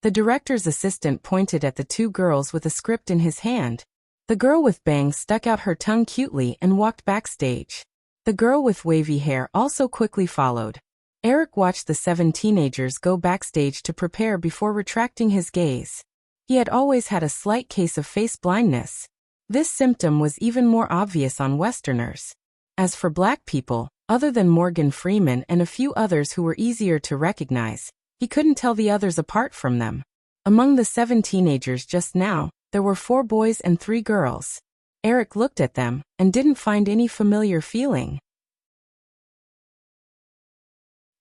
A: The director's assistant pointed at the 2 girls with a script in his hand. The girl with bangs stuck out her tongue cutely and walked backstage. The girl with wavy hair also quickly followed. Eric watched the 7 teenagers go backstage to prepare before retracting his gaze. He had always had a slight case of face blindness. This symptom was even more obvious on Westerners. As for black people, other than Morgan Freeman and a few others who were easier to recognize, he couldn't tell the others apart from them. Among the 7 teenagers just now, there were 4 boys and 3 girls. Eric looked at them and didn't find any familiar feeling.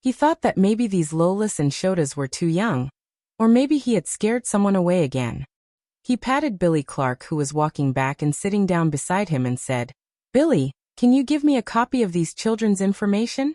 A: He thought that maybe these Lolas and Shotas were too young, or maybe he had scared someone away again. He patted Billy Clark, who was walking back and sitting down beside him, and said, "Billy, can you give me a copy of these children's information?"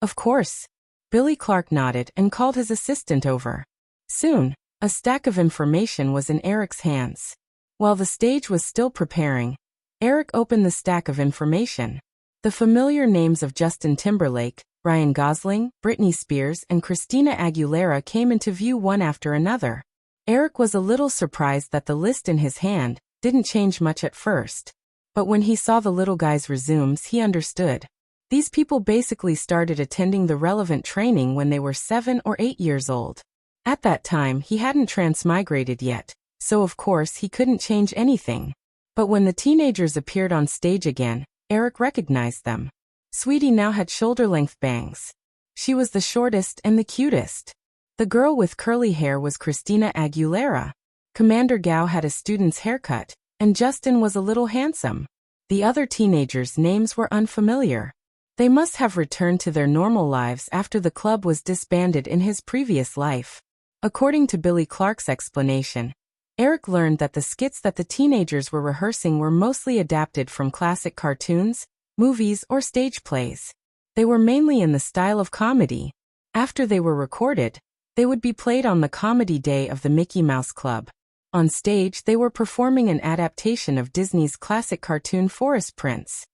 A: "Of course." Billy Clark nodded and called his assistant over. Soon, a stack of information was in Eric's hands. While the stage was still preparing, Eric opened the stack of information. The familiar names of Justin Timberlake, Ryan Gosling, Britney Spears, and Christina Aguilera came into view one after another. Eric was a little surprised that the list in his hand didn't change much at first. But when he saw the little guy's resumes, he understood. These people basically started attending the relevant training when they were 7 or 8 years old. At that time, he hadn't transmigrated yet, so of course he couldn't change anything. But when the teenagers appeared on stage again, Eric recognized them. Sweetie now had shoulder-length bangs. She was the shortest and the cutest. The girl with curly hair was Christina Aguilera. Commander Gao had a student's haircut, and Justin was a little handsome. The other teenagers' names were unfamiliar. They must have returned to their normal lives after the club was disbanded in his previous life. According to Billy Clark's explanation, Eric learned that the skits that the teenagers were rehearsing were mostly adapted from classic cartoons, movies, or stage plays. They were mainly in the style of comedy. After they were recorded, they would be played on the comedy day of the Mickey Mouse Club. On stage, they were performing an adaptation of Disney's classic cartoon Forest Prince.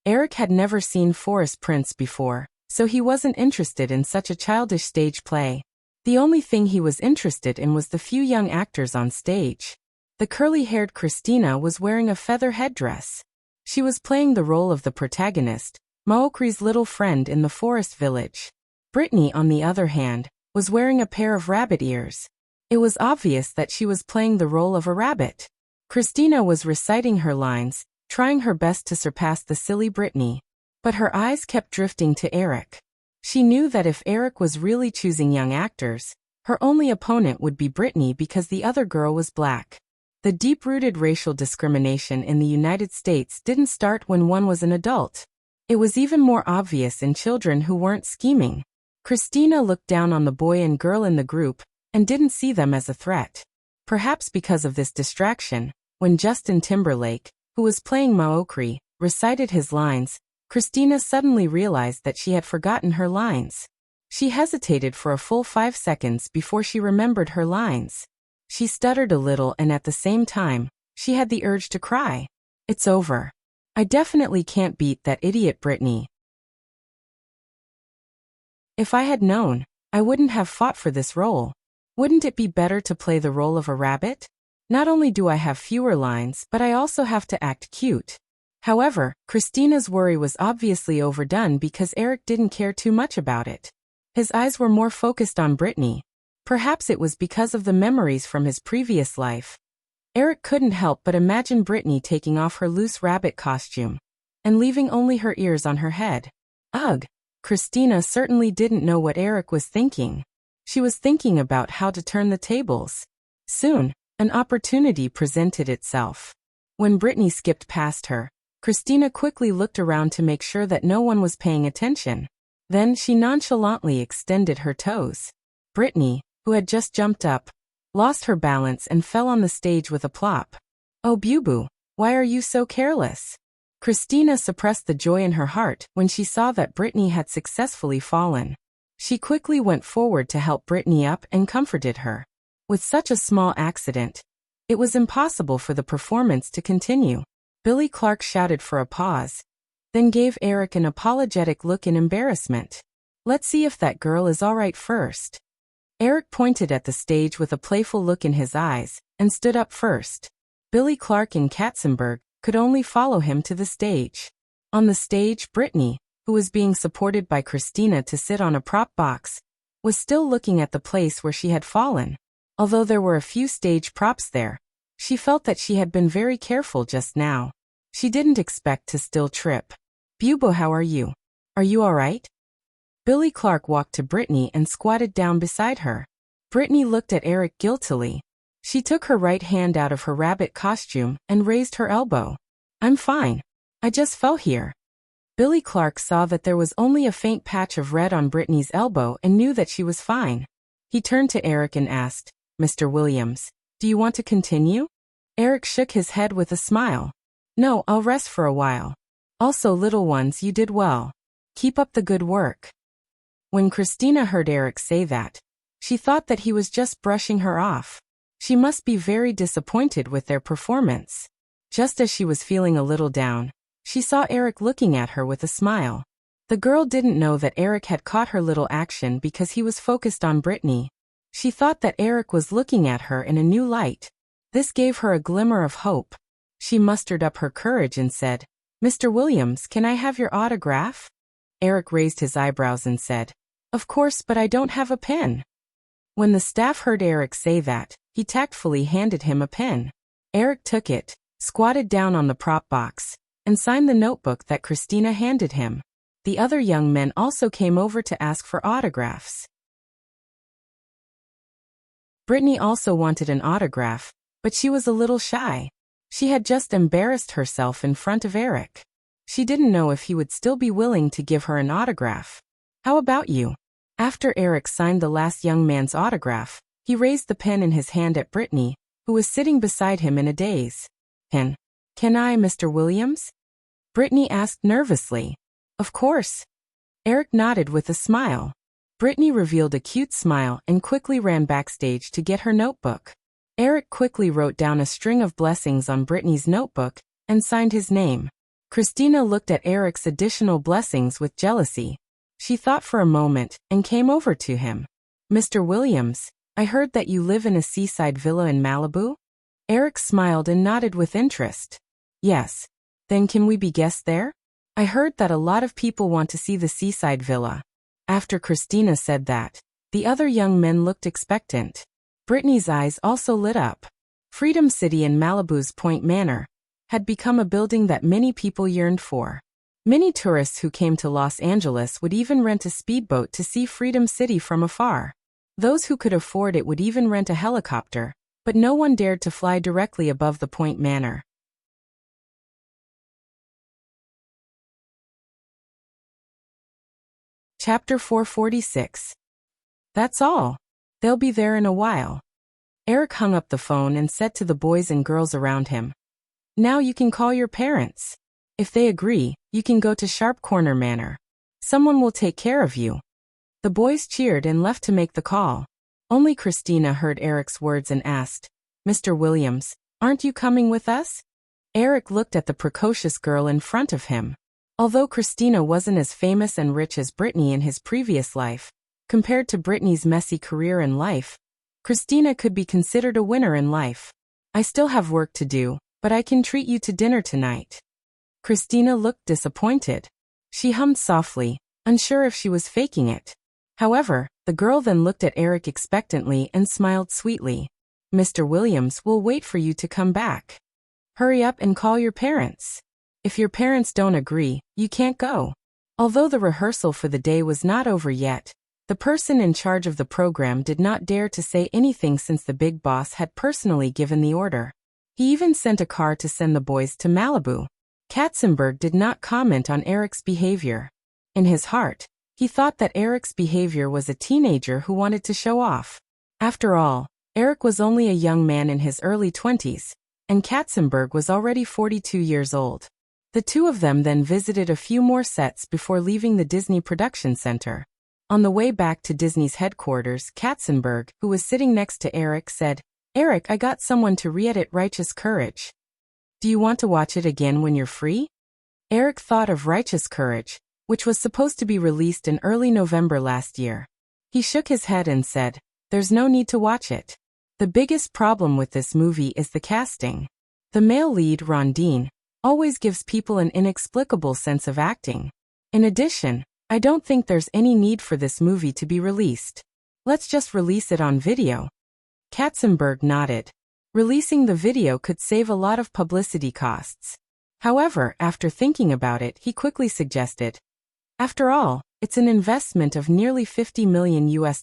A: Eric had never seen Forest Prince before, so he wasn't interested in such a childish stage play. The only thing he was interested in was the few young actors on stage. The curly-haired Christina was wearing a feather headdress. She was playing the role of the protagonist, Maokri's little friend in the forest village. Brittany, on the other hand, was wearing a pair of rabbit ears. It was obvious that she was playing the role of a rabbit. Christina was reciting her lines, trying her best to surpass the silly Brittany. But her eyes kept drifting to Eric. She knew that if Eric was really choosing young actors, her only opponent would be Brittany because the other girl was black. The deep-rooted racial discrimination in the United States didn't start when one was an adult. It was even more obvious in children who weren't scheming. Christina looked down on the boy and girl in the group and didn't see them as a threat. Perhaps because of this distraction, when Justin Timberlake, who was playing Maokri, recited his lines, Christina suddenly realized that she had forgotten her lines. She hesitated for a full 5 seconds before she remembered her lines. She stuttered a little and at the same time, She had the urge to cry. It's over. I definitely can't beat that idiot Brittany. If I had known, I wouldn't have fought for this role. Wouldn't it be better to play the role of a rabbit? Not only do I have fewer lines, but I also have to act cute. However, Christina's worry was obviously overdone because Eric didn't care too much about it. His eyes were more focused on Brittany. Perhaps it was because of the memories from his previous life. Eric couldn't help but imagine Brittany taking off her loose rabbit costume and leaving only her ears on her head. Ugh! Christina certainly didn't know what Eric was thinking. She was thinking about how to turn the tables. Soon, an opportunity presented itself. When Brittany skipped past her, Christina quickly looked around to make sure that no one was paying attention. Then she nonchalantly extended her toes. Brittany, who had just jumped up, lost her balance and fell on the stage with a plop. Oh Boo, why are you so careless? Christina suppressed the joy in her heart when she saw that Brittany had successfully fallen. She quickly went forward to help Brittany up and comforted her. With such a small accident, it was impossible for the performance to continue. Billy Clark shouted for a pause, then gave Eric an apologetic look in embarrassment. Let's see if that girl is all right first. Eric pointed at the stage with a playful look in his eyes and stood up first. Billy Clark and Katzenberg could only follow him to the stage. On the stage, Brittany, who was being supported by Christina to sit on a prop box, was still looking at the place where she had fallen. Although there were a few stage props there, she felt that she had been very careful just now. She didn't expect to still trip. Bubo, how are you? Are you all right? Billy Clark walked to Brittany and squatted down beside her. Brittany looked at Eric guiltily. She took her right hand out of her rabbit costume and raised her elbow. I'm fine. I just fell here. Billy Clark saw that there was only a faint patch of red on Brittany's elbow and knew that she was fine. He turned to Eric and asked, Mr. Williams, do you want to continue? Eric shook his head with a smile. No, I'll rest for a while. Also, little ones, you did well. Keep up the good work. When Christina heard Eric say that, she thought that he was just brushing her off. She must be very disappointed with their performance. Just as she was feeling a little down, she saw Eric looking at her with a smile. The girl didn't know that Eric had caught her little action because he was focused on Brittany. She thought that Eric was looking at her in a new light. This gave her a glimmer of hope. She mustered up her courage and said, Mr. Williams, can I have your autograph? Eric raised his eyebrows and said, Of course, but I don't have a pen. When the staff heard Eric say that, he tactfully handed him a pen. Eric took it, squatted down on the prop box, and signed the notebook that Christina handed him. The other young men also came over to ask for autographs. Brittany also wanted an autograph, but she was a little shy. She had just embarrassed herself in front of Eric. She didn't know if he would still be willing to give her an autograph. How about you? After Eric signed the last young man's autograph, he raised the pen in his hand at Brittany, who was sitting beside him in a daze. Can I, Mr. Williams? Brittany asked nervously. Of course. Eric nodded with a smile. Brittany revealed a cute smile and quickly ran backstage to get her notebook. Eric quickly wrote down a string of blessings on Brittany's notebook and signed his name. Christina looked at Eric's additional blessings with jealousy. She thought for a moment and came over to him. Mr. Williams, I heard that you live in a seaside villa in Malibu? Eric smiled and nodded with interest. Yes. Then can we be guests there? I heard that a lot of people want to see the seaside villa. After Christina said that, the other young men looked expectant. Brittany's eyes also lit up. Freedom City in Malibu's Point Manor had become a building that many people yearned for. Many tourists who came to Los Angeles would even rent a speedboat to see Freedom City from afar. Those who could afford it would even rent a helicopter, but no one dared to fly directly above the Point Manor. Chapter 446. That's all. They'll be there in a while. Eric hung up the phone and said to the boys and girls around him, Now you can call your parents. If they agree, you can go to Sharp Corner Manor. Someone will take care of you. The boys cheered and left to make the call. Only Christina heard Eric's words and asked, Mr. Williams, Aren't you coming with us? Eric looked at the precocious girl in front of him. Although Christina wasn't as famous and rich as Brittany in his previous life, compared to Brittany's messy career and life, Christina could be considered a winner in life. I still have work to do, but I can treat you to dinner tonight. Christina looked disappointed. She hummed softly, unsure if she was faking it. However, the girl then looked at Eric expectantly and smiled sweetly. Mr. Williams will wait for you to come back. Hurry up and call your parents. If your parents don't agree, you can't go. Although the rehearsal for the day was not over yet, the person in charge of the program did not dare to say anything since the big boss had personally given the order. He even sent a car to send the boys to Malibu. Katzenberg did not comment on Eric's behavior. In his heart, he thought that Eric's behavior was a teenager who wanted to show off. After all, Eric was only a young man in his early 20s, and Katzenberg was already 42 years old. The two of them then visited a few more sets before leaving the Disney Production Center. On the way back to Disney's headquarters, Katzenberg, who was sitting next to Eric, said, "Eric, I got someone to re-edit Righteous Courage. Do you want to watch it again when you're free?" Eric thought of Righteous Courage, which was supposed to be released in early November last year. He shook his head and said, "There's no need to watch it. The biggest problem with this movie is the casting. The male lead, Rondine, always gives people an inexplicable sense of acting. In addition, I don't think there's any need for this movie to be released. Let's just release it on video." Katzenberg nodded. Releasing the video could save a lot of publicity costs. However, after thinking about it, he quickly suggested, "After all, it's an investment of nearly $50 million US.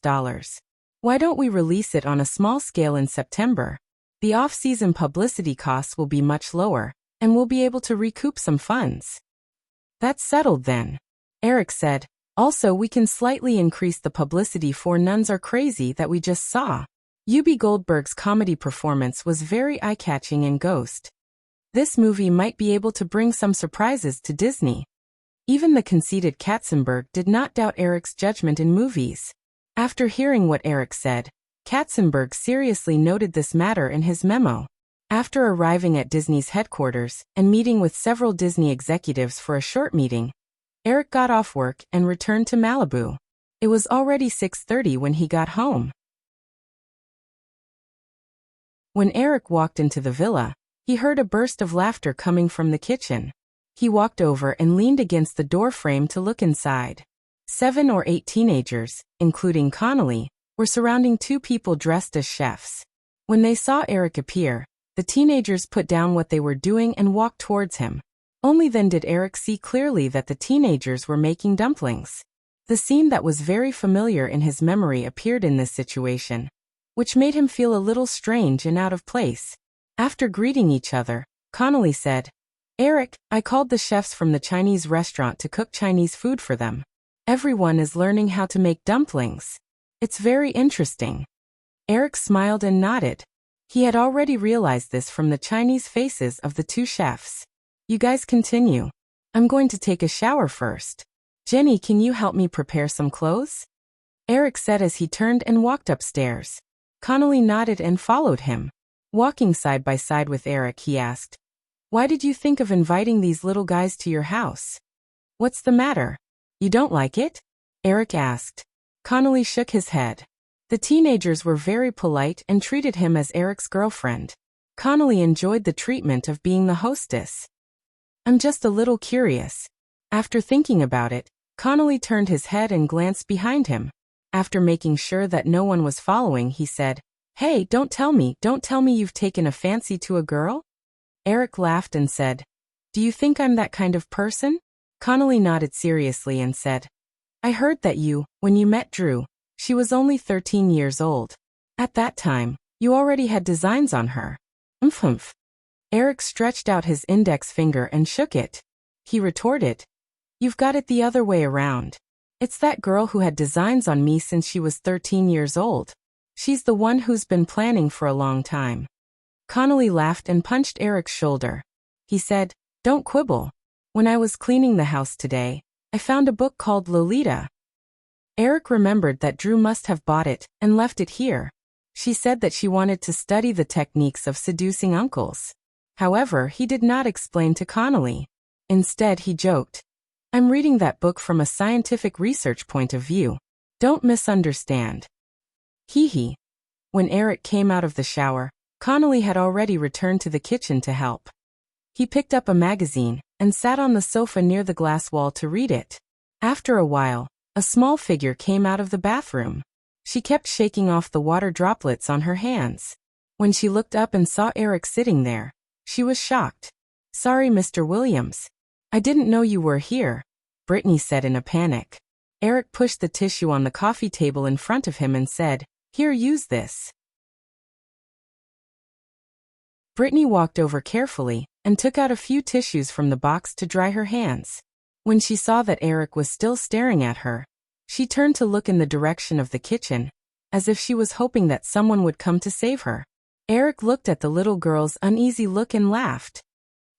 A: Why don't we release it on a small scale in September? The off-season publicity costs will be much lower, and we'll be able to recoup some funds." "That's settled then," Eric said. "Also, we can slightly increase the publicity for Nuns Are Crazy that we just saw. Whoopi Goldberg's comedy performance was very eye-catching in Ghost. This movie might be able to bring some surprises to Disney." Even the conceited Katzenberg did not doubt Eric's judgment in movies. After hearing what Eric said, Katzenberg seriously noted this matter in his memo. After arriving at Disney's headquarters and meeting with several Disney executives for a short meeting, Eric got off work and returned to Malibu. It was already 6:30 when he got home. When Eric walked into the villa, he heard a burst of laughter coming from the kitchen. He walked over and leaned against the door frame to look inside. 7 or 8 teenagers, including Connolly, were surrounding two people dressed as chefs. When they saw Eric appear, the teenagers put down what they were doing and walked towards him. Only then did Eric see clearly that the teenagers were making dumplings. The scene that was very familiar in his memory appeared in this situation, which made him feel a little strange and out of place. After greeting each other, Connolly said, "Eric, I called the chefs from the Chinese restaurant to cook Chinese food for them. Everyone is learning how to make dumplings. It's very interesting." Eric smiled and nodded. He had already realized this from the Chinese faces of the two chefs. "You guys continue. I'm going to take a shower first. Jenny, can you help me prepare some clothes?" Eric said as he turned and walked upstairs. Connolly nodded and followed him. Walking side by side with Eric, he asked, "Why did you think of inviting these little guys to your house? What's the matter? You don't like it?" Eric asked. Connolly shook his head. The teenagers were very polite and treated him as Eric's girlfriend. Connolly enjoyed the treatment of being the hostess. "I'm just a little curious." After thinking about it, Connolly turned his head and glanced behind him. After making sure that no one was following, he said, "Hey, don't tell me you've taken a fancy to a girl?" Eric laughed and said, "Do you think I'm that kind of person?" Connolly nodded seriously and said, "I heard that when you met Drew, she was only 13 years old. At that time, you already had designs on her." "Umph." Eric stretched out his index finger and shook it. He retorted, "You've got it the other way around. It's that girl who had designs on me since she was 13 years old. She's the one who's been planning for a long time." Connolly laughed and punched Eric's shoulder. He said, "Don't quibble. When I was cleaning the house today, I found a book called Lolita." Eric remembered that Drew must have bought it and left it here. She said that she wanted to study the techniques of seducing uncles. However, he did not explain to Connolly. Instead, he joked, "I'm reading that book from a scientific research point of view. Don't misunderstand." Hee hee. When Eric came out of the shower, Connolly had already returned to the kitchen to help. He picked up a magazine and sat on the sofa near the glass wall to read it. After a while, a small figure came out of the bathroom. She kept shaking off the water droplets on her hands. When she looked up and saw Eric sitting there, she was shocked. "Sorry, Mr. Williams. I didn't know you were here," Brittany said in a panic. Eric pushed the tissue on the coffee table in front of him and said, "Here, use this." Brittany walked over carefully and took out a few tissues from the box to dry her hands. When she saw that Eric was still staring at her, she turned to look in the direction of the kitchen, as if she was hoping that someone would come to save her. Eric looked at the little girl's uneasy look and laughed.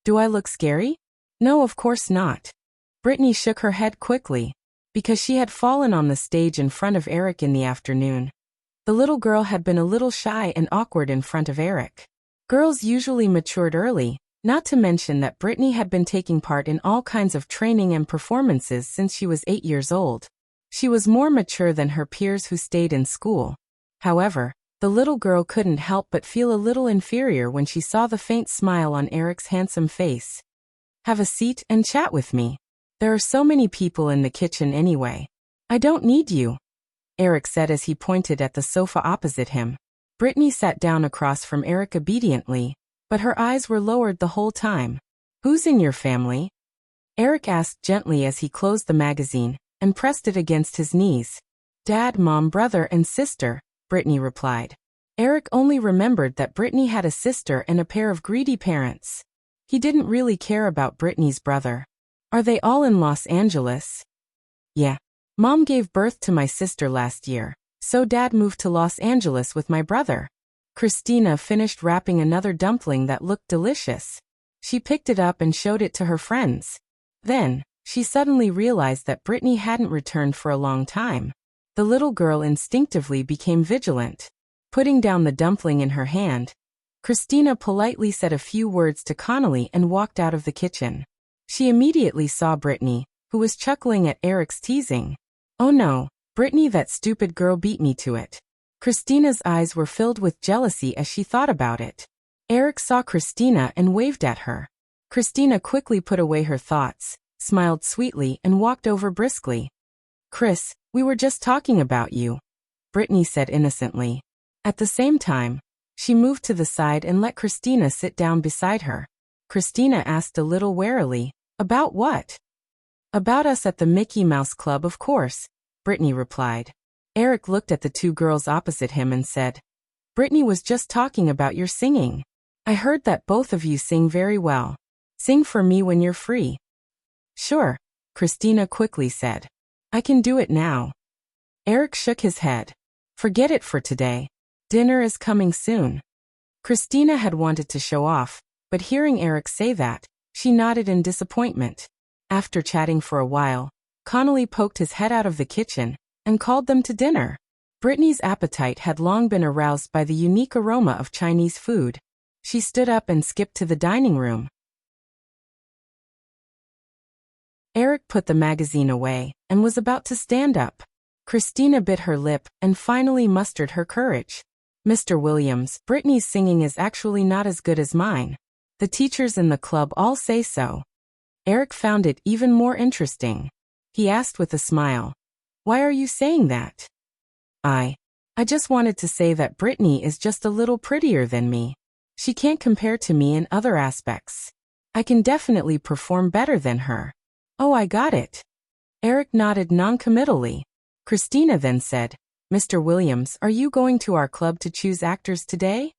A: "Do I look scary?" "No, of course not." Brittany shook her head quickly, because she had fallen on the stage in front of Eric in the afternoon. The little girl had been a little shy and awkward in front of Eric. Girls usually matured early, not to mention that Brittany had been taking part in all kinds of training and performances since she was 8 years old. She was more mature than her peers who stayed in school. However, the little girl couldn't help but feel a little inferior when she saw the faint smile on Eric's handsome face. "Have a seat and chat with me. There are so many people in the kitchen anyway. I don't need you," Eric said as he pointed at the sofa opposite him. Brittany sat down across from Eric obediently, but her eyes were lowered the whole time. "Who's in your family?" Eric asked gently as he closed the magazine and pressed it against his knees. "Dad, Mom, brother, and sister," Brittany replied. Eric only remembered that Brittany had a sister and a pair of greedy parents. He didn't really care about Brittany's brother. "Are they all in Los Angeles?" "Yeah. Mom gave birth to my sister last year, so Dad moved to Los Angeles with my brother." Christina finished wrapping another dumpling that looked delicious. She picked it up and showed it to her friends. Then, she suddenly realized that Brittany hadn't returned for a long time. The little girl instinctively became vigilant. Putting down the dumpling in her hand, Christina politely said a few words to Connolly and walked out of the kitchen. She immediately saw Brittany, who was chuckling at Eric's teasing. "Oh no, Brittany, that stupid girl beat me to it." Christina's eyes were filled with jealousy as she thought about it. Eric saw Christina and waved at her. Christina quickly put away her thoughts, smiled sweetly and walked over briskly. "Chris, we were just talking about you," Brittany said innocently. At the same time, she moved to the side and let Christina sit down beside her. Christina asked a little warily, "About what?" "About us at the Mickey Mouse Club, of course," Brittany replied. Eric looked at the two girls opposite him and said, "Brittany was just talking about your singing. I heard that both of you sing very well. Sing for me when you're free." "Sure," Christina quickly said. "I can do it now." Eric shook his head. "Forget it for today. Dinner is coming soon." Christina had wanted to show off, but hearing Eric say that, she nodded in disappointment. After chatting for a while, Connolly poked his head out of the kitchen and called them to dinner. Brittany's appetite had long been aroused by the unique aroma of Chinese food. She stood up and skipped to the dining room. Eric put the magazine away and was about to stand up. Christina bit her lip and finally mustered her courage. "Mr. Williams, Brittany's singing is actually not as good as mine. The teachers in the club all say so." Eric found it even more interesting. He asked with a smile, "Why are you saying that?" I just wanted to say that Brittany is just a little prettier than me. She can't compare to me in other aspects. I can definitely perform better than her." "Oh, I got it." Eric nodded non-committally. Christina then said, "Mr. Williams, are you going to our club to choose actors today?"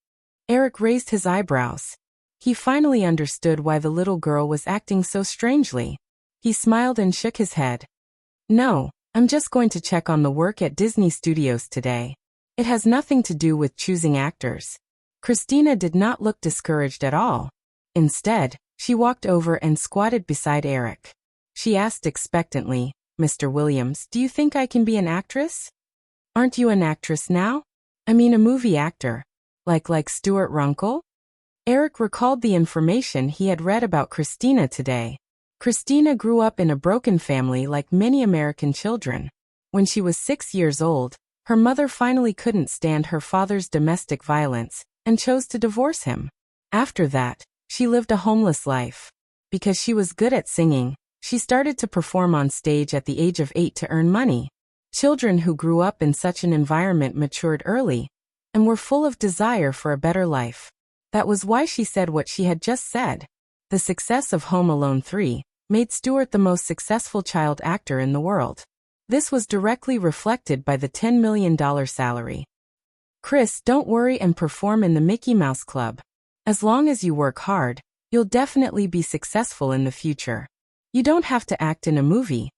A: Eric raised his eyebrows. He finally understood why the little girl was acting so strangely. He smiled and shook his head. "No, I'm just going to check on the work at Disney Studios today. It has nothing to do with choosing actors." Christina did not look discouraged at all. Instead, she walked over and squatted beside Eric. She asked expectantly, "Mr. Williams, do you think I can be an actress?" "Aren't you an actress now?" I mean a movie actor. Like Stuart Runkle? Eric recalled the information he had read about Christina today. Christina grew up in a broken family like many American children. When she was 6 years old, her mother finally couldn't stand her father's domestic violence and chose to divorce him. After that, she lived a homeless life. Because she was good at singing, she started to perform on stage at the age of 8 to earn money. Children who grew up in such an environment matured early and were full of desire for a better life. That was why she said what she had just said. The success of Home Alone 3 made Stuart the most successful child actor in the world. This was directly reflected by the $10 million salary. Chris, don't worry and perform in the Mickey Mouse Club. As long as you work hard, you'll definitely be successful in the future. You don't have to act in a movie,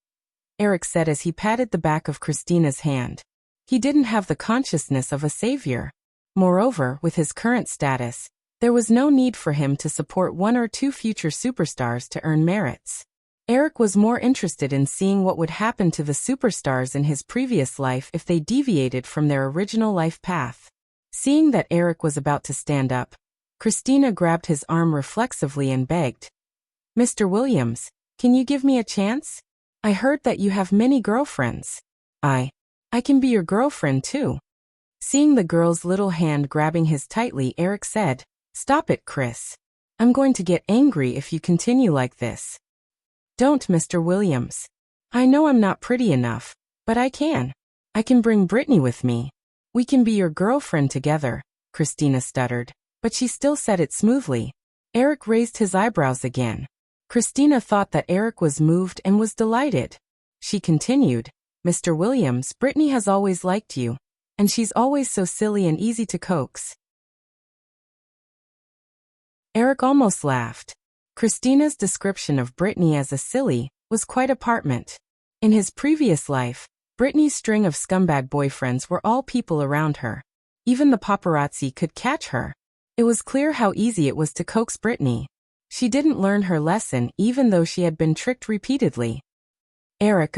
A: Eric said as he patted the back of Christina's hand. He didn't have the consciousness of a savior. Moreover, with his current status, there was no need for him to support 1 or 2 future superstars to earn merits. Eric was more interested in seeing what would happen to the superstars in his previous life if they deviated from their original life path. Seeing that Eric was about to stand up, Christina grabbed his arm reflexively and begged, "Mr. Williams, can you give me a chance? I heard that you have many girlfriends. I can be your girlfriend too." Seeing the girl's little hand grabbing his tightly, Eric said, "Stop it, Chris. I'm going to get angry if you continue like this." "Don't, Mr. Williams. I know I'm not pretty enough, but I can. I can bring Brittany with me. We can be your girlfriend together," Christina stuttered, but she still said it smoothly. Eric raised his eyebrows again. Christina thought that Eric was moved and was delighted. She continued, "Mr. Williams, Brittany has always liked you, and she's always so silly and easy to coax." Eric almost laughed. Christina's description of Brittany as a silly was quite apartment. In his previous life, Brittany's string of scumbag boyfriends were all people around her. Even the paparazzi could catch her. It was clear how easy it was to coax Brittany. She didn't learn her lesson even though she had been tricked repeatedly. "Eric,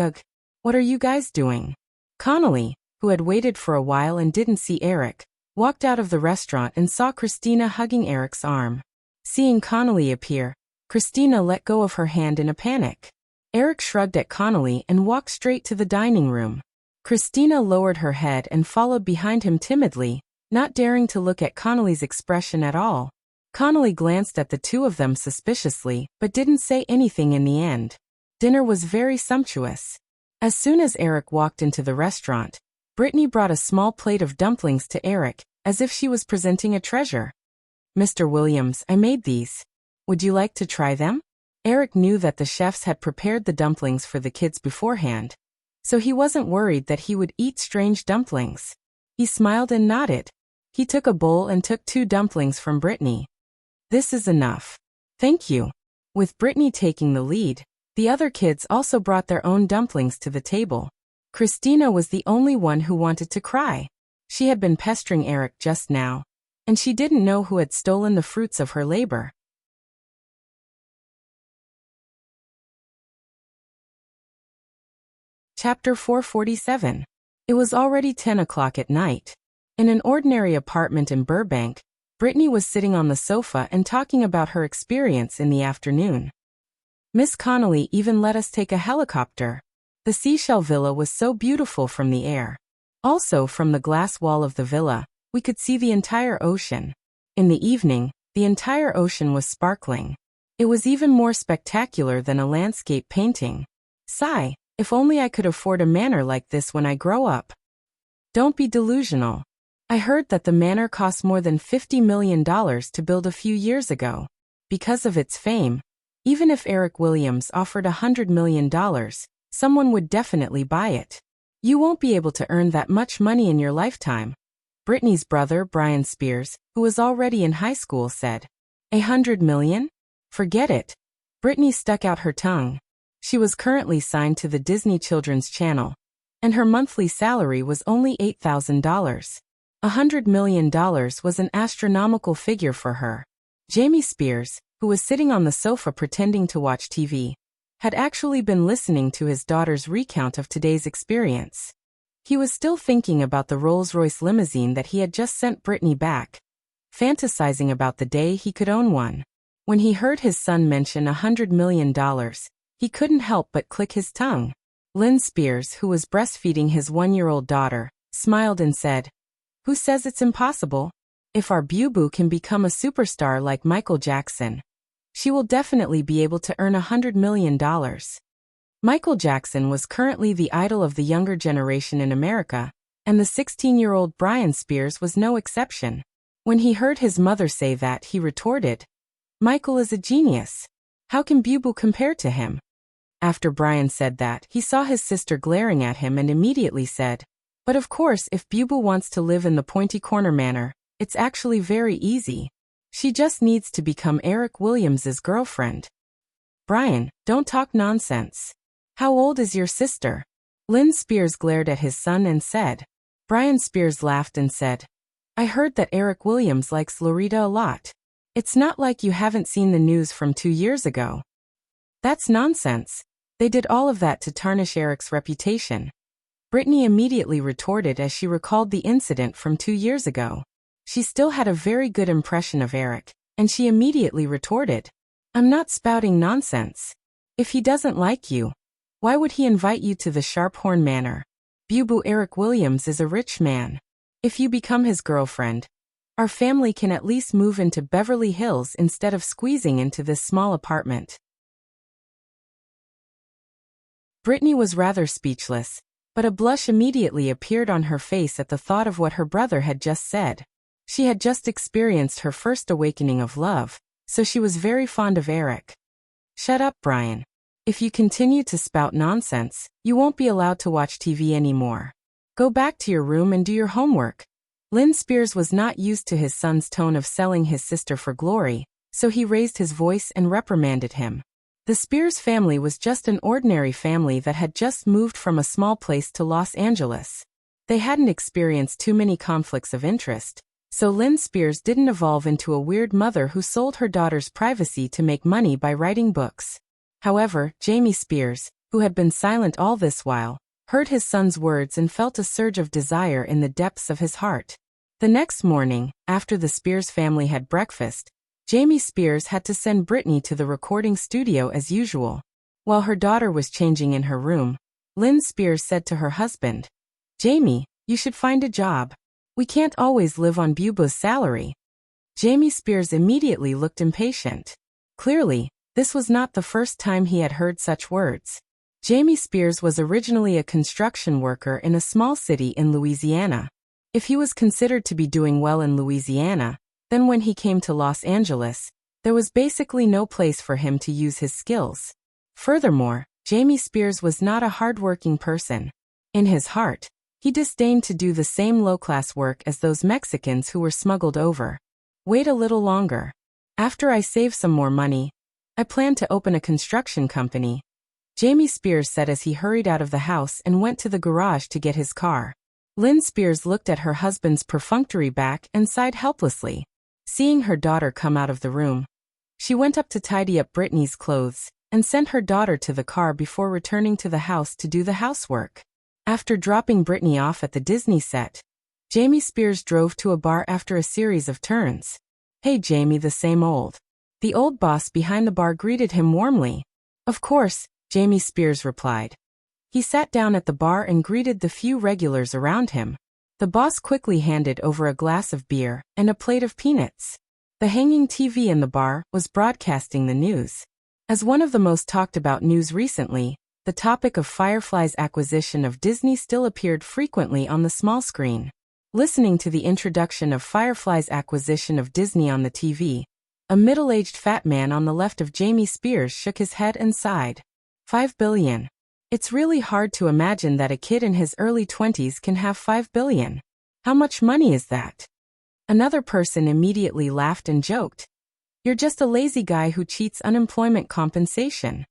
A: what are you guys doing?" Connolly, who had waited for a while and didn't see Eric, walked out of the restaurant and saw Christina hugging Eric's arm. Seeing Connolly appear, Christina let go of her hand in a panic. Eric shrugged at Connolly and walked straight to the dining room. Christina lowered her head and followed behind him timidly, not daring to look at Connolly's expression at all. Connolly glanced at the two of them suspiciously, but didn't say anything in the end. Dinner was very sumptuous. As soon as Eric walked into the restaurant, Brittany brought a small plate of dumplings to Eric, as if she was presenting a treasure. "Mr. Williams, I made these. Would you like to try them?" Eric knew that the chefs had prepared the dumplings for the kids beforehand, so he wasn't worried that he would eat strange dumplings. He smiled and nodded. He took a bowl and took 2 dumplings from Brittany. "This is enough. Thank you." With Brittany taking the lead, the other kids also brought their own dumplings to the table. Christina was the only one who wanted to cry. She had been pestering Eric just now, and she didn't know who had stolen the fruits of her labor. Chapter 447. It was already 10 o'clock at night. In an ordinary apartment in Burbank, Brittany was sitting on the sofa and talking about her experience in the afternoon. "Miss Connolly even let us take a helicopter. The seashell villa was so beautiful from the air. Also, from the glass wall of the villa, we could see the entire ocean. In the evening, the entire ocean was sparkling. It was even more spectacular than a landscape painting. Sigh, if only I could afford a manor like this when I grow up." "Don't be delusional. I heard that the manor cost more than $50 million to build a few years ago. Because of its fame, even if Eric Williams offered $100 million, someone would definitely buy it. You won't be able to earn that much money in your lifetime," Brittany's brother, Brian Spears, who was already in high school, said. $100 million? Forget it." Brittany stuck out her tongue. She was currently signed to the Disney Children's Channel, and her monthly salary was only $8,000. $100 million was an astronomical figure for her. Jamie Spears, who was sitting on the sofa pretending to watch TV, had actually been listening to his daughter's recount of today's experience. He was still thinking about the Rolls-Royce limousine that he had just sent Brittany back, fantasizing about the day he could own one. When he heard his son mention $100 million, he couldn't help but click his tongue. Lynn Spears, who was breastfeeding his 1-year-old daughter, smiled and said, "Who says it's impossible? If our Boo can become a superstar like Michael Jackson, she will definitely be able to earn $100 million. Michael Jackson was currently the idol of the younger generation in America, and the 16-year-old Brian Spears was no exception. When he heard his mother say that, he retorted, "Michael is a genius. How can Boo compare to him?" After Brian said that, he saw his sister glaring at him and immediately said, "But of course, if Boo wants to live in the Pointy Corner Manor, it's actually very easy. She just needs to become Eric Williams's girlfriend." "Brian, don't talk nonsense. How old is your sister?" Lynn Spears glared at his son and said. Brian Spears laughed and said, "I heard that Eric Williams likes Loretta a lot. It's not like you haven't seen the news from 2 years ago." "That's nonsense. They did all of that to tarnish Eric's reputation." Brittany immediately retorted as she recalled the incident from 2 years ago. She still had a very good impression of Eric, and she immediately retorted, "I'm not spouting nonsense. If he doesn't like you, why would he invite you to the Sharphorn Manor? Boo Eric Williams is a rich man. If you become his girlfriend, our family can at least move into Beverly Hills instead of squeezing into this small apartment." Brittany was rather speechless, but a blush immediately appeared on her face at the thought of what her brother had just said. She had just experienced her first awakening of love, so she was very fond of Eric. "Shut up, Brian. If you continue to spout nonsense, you won't be allowed to watch TV anymore. Go back to your room and do your homework." Lynn Spears was not used to his son's tone of selling his sister for glory, so he raised his voice and reprimanded him. The Spears family was just an ordinary family that had just moved from a small place to Los Angeles. They hadn't experienced too many conflicts of interest, so Lynn Spears didn't evolve into a weird mother who sold her daughter's privacy to make money by writing books. However, Jamie Spears, who had been silent all this while, heard his son's words and felt a surge of desire in the depths of his heart. The next morning, after the Spears family had breakfast, Jamie Spears had to send Brittany to the recording studio as usual. While her daughter was changing in her room, Lynn Spears said to her husband, "Jamie, you should find a job. We can't always live on Boo's salary." Jamie Spears immediately looked impatient. Clearly, this was not the first time he had heard such words. Jamie Spears was originally a construction worker in a small city in Louisiana. If he was considered to be doing well in Louisiana, then when he came to Los Angeles, there was basically no place for him to use his skills. Furthermore, Jamie Spears was not a hard-working person. In his heart, he disdained to do the same low-class work as those Mexicans who were smuggled over. "Wait a little longer. After I save some more money, I plan to open a construction company," Jamie Spears said as he hurried out of the house and went to the garage to get his car. Lynn Spears looked at her husband's perfunctory back and sighed helplessly. Seeing her daughter come out of the room, she went up to tidy up Brittany's clothes and sent her daughter to the car before returning to the house to do the housework. After dropping Brittany off at the Disney set, Jamie Spears drove to a bar after a series of turns. "Hey Jamie, the same old." The old boss behind the bar greeted him warmly. "Of course," Jamie Spears replied. He sat down at the bar and greeted the few regulars around him. The boss quickly handed over a glass of beer and a plate of peanuts. The hanging TV in the bar was broadcasting the news. As one of the most talked about news recently, the topic of Firefly's acquisition of Disney still appeared frequently on the small screen. Listening to the introduction of Firefly's acquisition of Disney on the TV, a middle-aged fat man on the left of Jamie Spears shook his head and sighed. $5 billion. It's really hard to imagine that a kid in his early 20s can have $5 billion. How much money is that? Another person immediately laughed and joked. "You're just a lazy guy who cheats unemployment compensation."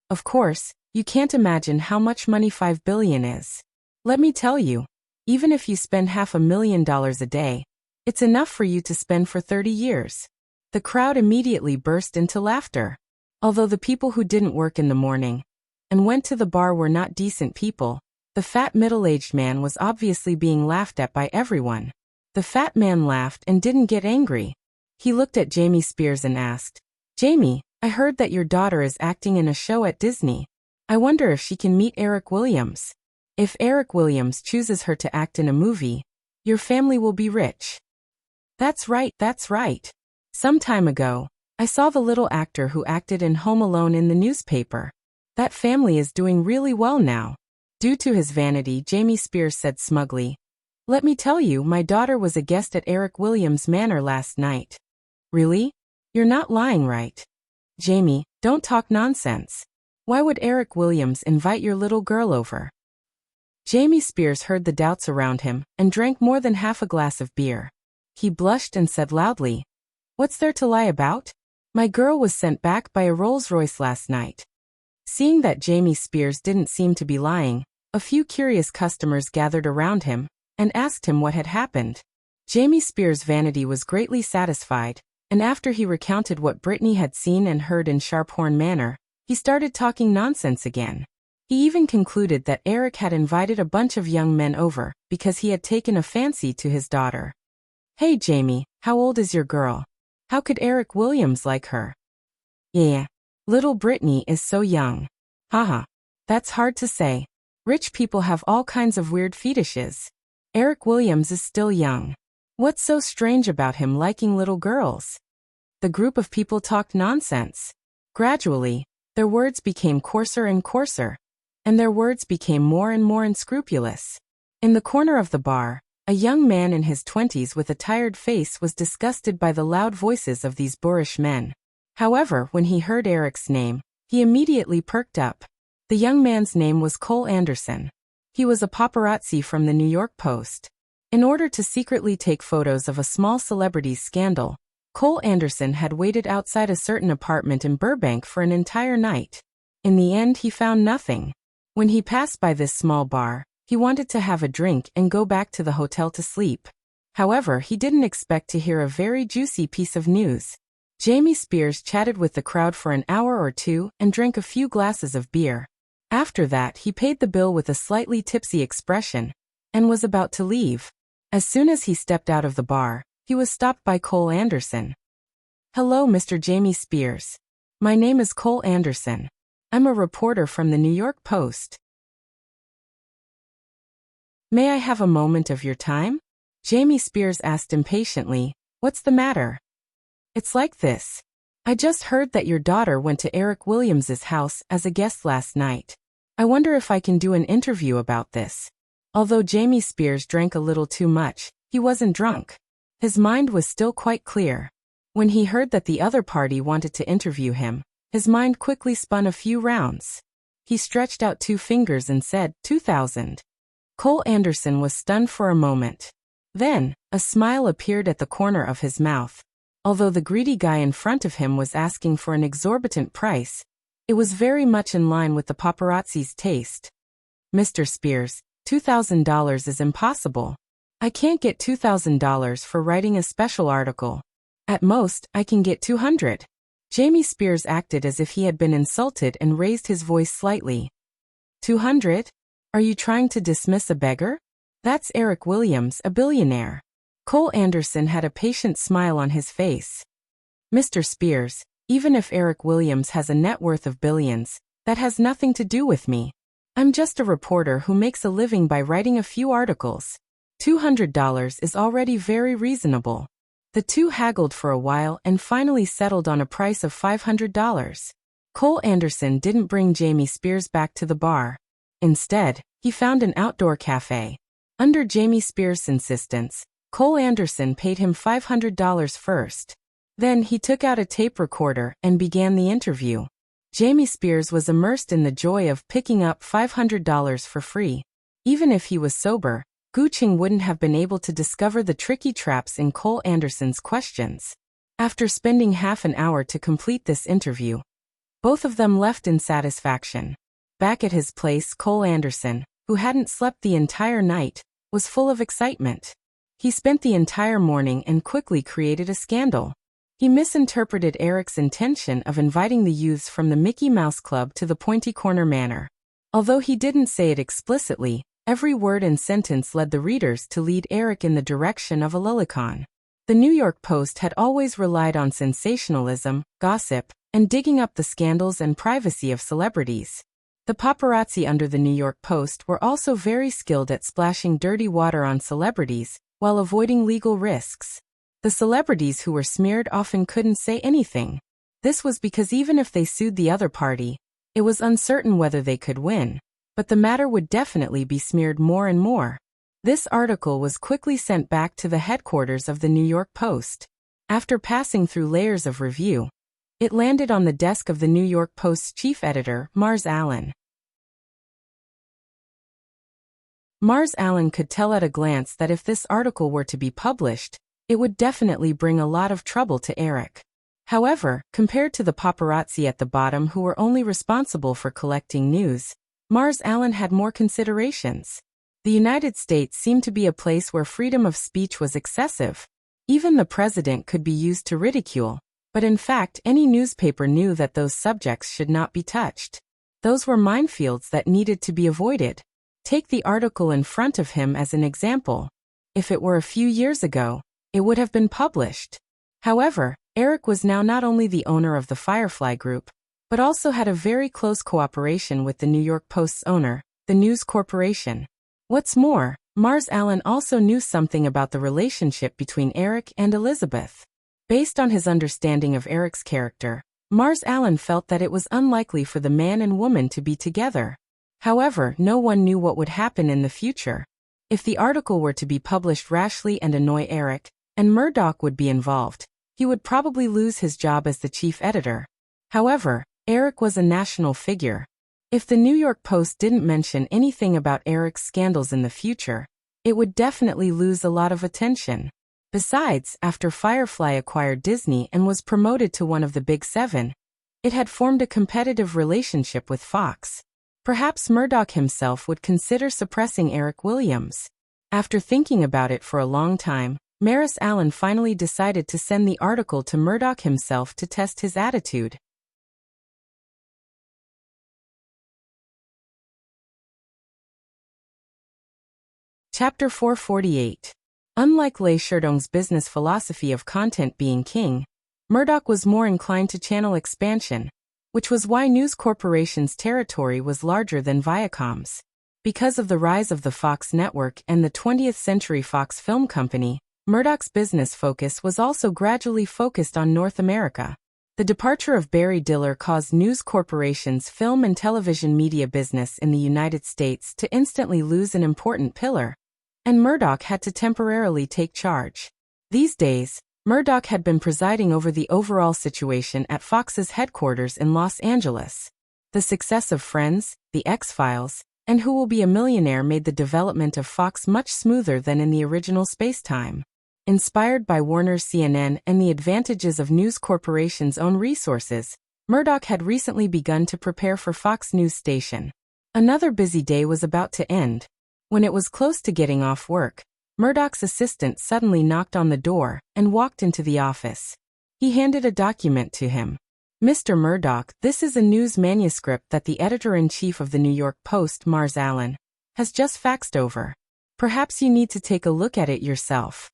A: Of course, you can't imagine how much money $5 billion is. Let me tell you, even if you spend $500,000 a day, it's enough for you to spend for 30 years. The crowd immediately burst into laughter. Although the people who didn't work in the morning, and went to the bar were not decent people. The fat middle-aged man was obviously being laughed at by everyone. The fat man laughed and didn't get angry. He looked at Jamie Spears and asked, "Jamie, I heard that your daughter is acting in a show at Disney. I wonder if she can meet Eric Williams. If Eric Williams chooses her to act in a movie, your family will be rich." That's right, that's right. Some time ago, I saw the little actor who acted in Home Alone in the newspaper. That family is doing really well now. Due to his vanity, Jamie Spears said smugly, "Let me tell you, my daughter was a guest at Eric Williams' manor last night." Really? You're not lying, right? Jamie, don't talk nonsense. Why would Eric Williams invite your little girl over? Jamie Spears heard the doubts around him and drank more than half a glass of beer. He blushed and said loudly, "What's there to lie about? My girl was sent back by a Rolls-Royce last night." Seeing that Jamie Spears didn't seem to be lying, a few curious customers gathered around him and asked him what had happened. Jamie Spears' vanity was greatly satisfied, and after he recounted what Brittany had seen and heard in Sharphorn Manor, he started talking nonsense again. He even concluded that Eric had invited a bunch of young men over because he had taken a fancy to his daughter. "Hey Jamie, how old is your girl? How could Eric Williams like her?" "Yeah, little Brittany is so young." "Haha, that's hard to say. Rich people have all kinds of weird fetishes. Eric Williams is still young. What's so strange about him liking little girls?" The group of people talked nonsense. Gradually, their words became coarser and coarser, and their words became more and more unscrupulous. In the corner of the bar, a young man in his 20s with a tired face was disgusted by the loud voices of these boorish men. However, when he heard Eric's name, he immediately perked up. The young man's name was Cole Anderson. He was a paparazzi from the New York Post. In order to secretly take photos of a small celebrity's scandal, Cole Anderson had waited outside a certain apartment in Burbank for an entire night. In the end, he found nothing. When he passed by this small bar, he wanted to have a drink and go back to the hotel to sleep. However, he didn't expect to hear a very juicy piece of news. Jamie Spears chatted with the crowd for an hour or two and drank a few glasses of beer. After that, he paid the bill with a slightly tipsy expression and was about to leave. As soon as he stepped out of the bar, he was stopped by Cole Anderson. "Hello, Mr. Jamie Spears. My name is Cole Anderson. I'm a reporter from the New York Post. May I have a moment of your time?" Jamie Spears asked impatiently. "What's the matter?" "It's like this. I just heard that your daughter went to Eric Williams's house as a guest last night. I wonder if I can do an interview about this." Although Jamie Spears drank a little too much, he wasn't drunk. His mind was still quite clear. When he heard that the other party wanted to interview him, his mind quickly spun a few rounds. He stretched out 2 fingers and said, 2,000. Cole Anderson was stunned for a moment. Then, a smile appeared at the corner of his mouth. Although the greedy guy in front of him was asking for an exorbitant price, it was very much in line with the paparazzi's taste. "Mr. Spears, $2,000 is impossible. I can't get $2,000 for writing a special article. At most, I can get 200. Jamie Spears acted as if he had been insulted and raised his voice slightly. 200? Are you trying to dismiss a beggar? That's Eric Williams, a billionaire." Cole Anderson had a patient smile on his face. "Mr. Spears, even if Eric Williams has a net worth of billions, that has nothing to do with me. I'm just a reporter who makes a living by writing a few articles. $200 is already very reasonable." The two haggled for a while and finally settled on a price of $500. Cole Anderson didn't bring Jamie Spears back to the bar. Instead, he found an outdoor cafe. Under Jamie Spears' insistence, Cole Anderson paid him $500 first. Then he took out a tape recorder and began the interview. Jamie Spears was immersed in the joy of picking up $500 for free. Even if he was sober, Guching wouldn't have been able to discover the tricky traps in Cole Anderson's questions. After spending half an hour to complete this interview, both of them left in satisfaction. Back at his place, Cole Anderson, who hadn't slept the entire night, was full of excitement. He spent the entire morning and quickly created a scandal. He misinterpreted Eric's intention of inviting the youths from the Mickey Mouse Club to the Pointy Corner Manor. Although he didn't say it explicitly, every word and sentence led the readers to lead Eric in the direction of a lolicon. The New York Post had always relied on sensationalism, gossip, and digging up the scandals and privacy of celebrities. The paparazzi under the New York Post were also very skilled at splashing dirty water on celebrities, while avoiding legal risks. The celebrities who were smeared often couldn't say anything. This was because even if they sued the other party, it was uncertain whether they could win, but the matter would definitely be smeared more and more. This article was quickly sent back to the headquarters of the New York Post. After passing through layers of review, it landed on the desk of the New York Post's chief editor, Mars Allen. Mars Allen could tell at a glance that if this article were to be published, it would definitely bring a lot of trouble to Eric. However, compared to the paparazzi at the bottom who were only responsible for collecting news, Mars Allen had more considerations. The United States seemed to be a place where freedom of speech was excessive. Even the president could be used to ridicule, but in fact any newspaper knew that those subjects should not be touched. Those were minefields that needed to be avoided. Take the article in front of him as an example. If it were a few years ago, it would have been published. However, Eric was now not only the owner of the Firefly Group, but also had a very close cooperation with the New York Post's owner, the News Corporation. What's more, Mars Allen also knew something about the relationship between Eric and Elizabeth. Based on his understanding of Eric's character, Mars Allen felt that it was unlikely for the man and woman to be together. However, no one knew what would happen in the future. If the article were to be published rashly and annoy Eric, and Murdoch would be involved, he would probably lose his job as the chief editor. However, Eric was a national figure. If the New York Post didn't mention anything about Eric's scandals in the future, it would definitely lose a lot of attention. Besides, after Firefly acquired Disney and was promoted to one of the Big Seven, it had formed a competitive relationship with Fox. Perhaps Murdoch himself would consider suppressing Eric Williams. After thinking about it for a long time, Mars Allen finally decided to send the article to Murdoch himself to test his attitude. Chapter 448. Unlike Lei Sherdong's business philosophy of content being king, Murdoch was more inclined to channel expansion, which was why News Corporation's territory was larger than Viacom's. Because of the rise of the Fox network and the 20th Century Fox Film Company, Murdoch's business focus was also gradually focused on North America. The departure of Barry Diller caused News Corporation's film and television media business in the United States to instantly lose an important pillar, and Murdoch had to temporarily take charge. These days, Murdoch had been presiding over the overall situation at Fox's headquarters in Los Angeles. The success of Friends, The X-Files, and Who Will Be a Millionaire made the development of Fox much smoother than in the original space-time. Inspired by Warner's CNN and the advantages of News Corporation's own resources, Murdoch had recently begun to prepare for Fox News Station. Another busy day was about to end. When it was close to getting off work, Murdoch's assistant suddenly knocked on the door and walked into the office. He handed a document to him. "Mr. Murdoch, this is a news manuscript that the editor-in-chief of the New York Post, Mars Allen, has just faxed over. Perhaps you need to take a look at it yourself."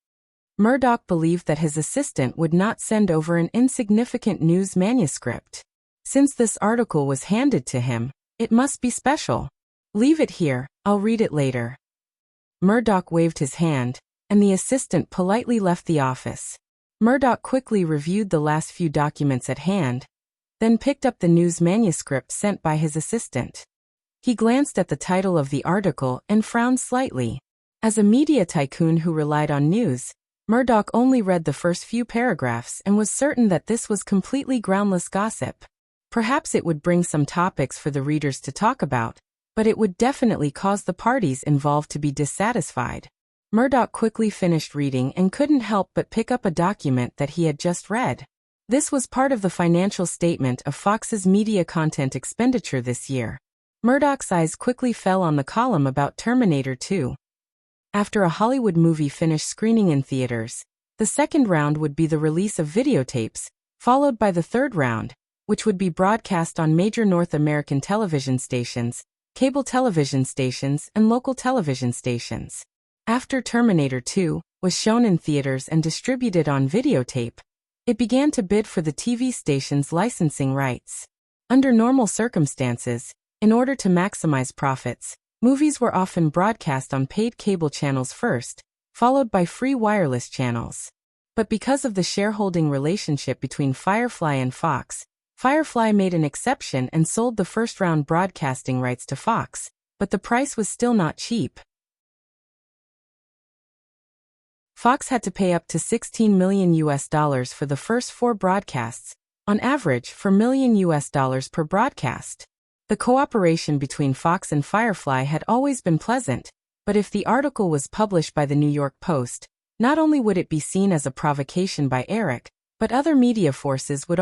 A: Murdoch believed that his assistant would not send over an insignificant news manuscript. Since this article was handed to him, it must be special. "Leave it here, I'll read it later." Murdoch waved his hand, and the assistant politely left the office. Murdoch quickly reviewed the last few documents at hand, then picked up the news manuscript sent by his assistant. He glanced at the title of the article and frowned slightly. As a media tycoon who relied on news, Murdoch only read the first few paragraphs and was certain that this was completely groundless gossip. Perhaps it would bring some topics for the readers to talk about, but it would definitely cause the parties involved to be dissatisfied. Murdoch quickly finished reading and couldn't help but pick up a document that he had just read. This was part of the financial statement of Fox's media content expenditure this year. Murdoch's eyes quickly fell on the column about Terminator 2. After a Hollywood movie finished screening in theaters, The second round would be the release of videotapes, followed by the third round, which would be broadcast on major North American television stations, cable television stations, and local television stations. After Terminator 2 was shown in theaters and distributed on videotape, it began to bid for the TV station's licensing rights. Under normal circumstances, in order to maximize profits, movies were often broadcast on paid cable channels first, followed by free wireless channels. But because of the shareholding relationship between Firefly and Fox, Firefly made an exception and sold the first-round broadcasting rights to Fox, but the price was still not cheap. Fox had to pay up to $16 million for the first 4 broadcasts, on average $4 million per broadcast. The cooperation between Fox and Firefly had always been pleasant, but if the article was published by the New York Post, not only would it be seen as a provocation by Eric, but other media forces would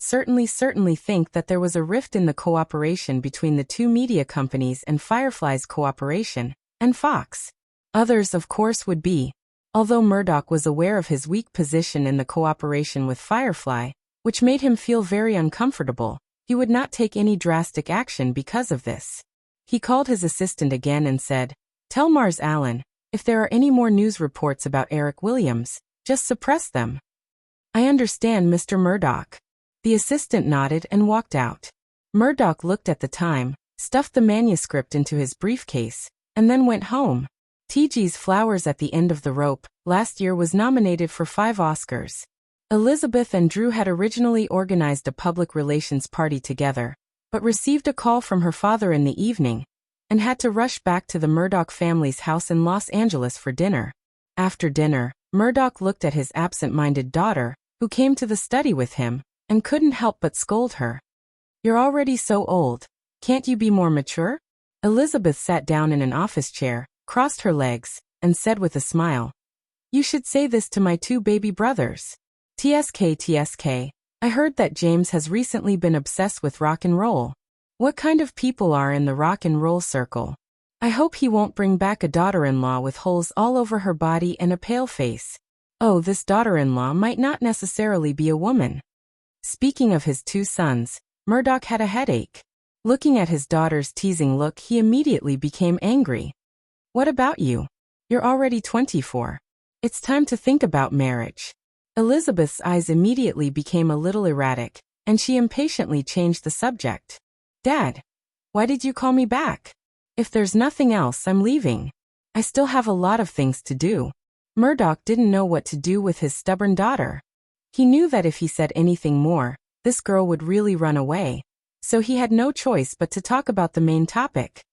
A: certainly think that there was a rift in the cooperation between the two media companies and Firefly's cooperation, and Fox. Others, of course, would be. Although Murdoch was aware of his weak position in the cooperation with Firefly, which made him feel very uncomfortable, he would not take any drastic action because of this. He called his assistant again and said, "Tell Mars Allen, if there are any more news reports about Eric Williams, just suppress them." "I understand, Mr. Murdoch." The assistant nodded and walked out. Murdoch looked at the time, stuffed the manuscript into his briefcase, and then went home. T.G.'s Flowers at the End of the Rope last year was nominated for 5 Oscars. Elizabeth and Drew had originally organized a public relations party together, but received a call from her father in the evening, and had to rush back to the Murdoch family's house in Los Angeles for dinner. After dinner, Murdoch looked at his absent-minded daughter, who came to the study with him, and couldn't help but scold her. "You're already so old. Can't you be more mature?" Elizabeth sat down in an office chair, crossed her legs, and said with a smile, "You should say this to my 2 baby brothers. TSK, I heard that James has recently been obsessed with rock and roll. What kind of people are in the rock and roll circle? I hope he won't bring back a daughter-in-law with holes all over her body and a pale face. Oh, this daughter-in-law might not necessarily be a woman." Speaking of his 2 sons, Murdoch had a headache. Looking at his daughter's teasing look, he immediately became angry. "What about you? You're already 24. It's time to think about marriage." Elizabeth's eyes immediately became a little erratic, and she impatiently changed the subject. "Dad, why did you call me back? If there's nothing else, I'm leaving. I still have a lot of things to do." Murdoch didn't know what to do with his stubborn daughter. He knew that if he said anything more, this girl would really run away, so he had no choice but to talk about the main topic.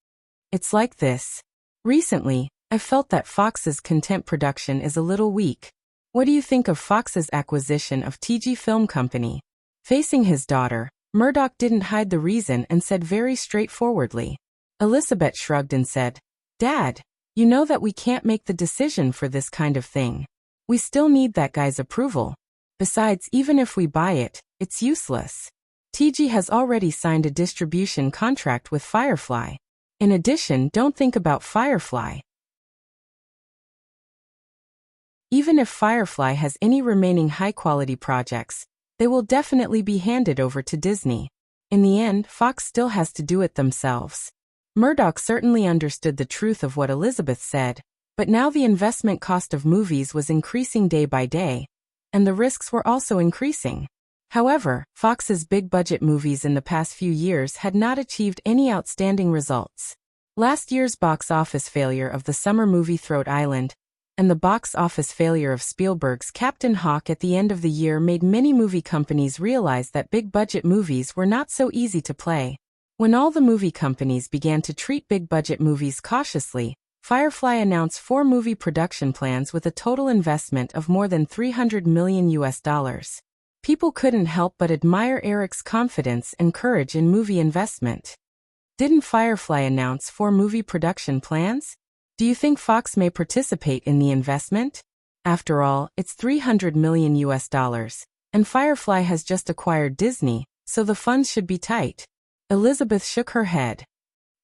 A: "It's like this. Recently, I've felt that Fox's content production is a little weak. What do you think of Fox's acquisition of TG Film Company?" Facing his daughter, Murdoch didn't hide the reason and said very straightforwardly. Elizabeth shrugged and said, "Dad, you know that we can't make the decision for this kind of thing. We still need that guy's approval. Besides, even if we buy it, it's useless. TG has already signed a distribution contract with Firefly. In addition, don't think about Firefly. Even if Firefly has any remaining high-quality projects, they will definitely be handed over to Disney. In the end, Fox still has to do it themselves." Murdoch certainly understood the truth of what Elizabeth said, but now the investment cost of movies was increasing day by day, and the risks were also increasing. However, Fox's big-budget movies in the past few years had not achieved any outstanding results. Last year's box office failure of the summer movie Throat Island, and the box office failure of Spielberg's Captain Hawk at the end of the year made many movie companies realize that big-budget movies were not so easy to play. When all the movie companies began to treat big-budget movies cautiously, Firefly announced 4 movie production plans with a total investment of more than $300 million. People couldn't help but admire Eric's confidence and courage in movie investment. Didn't Firefly announce 4 movie production plans? Do you think Fox may participate in the investment? After all, it's $300 million, and Firefly has just acquired Disney, so the funds should be tight. Elizabeth shook her head.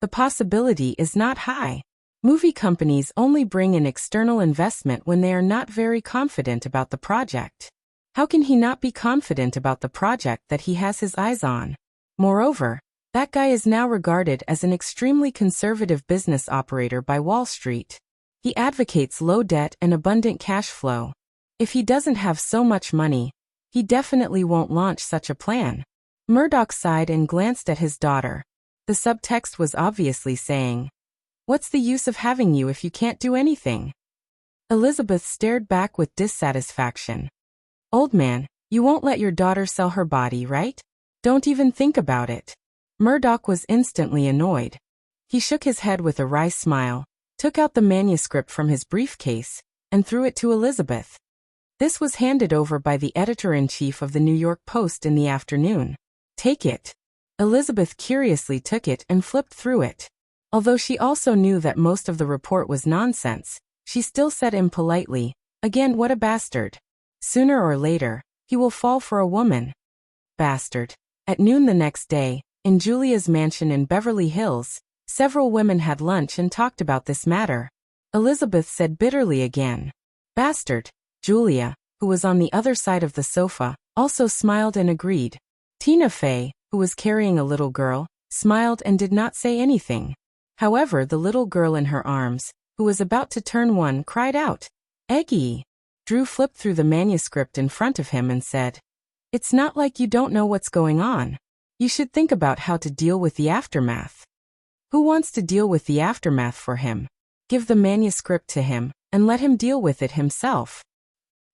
A: The possibility is not high. Movie companies only bring in external investment when they are not very confident about the project. How can he not be confident about the project that he has his eyes on? Moreover, that guy is now regarded as an extremely conservative business operator by Wall Street. He advocates low debt and abundant cash flow. If he doesn't have so much money, he definitely won't launch such a plan. Murdoch sighed and glanced at his daughter. The subtext was obviously saying, "What's the use of having you if you can't do anything?" Elizabeth stared back with dissatisfaction. "Old man, you won't let your daughter sell her body, right? Don't even think about it." Murdoch was instantly annoyed. He shook his head with a wry smile, took out the manuscript from his briefcase, and threw it to Elizabeth. This was handed over by the editor-in-chief of the New York Post in the afternoon. "Take it." Elizabeth curiously took it and flipped through it. Although she also knew that most of the report was nonsense, she still said impolitely, "Again, what a bastard. Sooner or later, he will fall for a woman." Bastard. At noon the next day, in Julia's mansion in Beverly Hills, several women had lunch and talked about this matter. Elizabeth said bitterly again, "Bastard." Julia, who was on the other side of the sofa, also smiled and agreed. Tina Fey, who was carrying a little girl, smiled and did not say anything. However, the little girl in her arms, who was about to turn one, cried out, "Eggie!" Drew flipped through the manuscript in front of him and said, "It's not like you don't know what's going on. You should think about how to deal with the aftermath." "Who wants to deal with the aftermath for him? Give the manuscript to him, and let him deal with it himself."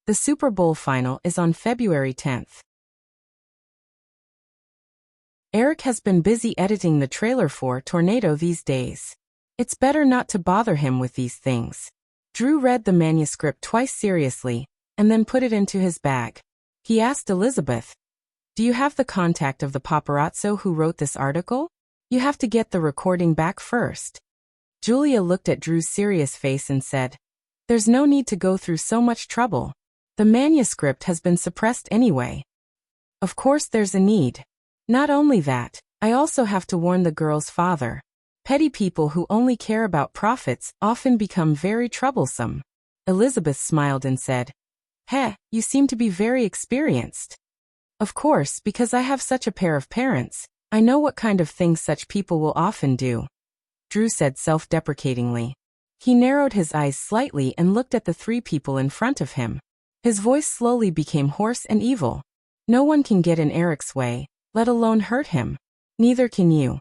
A: The Super Bowl final is on February 10th. Eric has been busy editing the trailer for Tornado these days. It's better not to bother him with these things. Drew read the manuscript twice seriously, and then put it into his bag. He asked Elizabeth, "Do you have the contact of the paparazzo who wrote this article? You have to get the recording back first." Julia looked at Drew's serious face and said, "There's no need to go through so much trouble. The manuscript has been suppressed anyway." "Of course there's a need. Not only that, I also have to warn the girl's father. Petty people who only care about profits often become very troublesome." Elizabeth smiled and said, "Heh, you seem to be very experienced." "Of course, because I have such a pair of parents, I know what kind of things such people will often do," Drew said self-deprecatingly. He narrowed his eyes slightly and looked at the three people in front of him. His voice slowly became hoarse and evil. "No one can get in Eric's way, let alone hurt him. Neither can you."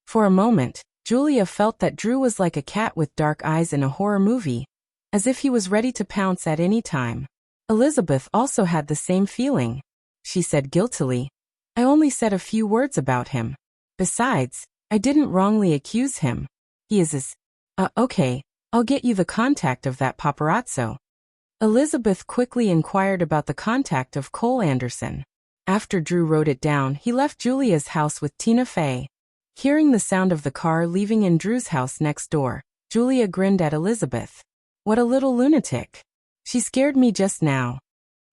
A: For a moment, Julia felt that Drew was like a cat with dark eyes in a horror movie, as if he was ready to pounce at any time. Elizabeth also had the same feeling. She said guiltily, "I only said a few words about him. Besides, I didn't wrongly accuse him. He is as... Okay, I'll get you the contact of that paparazzo." Elizabeth quickly inquired about the contact of Cole Anderson. After Drew wrote it down, he left Julia's house with Tina Fey. Hearing the sound of the car leaving in Drew's house next door, Julia grinned at Elizabeth. "What a little lunatic. She scared me just now."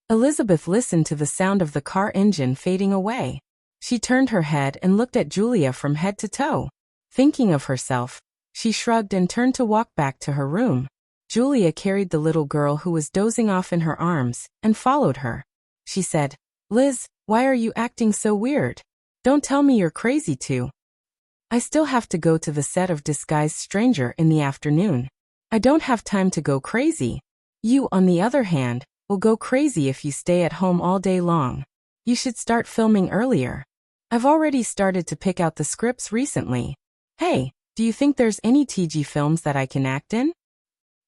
A: Elizabeth listened to the sound of the car engine fading away. She turned her head and looked at Julia from head to toe. Thinking of herself, she shrugged and turned to walk back to her room. Julia carried the little girl who was dozing off in her arms, and followed her. She said, "Liz, why are you acting so weird? Don't tell me you're crazy too." "I still have to go to the set of Disguised Stranger in the afternoon. I don't have time to go crazy. You, on the other hand, will go crazy if you stay at home all day long. You should start filming earlier. I've already started to pick out the scripts recently. Hey, do you think there's any TG films that I can act in?"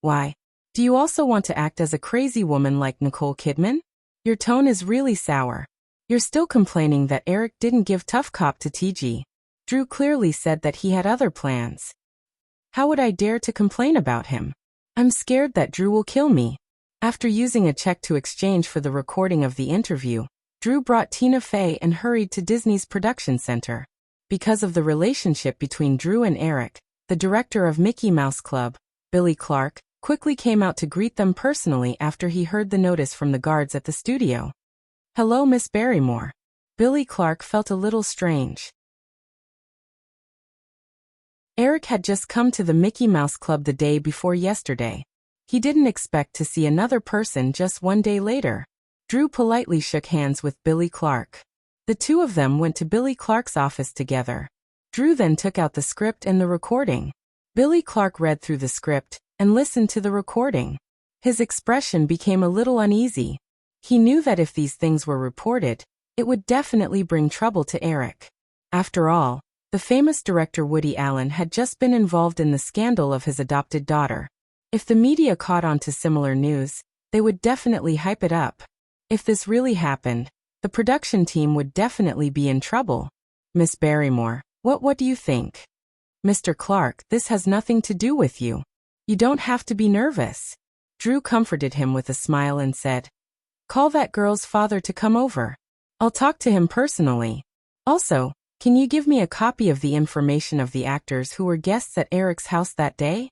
A: "Why? Do you also want to act as a crazy woman like Nicole Kidman? Your tone is really sour. You're still complaining that Eric didn't give Tough Cop to TG. Drew clearly said that he had other plans." "How would I dare to complain about him? I'm scared that Drew will kill me." After using a check to exchange for the recording of the interview, Drew brought Tina Fey and hurried to Disney's production center. Because of the relationship between Drew and Eric, the director of Mickey Mouse Club, Billy Clark, quickly came out to greet them personally after he heard the notice from the guards at the studio. "Hello, Miss Barrymore." Billy Clark felt a little strange. Eric had just come to the Mickey Mouse Club the day before yesterday. He didn't expect to see another person just one day later. Drew politely shook hands with Billy Clark. The two of them went to Billy Clark's office together. Drew then took out the script and the recording. Billy Clark read through the script and listened to the recording. His expression became a little uneasy. He knew that if these things were reported, it would definitely bring trouble to Eric. After all, the famous director Woody Allen had just been involved in the scandal of his adopted daughter. If the media caught on to similar news, they would definitely hype it up. If this really happened, the production team would definitely be in trouble. Miss Barrymore, what do you think? Mr. Clark, this has nothing to do with you. You don't have to be nervous. Drew comforted him with a smile and said, "Call that girl's father to come over. I'll talk to him personally. Also, can you give me a copy of the information of the actors who were guests at Eric's house that day?"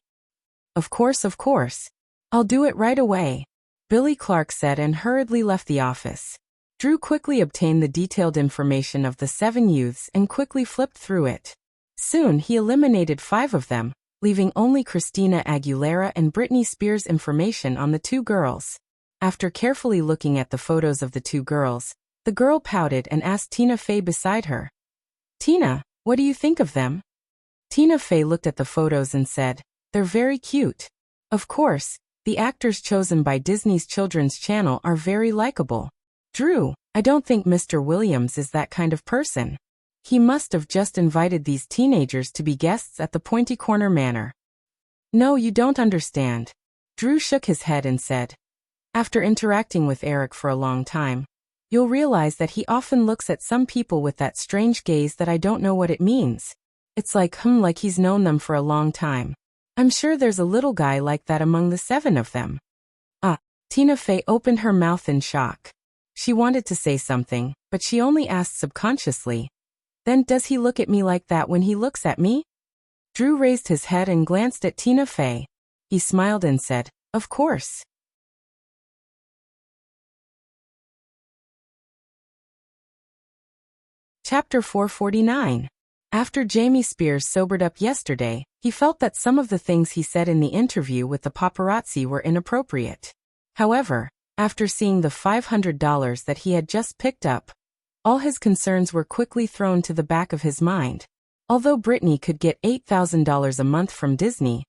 A: Of course. I'll do it right away," Billy Clark said and hurriedly left the office. Drew quickly obtained the detailed information of the 7 youths and quickly flipped through it. Soon he eliminated 5 of them, leaving only Christina Aguilera and Britney Spears' information on the 2 girls. After carefully looking at the photos of the 2 girls, the girl pouted and asked Tina Fey beside her, "Tina, what do you think of them?" Tina Fey looked at the photos and said, "They're very cute. Of course, the actors chosen by Disney's Children's Channel are very likable. Drew, I don't think Mr. Williams is that kind of person. He must have just invited these teenagers to be guests at the Pointy Corner Manor." "No, you don't understand." Drew shook his head and said, "After interacting with Eric for a long time, you'll realize that he often looks at some people with that strange gaze that I don't know what it means. It's like he's known them for a long time. I'm sure there's a little guy like that among the 7 of them." Tina Fey opened her mouth in shock. She wanted to say something, but she only asked subconsciously, "Then does he look at me like that when he looks at me?" Drew raised his head and glanced at Tina Fey. He smiled and said, "Of course." Chapter 449. After Jamie Spears sobered up yesterday, he felt that some of the things he said in the interview with the paparazzi were inappropriate. However, after seeing the $500 that he had just picked up, all his concerns were quickly thrown to the back of his mind. Although Britney could get $8,000 a month from Disney,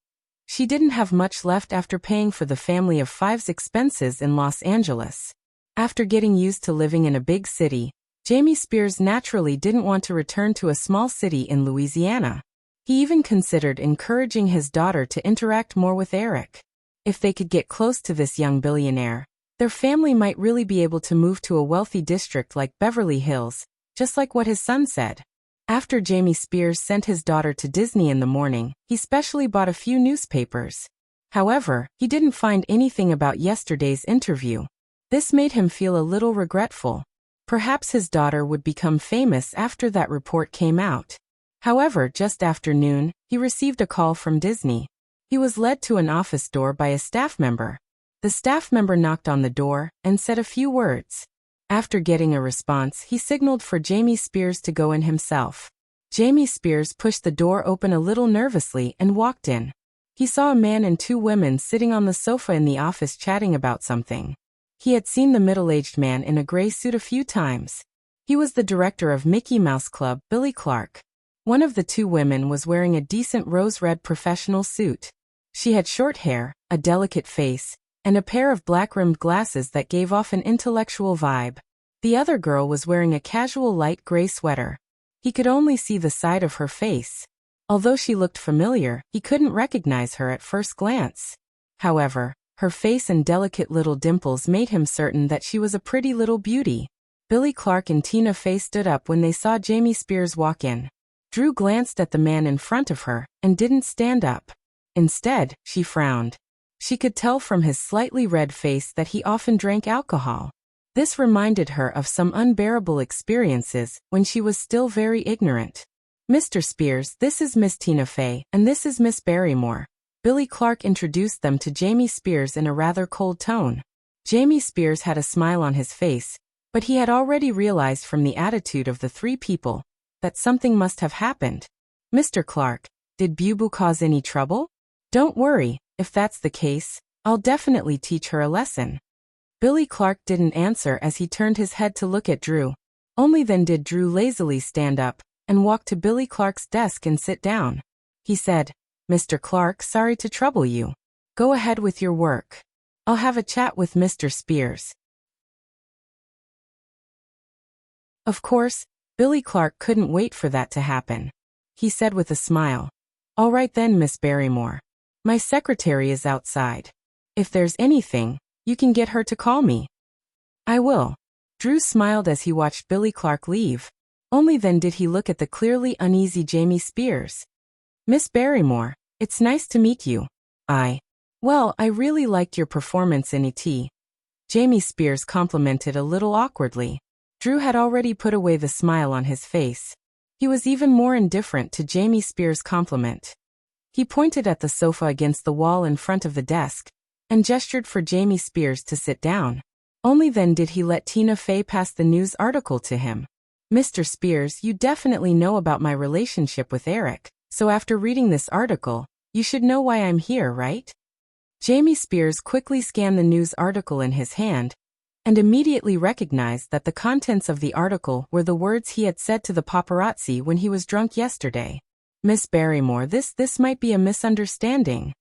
A: she didn't have much left after paying for the family of 5's expenses in Los Angeles. After getting used to living in a big city, Jamie Spears naturally didn't want to return to a small city in Louisiana. He even considered encouraging his daughter to interact more with Eric. If they could get close to this young billionaire, their family might really be able to move to a wealthy district like Beverly Hills, just like what his son said. After Jamie Spears sent his daughter to Disney in the morning, he specially bought a few newspapers. However, he didn't find anything about yesterday's interview. This made him feel a little regretful. Perhaps his daughter would become famous after that report came out. However, just after noon, he received a call from Disney. He was led to an office door by a staff member. The staff member knocked on the door and said a few words. After getting a response, he signaled for Jamie Spears to go in himself. Jamie Spears pushed the door open a little nervously and walked in. He saw a man and 2 women sitting on the sofa in the office chatting about something. He had seen the middle-aged man in a gray suit a few times. He was the director of Mickey Mouse Club, Billy Clark. One of the 2 women was wearing a decent rose-red professional suit. She had short hair, a delicate face, and a pair of black-rimmed glasses that gave off an intellectual vibe. The other girl was wearing a casual light gray sweater. He could only see the side of her face. Although she looked familiar, he couldn't recognize her at first glance. However, her face and delicate little dimples made him certain that she was a pretty little beauty. Billy Clark and Tina Fey stood up when they saw Jamie Spears walk in. Drew glanced at the man in front of her and didn't stand up. Instead, she frowned. She could tell from his slightly red face that he often drank alcohol. This reminded her of some unbearable experiences when she was still very ignorant. "Mr. Spears, this is Miss Tina Fey, and this is Miss Barrymore." Billy Clark introduced them to Jamie Spears in a rather cold tone. Jamie Spears had a smile on his face, but he had already realized from the attitude of the 3 people that something must have happened. "Mr. Clark, Did Bubu cause any trouble? Don't worry, if that's the case, I'll definitely teach her a lesson. Billy Clark didn't answer as he turned his head to look at Drew. Only then did Drew lazily stand up and walk to Billy Clark's desk and sit down. He said, "Mr. Clark, sorry to trouble you. Go ahead with your work. I'll have a chat with Mr. Spears." Of course, Billy Clark couldn't wait for that to happen. He said with a smile, "All right then, Miss Barrymore. My secretary is outside. If there's anything, you can get her to call me." "I will." Drew smiled as he watched Billy Clark leave. Only then did he look at the clearly uneasy Jamie Spears. "Miss Barrymore, it's nice to meet you. Well, I really liked your performance in E.T." Jamie Spears complimented a little awkwardly. Drew had already put away the smile on his face. He was even more indifferent to Jamie Spears' compliment. He pointed at the sofa against the wall in front of the desk and gestured for Jamie Spears to sit down. Only then did he let Tina Fey pass the news article to him. "Mr. Spears, you definitely know about my relationship with Eric, so after reading this article, you should know why I'm here, right?" Jamie Spears quickly scanned the news article in his hand and immediately recognized that the contents of the article were the words he had said to the paparazzi when he was drunk yesterday. "Miss Barrymore, this might be a misunderstanding."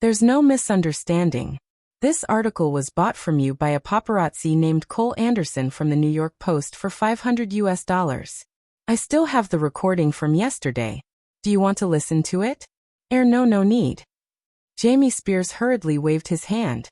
A: "There's no misunderstanding. This article was bought from you by a paparazzi named Cole Anderson from the New York Post for $500. I still have the recording from yesterday. Do you want to listen to it?" No need." Jamie Spears hurriedly waved his hand.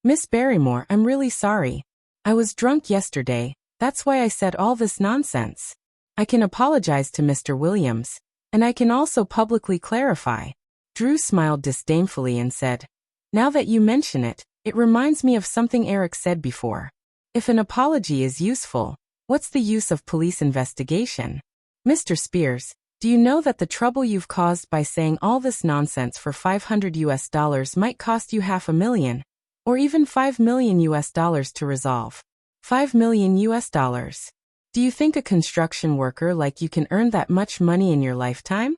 A: "Miss Barrymore, I'm really sorry. I was drunk yesterday, that's why I said all this nonsense. I can apologize to Mr. Williams, and I can also publicly clarify." Drew smiled disdainfully and said, "Now that you mention it, it reminds me of something Eric said before. If an apology is useful, what's the use of police investigation? Mr. Spears, do you know that the trouble you've caused by saying all this nonsense for $500 might cost you $500,000, or even $5 million to resolve? $5 million. Do you think a construction worker like you can earn that much money in your lifetime?"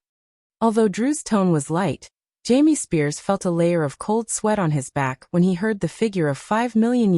A: Although Drew's tone was light, Jamie Spears felt a layer of cold sweat on his back when he heard the figure of $5 million.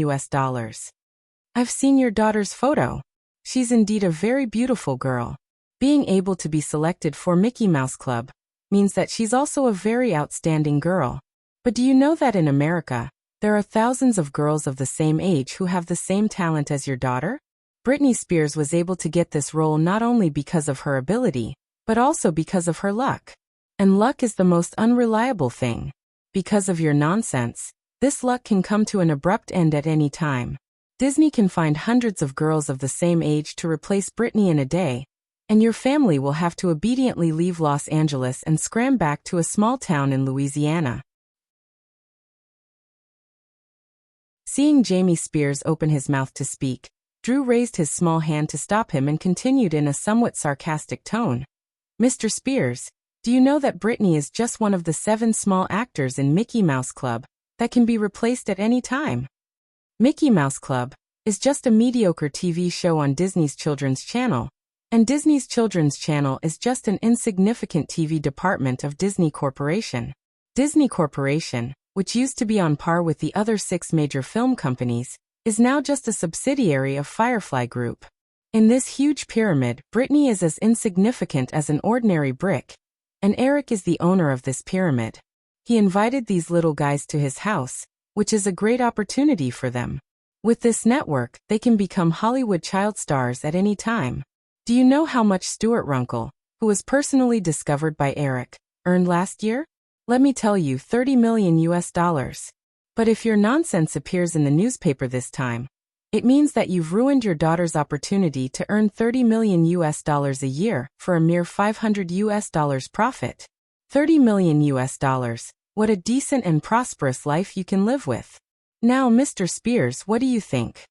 A: "I've seen your daughter's photo. She's indeed a very beautiful girl. Being able to be selected for Mickey Mouse Club means that she's also a very outstanding girl. But do you know that in America, there are thousands of girls of the same age who have the same talent as your daughter? Britney Spears was able to get this role not only because of her ability, but also because of her luck. And luck is the most unreliable thing. Because of your nonsense, this luck can come to an abrupt end at any time. Disney can find hundreds of girls of the same age to replace Britney in a day, and your family will have to obediently leave Los Angeles and scram back to a small town in Louisiana." Seeing Jamie Spears open his mouth to speak, Drew raised his small hand to stop him and continued in a somewhat sarcastic tone. "Mr. Spears, do you know that Britney is just one of the 7 small actors in Mickey Mouse Club that can be replaced at any time? Mickey Mouse Club is just a mediocre TV show on Disney's Children's Channel, and Disney's Children's Channel is just an insignificant TV department of Disney Corporation. Disney Corporation, which used to be on par with the other 6 major film companies, is now just a subsidiary of Firefly Group. In this huge pyramid, Britney is as insignificant as an ordinary brick, and Eric is the owner of this pyramid. He invited these little guys to his house, which is a great opportunity for them. With this network, they can become Hollywood child stars at any time. Do you know how much Stuart Runkle, who was personally discovered by Eric, earned last year? Let me tell you, $30 million. But if your nonsense appears in the newspaper this time, it means that you've ruined your daughter's opportunity to earn $30 million a year for a mere $500 profit. $30 million. What a decent and prosperous life you can live with. Now, Mr. Spears, what do you think?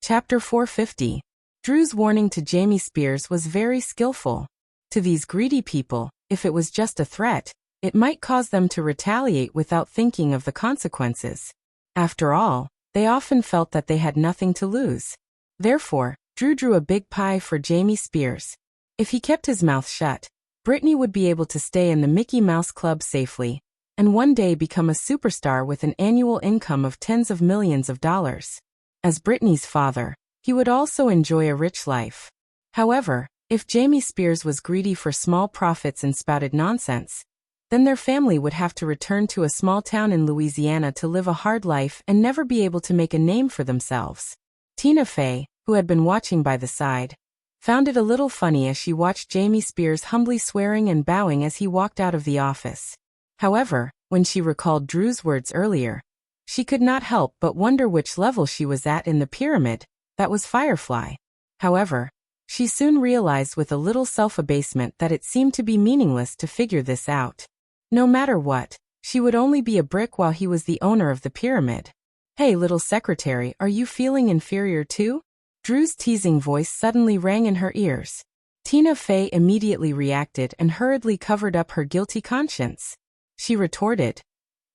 A: Chapter 450. Drew's warning to Jamie Spears was very skillful. To these greedy people, if it was just a threat, it might cause them to retaliate without thinking of the consequences. After all, they often felt that they had nothing to lose. Therefore, Drew drew a big pie for Jamie Spears. If he kept his mouth shut, Brittany would be able to stay in the Mickey Mouse Club safely, and one day become a superstar with an annual income of tens of millions of dollars. As Brittany's father, he would also enjoy a rich life. However, if Jamie Spears was greedy for small profits and spouted nonsense, then their family would have to return to a small town in Louisiana to live a hard life and never be able to make a name for themselves. Tina Fey, who had been watching by the side, found it a little funny as she watched Jamie Spears humbly swearing and bowing as he walked out of the office. However, when she recalled Drew's words earlier, she could not help but wonder which level she was at in the pyramid, that was Firefly. However, she soon realized with a little self-abasement that it seemed to be meaningless to figure this out. No matter what, she would only be a brick while he was the owner of the pyramid. "Hey, little secretary, are you feeling inferior too?" Drew's teasing voice suddenly rang in her ears. Tina Fey immediately reacted and hurriedly covered up her guilty conscience. She retorted,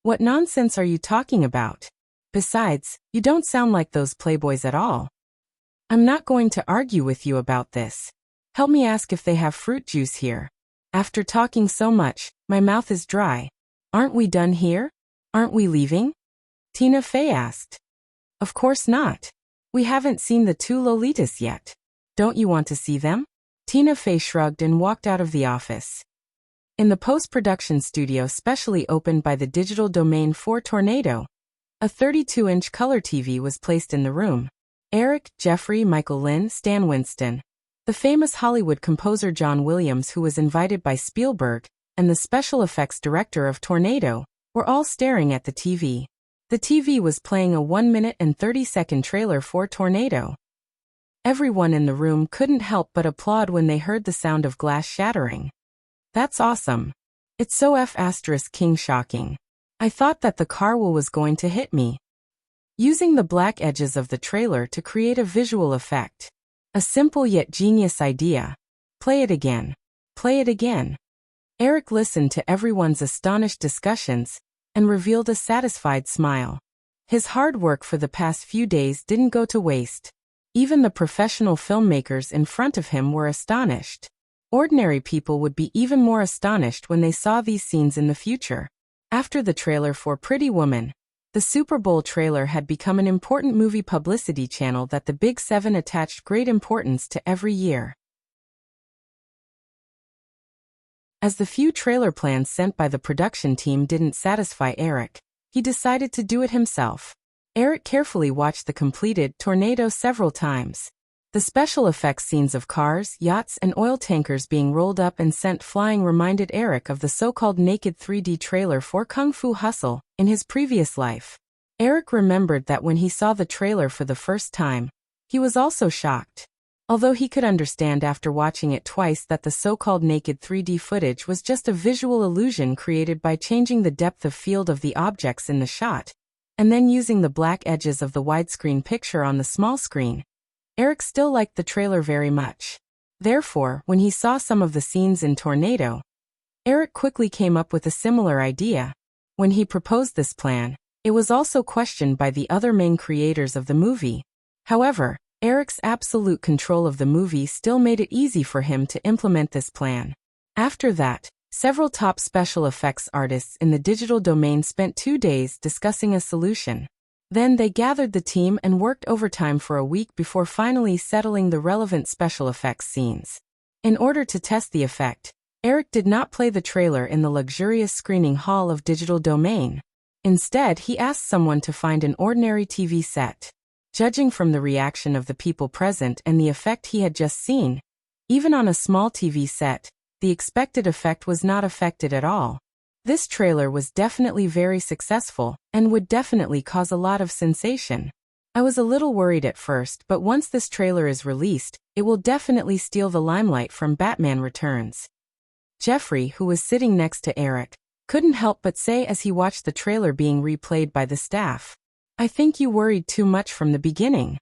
A: "What nonsense are you talking about? Besides, you don't sound like those playboys at all. I'm not going to argue with you about this. Help me ask if they have fruit juice here. After talking so much, my mouth is dry. Aren't we done here? Aren't we leaving?" Tina Fey asked. "Of course not. We haven't seen the two Lolitas yet. Don't you want to see them?" Tina Fey shrugged and walked out of the office. In the post-production studio specially opened by the digital domain for Tornado, a 32-inch color TV was placed in the room. Eric, Jeffrey, Michael Lynn, Stan Winston, the famous Hollywood composer John Williams, who was invited by Spielberg, and the special effects director of Tornado, were all staring at the TV. The TV was playing a 1-minute and 30-second trailer for Tornado. Everyone in the room couldn't help but applaud when they heard the sound of glass shattering. "That's awesome. It's so F***king shocking. I thought that the car was going to hit me." Using the black edges of the trailer to create a visual effect. A simple yet genius idea. Play it again. Play it again. Eric listened to everyone's astonished discussions and revealed a satisfied smile. His hard work for the past few days didn't go to waste. Even the professional filmmakers in front of him were astonished. Ordinary people would be even more astonished when they saw these scenes in the future. After the trailer for Pretty Woman, the Super Bowl trailer had become an important movie publicity channel that the Big Seven attached great importance to every year. As the few trailer plans sent by the production team didn't satisfy Eric, he decided to do it himself. Eric carefully watched the completed Tornado several times. The special effects scenes of cars, yachts, and oil tankers being rolled up and sent flying reminded Eric of the so-called naked 3D trailer for Kung Fu Hustle in his previous life. Eric remembered that when he saw the trailer for the first time, he was also shocked. Although he could understand after watching it twice that the so-called naked 3D footage was just a visual illusion created by changing the depth of field of the objects in the shot, and then using the black edges of the widescreen picture on the small screen, Eric still liked the trailer very much. Therefore, when he saw some of the scenes in Tornado, Eric quickly came up with a similar idea. When he proposed this plan, it was also questioned by the other main creators of the movie. However, Eric's absolute control of the movie still made it easy for him to implement this plan. After that, several top special effects artists in the digital domain spent 2 days discussing a solution. Then they gathered the team and worked overtime for a week before finally settling the relevant special effects scenes. In order to test the effect, Eric did not play the trailer in the luxurious screening hall of digital domain. Instead, he asked someone to find an ordinary TV set. Judging from the reaction of the people present and the effect he had just seen, even on a small TV set, the expected effect was not affected at all. This trailer was definitely very successful and would definitely cause a lot of sensation. I was a little worried at first, but once this trailer is released, it will definitely steal the limelight from Batman Returns. Jeffrey, who was sitting next to Eric, couldn't help but say as he watched the trailer being replayed by the staff, "I think you worried too much from the beginning."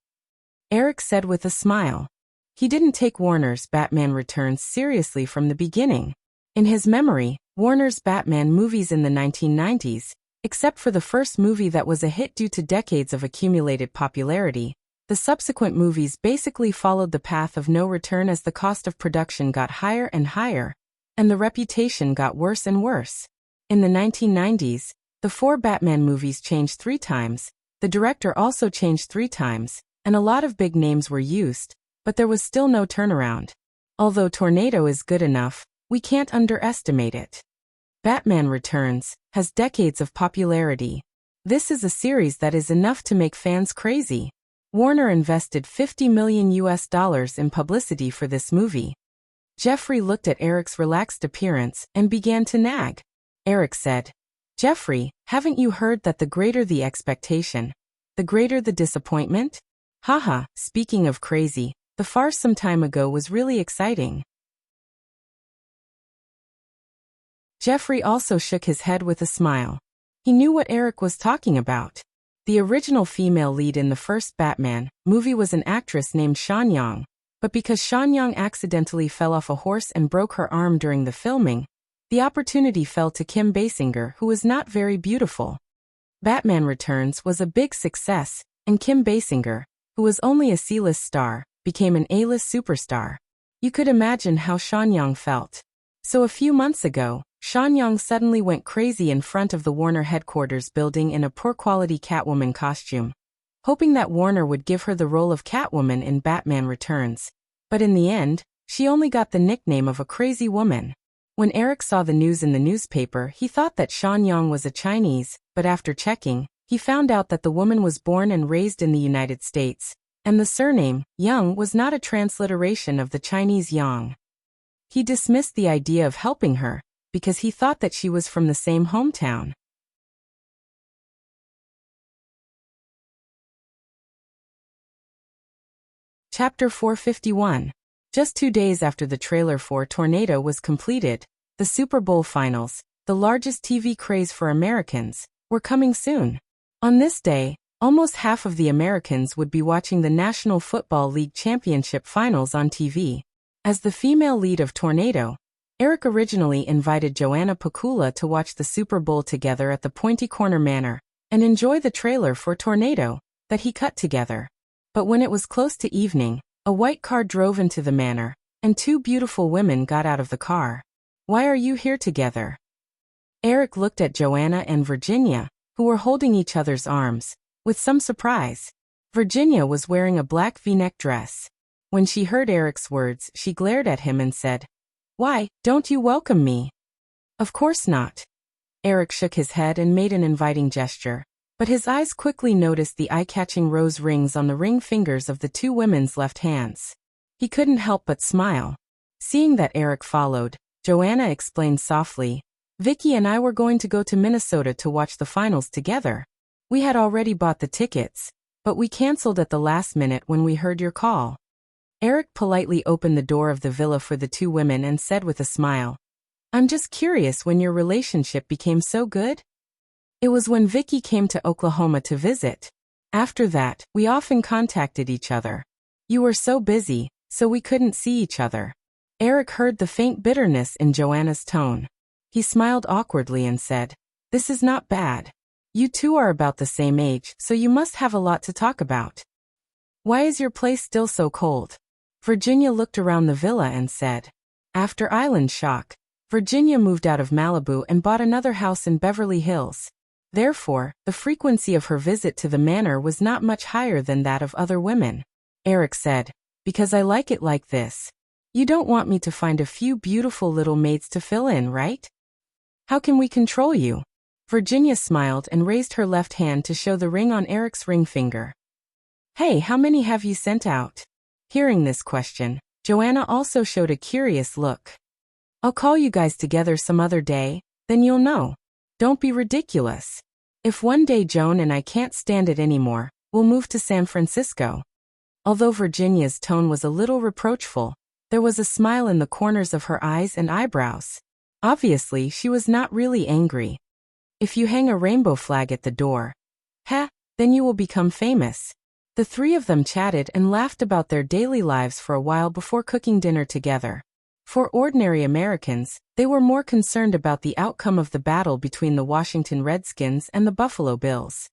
A: Eric said with a smile. He didn't take Warner's Batman Returns seriously from the beginning. In his memory, Warner's Batman movies in the 1990s, except for the first movie that was a hit due to decades of accumulated popularity, The subsequent movies basically followed the path of no return as the cost of production got higher and higher, and the reputation got worse and worse. In the 1990s, the 4 Batman movies changed 3 times, the director also changed 3 times, and a lot of big names were used, but there was still no turnaround. Although Tornado is good enough, we can't underestimate it. Batman Returns has decades of popularity. This is a series that is enough to make fans crazy. Warner invested $50 million in publicity for this movie. Jeffrey looked at Eric's relaxed appearance and began to nag. Eric said, "Jeffrey, haven't you heard that the greater the expectation, the greater the disappointment?" Haha, speaking of crazy, the farce some time ago was really exciting. Jeffrey also shook his head with a smile. He knew what Eric was talking about. The original female lead in the first Batman movie was an actress named Sean Young, but because Sean Young accidentally fell off a horse and broke her arm during the filming, the opportunity fell to Kim Basinger, who was not very beautiful. Batman Returns was a big success, and Kim Basinger, who was only a C-list star, became an A-list superstar. You could imagine how Sean Young felt. So a few months ago, Sean Young suddenly went crazy in front of the Warner headquarters building in a poor-quality Catwoman costume, hoping that Warner would give her the role of Catwoman in Batman Returns. But in the end, she only got the nickname of a crazy woman. When Eric saw the news in the newspaper, he thought that Sean Young was a Chinese, but after checking, he found out that the woman was born and raised in the United States, and the surname, Young, was not a transliteration of the Chinese Yang. He dismissed the idea of helping her, because he thought that she was from the same hometown. Chapter 451. Just 2 days after the trailer for Tornado was completed, the Super Bowl finals, the largest TV craze for Americans, were coming soon. On this day, almost half of the Americans would be watching the National Football League Championship Finals on TV. As the female lead of Tornado, Eric originally invited Joanna Pakula to watch the Super Bowl together at the Pointy Corner Manor and enjoy the trailer for Tornado that he cut together. But when it was close to evening, a white car drove into the manor, and 2 beautiful women got out of the car. "Why are you here together?" Eric looked at Joanna and Virginia, who were holding each other's arms, with some surprise. Virginia was wearing a black V-neck dress. When she heard Eric's words, she glared at him and said, "Why, don't you welcome me?" "Of course not." Eric shook his head and made an inviting gesture, but his eyes quickly noticed the eye-catching rose rings on the ring fingers of the 2 women's left hands. He couldn't help but smile. Seeing that Eric followed, Joanna explained softly, "Vicky and I were going to go to Minnesota to watch the finals together. We had already bought the tickets, but we canceled at the last minute when we heard your call." Eric politely opened the door of the villa for the 2 women and said with a smile, "I'm just curious when your relationship became so good?" "It was when Vicky came to Oklahoma to visit. After that, we often contacted each other. You were so busy, so we couldn't see each other." Eric heard the faint bitterness in Joanna's tone. He smiled awkwardly and said, "This is not bad. You 2 are about the same age, so you must have a lot to talk about. Why is your place still so cold?" Virginia looked around the villa and said, "After Island Shock, Virginia moved out of Malibu and bought another house in Beverly Hills. Therefore, the frequency of her visit to the manor was not much higher than that of other women." Eric said, "Because I like it like this. You don't want me to find a few beautiful little maids to fill in, right? How can we control you?" Virginia smiled and raised her left hand to show the ring on Eric's ring finger. "Hey, how many have you sent out?" Hearing this question, Joanna also showed a curious look. "I'll call you guys together some other day, then you'll know. Don't be ridiculous. If one day Joan and I can't stand it anymore, we'll move to San Francisco." Although Virginia's tone was a little reproachful, there was a smile in the corners of her eyes and eyebrows. Obviously, she was not really angry. "If you hang a rainbow flag at the door, then you will become famous." The 3 of them chatted and laughed about their daily lives for a while before cooking dinner together. For ordinary Americans, they were more concerned about the outcome of the battle between the Washington Redskins and the Buffalo Bills.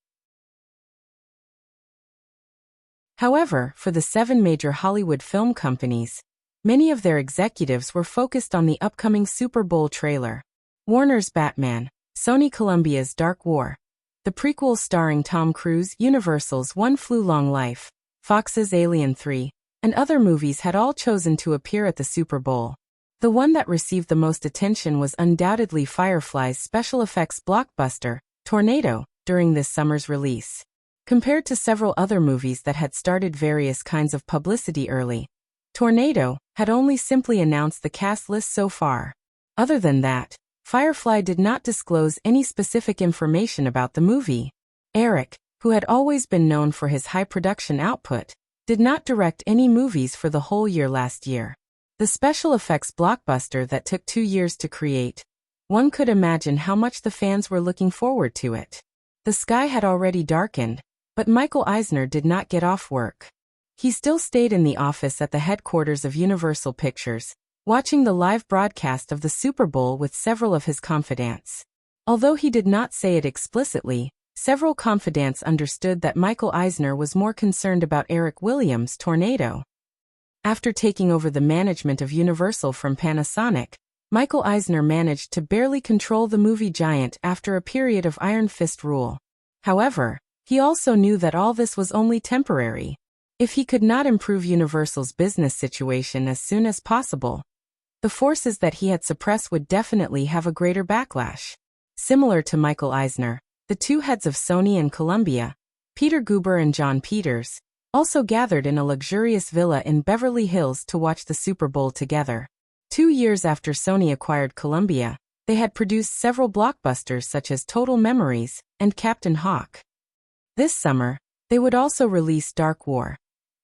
A: However, for the 7 major Hollywood film companies, many of their executives were focused on the upcoming Super Bowl trailer. Warner's Batman, Sony Columbia's Dark War, the prequel starring Tom Cruise, Universal's One Flew Long Life, Fox's Alien 3, and other movies had all chosen to appear at the Super Bowl. The one that received the most attention was undoubtedly Firefly's special effects blockbuster, Tornado, during this summer's release. Compared to several other movies that had started various kinds of publicity early, Tornado had only simply announced the cast list so far. Other than that, Firefly did not disclose any specific information about the movie. Eric, who had always been known for his high production output, did not direct any movies for the whole year last year. The special effects blockbuster that took 2 years to create, one could imagine how much the fans were looking forward to it. The sky had already darkened, but Michael Eisner did not get off work. He still stayed in the office at the headquarters of Universal Pictures, watching the live broadcast of the Super Bowl with several of his confidants. Although he did not say it explicitly, several confidants understood that Michael Eisner was more concerned about Eric Williams' Tornado. After taking over the management of Universal from Panasonic, Michael Eisner managed to barely control the movie giant after a period of iron fist rule. However, he also knew that all this was only temporary. If he could not improve Universal's business situation as soon as possible, the forces that he had suppressed would definitely have a greater backlash. Similar to Michael Eisner, the two heads of Sony and Columbia, Peter Guber and John Peters, also gathered in a luxurious villa in Beverly Hills to watch the Super Bowl together. 2 years after Sony acquired Columbia, they had produced several blockbusters such as Total Memories and Captain Hawk. This summer, they would also release Dark War,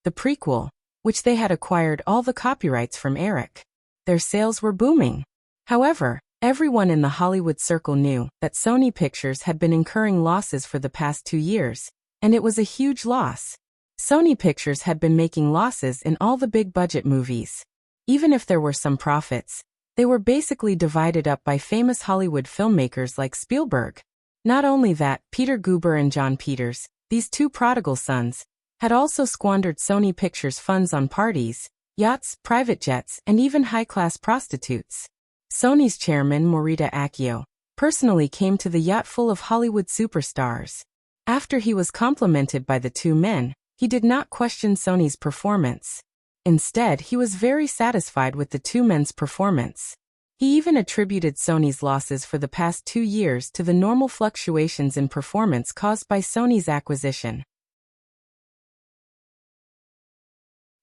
A: the prequel, which they had acquired all the copyrights from Eric. Their sales were booming. However, everyone in the Hollywood circle knew that Sony Pictures had been incurring losses for the past 2 years, and it was a huge loss. Sony Pictures had been making losses in all the big-budget movies. Even if there were some profits, they were basically divided up by famous Hollywood filmmakers like Spielberg. Not only that, Peter Guber and John Peters, these two prodigal sons, had also squandered Sony Pictures' funds on parties, yachts, private jets, and even high-class prostitutes. Sony's chairman, Morita Akio, personally came to the yacht full of Hollywood superstars. After he was complimented by the two men, he did not question Sony's performance. Instead, he was very satisfied with the two men's performance. He even attributed Sony's losses for the past 2 years to the normal fluctuations in performance caused by Sony's acquisition.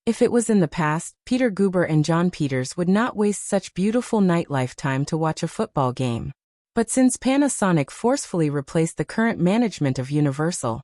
A: If it was in the past, Peter Guber and John Peters would not waste such beautiful nightlife time to watch a football game. But since Panasonic forcefully replaced the current management of Universal,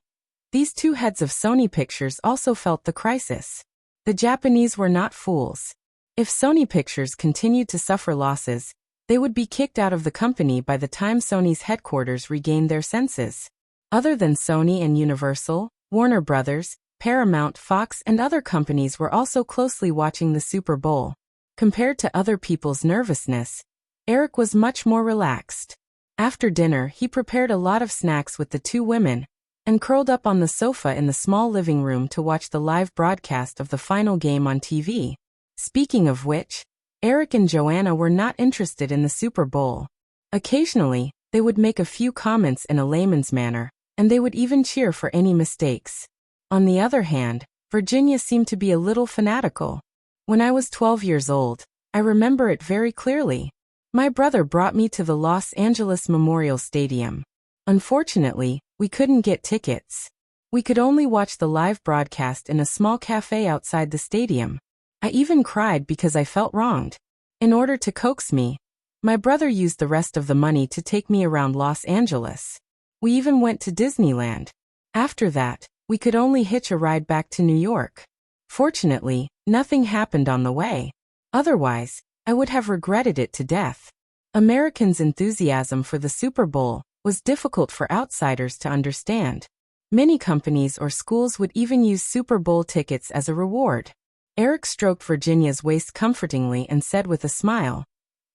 A: these two heads of Sony Pictures also felt the crisis. The Japanese were not fools. If Sony Pictures continued to suffer losses, they would be kicked out of the company by the time Sony's headquarters regained their senses. Other than Sony and Universal, Warner Brothers, Paramount, Fox, and other companies were also closely watching the Super Bowl. Compared to other people's nervousness, Eric was much more relaxed. After dinner, he prepared a lot of snacks with the two women, and curled up on the sofa in the small living room to watch the live broadcast of the final game on TV. Speaking of which, Eric and Joanna were not interested in the Super Bowl. Occasionally, they would make a few comments in a layman's manner, and they would even cheer for any mistakes. On the other hand, Virginia seemed to be a little fanatical. When I was 12 years old, I remember it very clearly. My brother brought me to the Los Angeles Memorial Stadium. Unfortunately, we couldn't get tickets. We could only watch the live broadcast in a small cafe outside the stadium. I even cried because I felt wronged. In order to coax me, my brother used the rest of the money to take me around Los Angeles. We even went to Disneyland. After that, we could only hitch a ride back to New York. Fortunately, nothing happened on the way. Otherwise, I would have regretted it to death. Americans' enthusiasm for the Super Bowl was difficult for outsiders to understand. Many companies or schools would even use Super Bowl tickets as a reward. Eric stroked Virginia's waist comfortingly and said with a smile,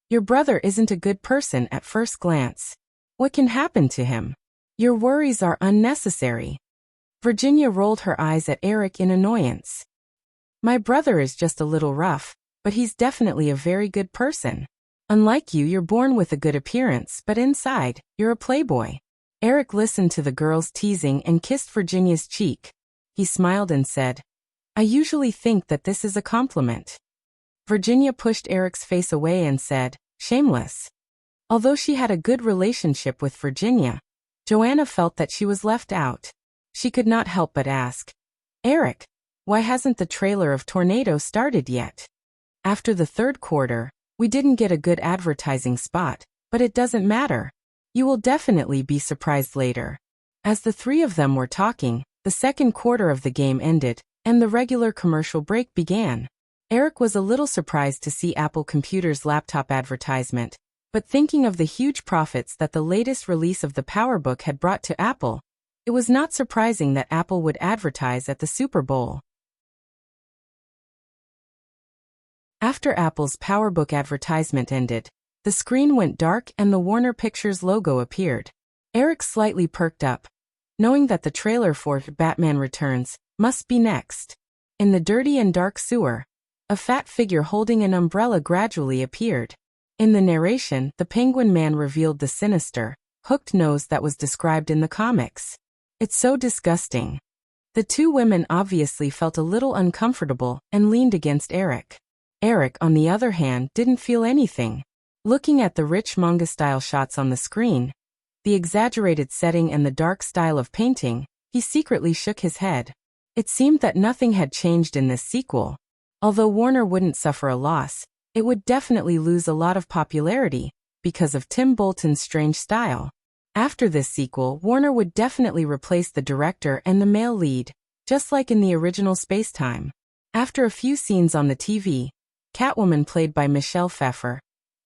A: "Your brother isn't a good person at first glance. What can happen to him? Your worries are unnecessary." Virginia rolled her eyes at Eric in annoyance. My brother is just a little rough, but he's definitely a very good person. Unlike you, you're born with a good appearance, but inside, you're a playboy. Eric listened to the girls teasing and kissed Virginia's cheek. He smiled and said, I usually think that this is a compliment. Virginia pushed Eric's face away and said, shameless. Although she had a good relationship with Virginia, Joanna felt that she was left out. She could not help but ask, Eric, why hasn't the trailer of Tornado started yet? After the third quarter, we didn't get a good advertising spot, but it doesn't matter. You will definitely be surprised later. As the three of them were talking, the second quarter of the game ended, and the regular commercial break began. Eric was a little surprised to see Apple Computer's laptop advertisement, but thinking of the huge profits that the latest release of the PowerBook had brought to Apple, it was not surprising that Apple would advertise at the Super Bowl. After Apple's PowerBook advertisement ended, the screen went dark and the Warner Pictures logo appeared. Eric slightly perked up, knowing that the trailer for Batman Returns must be next. In the dirty and dark sewer, a fat figure holding an umbrella gradually appeared. In the narration, the Penguin Man revealed the sinister, hooked nose that was described in the comics. It's so disgusting. The two women obviously felt a little uncomfortable and leaned against Eric. Eric, on the other hand, didn't feel anything. Looking at the rich manga-style shots on the screen, the exaggerated setting and the dark style of painting, he secretly shook his head. It seemed that nothing had changed in this sequel. Although Warner wouldn't suffer a loss, it would definitely lose a lot of popularity because of Tim Burton's strange style. After this sequel, Warner would definitely replace the director and the male lead, just like in the original Space-Time. After a few scenes on the TV, Catwoman, played by Michelle Pfeiffer,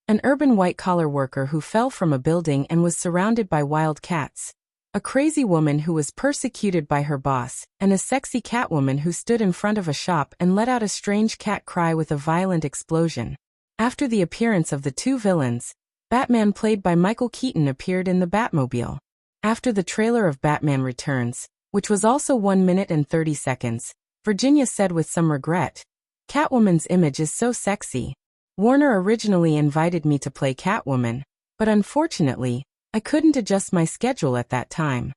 A: an urban white-collar worker who fell from a building and was surrounded by wild cats, a crazy woman who was persecuted by her boss, and a sexy Catwoman who stood in front of a shop and let out a strange cat cry with a violent explosion. After the appearance of the two villains, Batman, played by Michael Keaton, appeared in the Batmobile. After the trailer of Batman Returns, which was also 1 minute and 30 seconds, Virginia said with some regret, Catwoman's image is so sexy. Warner originally invited me to play Catwoman, but unfortunately, I couldn't adjust my schedule at that time.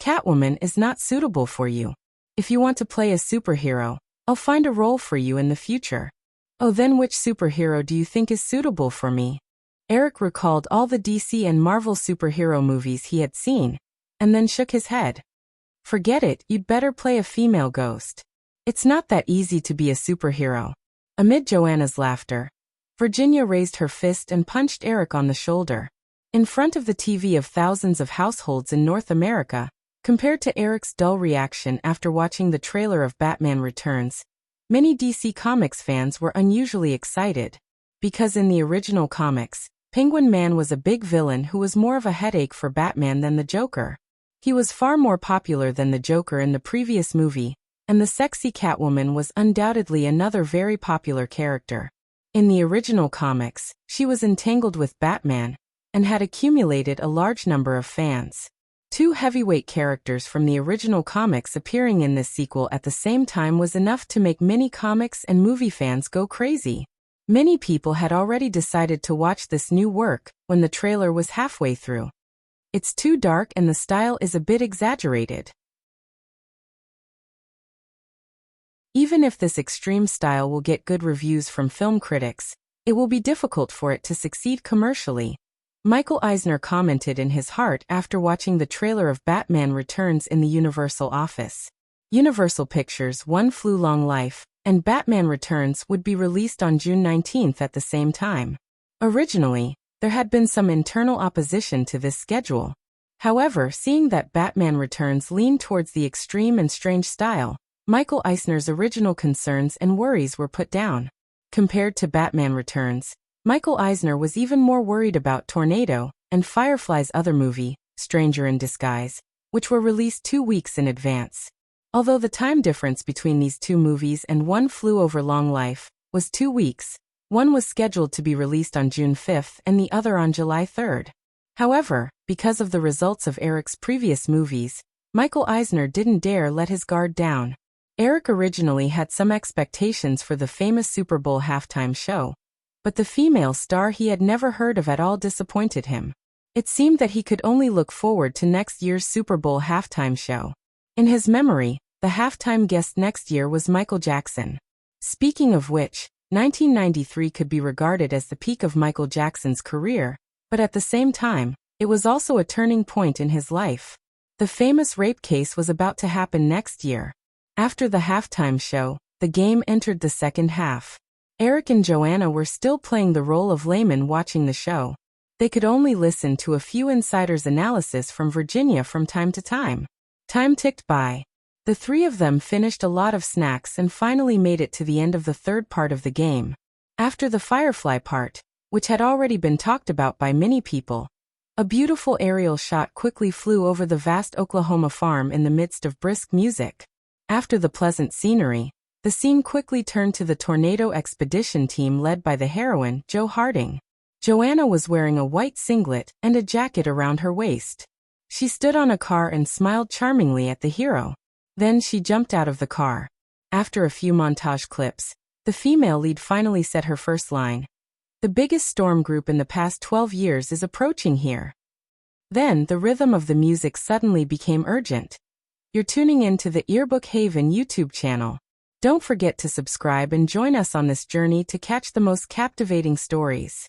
A: Catwoman is not suitable for you. If you want to play a superhero, I'll find a role for you in the future. Oh, then which superhero do you think is suitable for me? Eric recalled all the DC and Marvel superhero movies he had seen, and then shook his head. Forget it, you'd better play a female ghost. It's not that easy to be a superhero. Amid Joanna's laughter, Virginia raised her fist and punched Eric on the shoulder. In front of the TV of thousands of households in North America, compared to Eric's dull reaction after watching the trailer of Batman Returns, many DC Comics fans were unusually excited. Because in the original comics, Penguin Man was a big villain who was more of a headache for Batman than the Joker. He was far more popular than the Joker in the previous movie, and the sexy Catwoman was undoubtedly another very popular character. In the original comics, she was entangled with Batman, and had accumulated a large number of fans. Two heavyweight characters from the original comics appearing in this sequel at the same time was enough to make many comics and movie fans go crazy. Many people had already decided to watch this new work when the trailer was halfway through. It's too dark and the style is a bit exaggerated. Even if this extreme style will get good reviews from film critics, it will be difficult for it to succeed commercially. Michael Eisner commented in his heart after watching the trailer of Batman Returns in the Universal office. Universal Pictures' One Flew Long Life and Batman Returns would be released on June 19th at the same time. Originally, there had been some internal opposition to this schedule. However, seeing that Batman Returns leaned towards the extreme and strange style, Michael Eisner's original concerns and worries were put down. Compared to Batman Returns, Michael Eisner was even more worried about Tornado and Firefly's other movie, Stranger in Disguise, which were released 2 weeks in advance. Although the time difference between these two movies and One Flew Over Long Life was 2 weeks, one was scheduled to be released on June 5th and the other on July 3rd. However, because of the results of Eric's previous movies, Michael Eisner didn't dare let his guard down. Eric originally had some expectations for the famous Super Bowl halftime show, but the female star he had never heard of at all disappointed him. It seemed that he could only look forward to next year's Super Bowl halftime show. In his memory, the halftime guest next year was Michael Jackson. Speaking of which, 1993 could be regarded as the peak of Michael Jackson's career, but at the same time, it was also a turning point in his life. The famous rape case was about to happen next year. After the halftime show, the game entered the second half. Eric and Joanna were still playing the role of laymen watching the show. They could only listen to a few insiders' analysis from Virginia from time to time. Time ticked by. The three of them finished a lot of snacks and finally made it to the end of the third part of the game. After the Firefly part, which had already been talked about by many people, a beautiful aerial shot quickly flew over the vast Oklahoma farm in the midst of brisk music. After the pleasant scenery, the scene quickly turned to the tornado expedition team led by the heroine, Jo Harding. Joanna was wearing a white singlet and a jacket around her waist. She stood on a car and smiled charmingly at the hero. Then she jumped out of the car. After a few montage clips, the female lead finally said her first line. The biggest storm group in the past 12 years is approaching here. Then the rhythm of the music suddenly became urgent. You're tuning in to the Earbook Haven YouTube channel. Don't forget to subscribe and join us on this journey to catch the most captivating stories.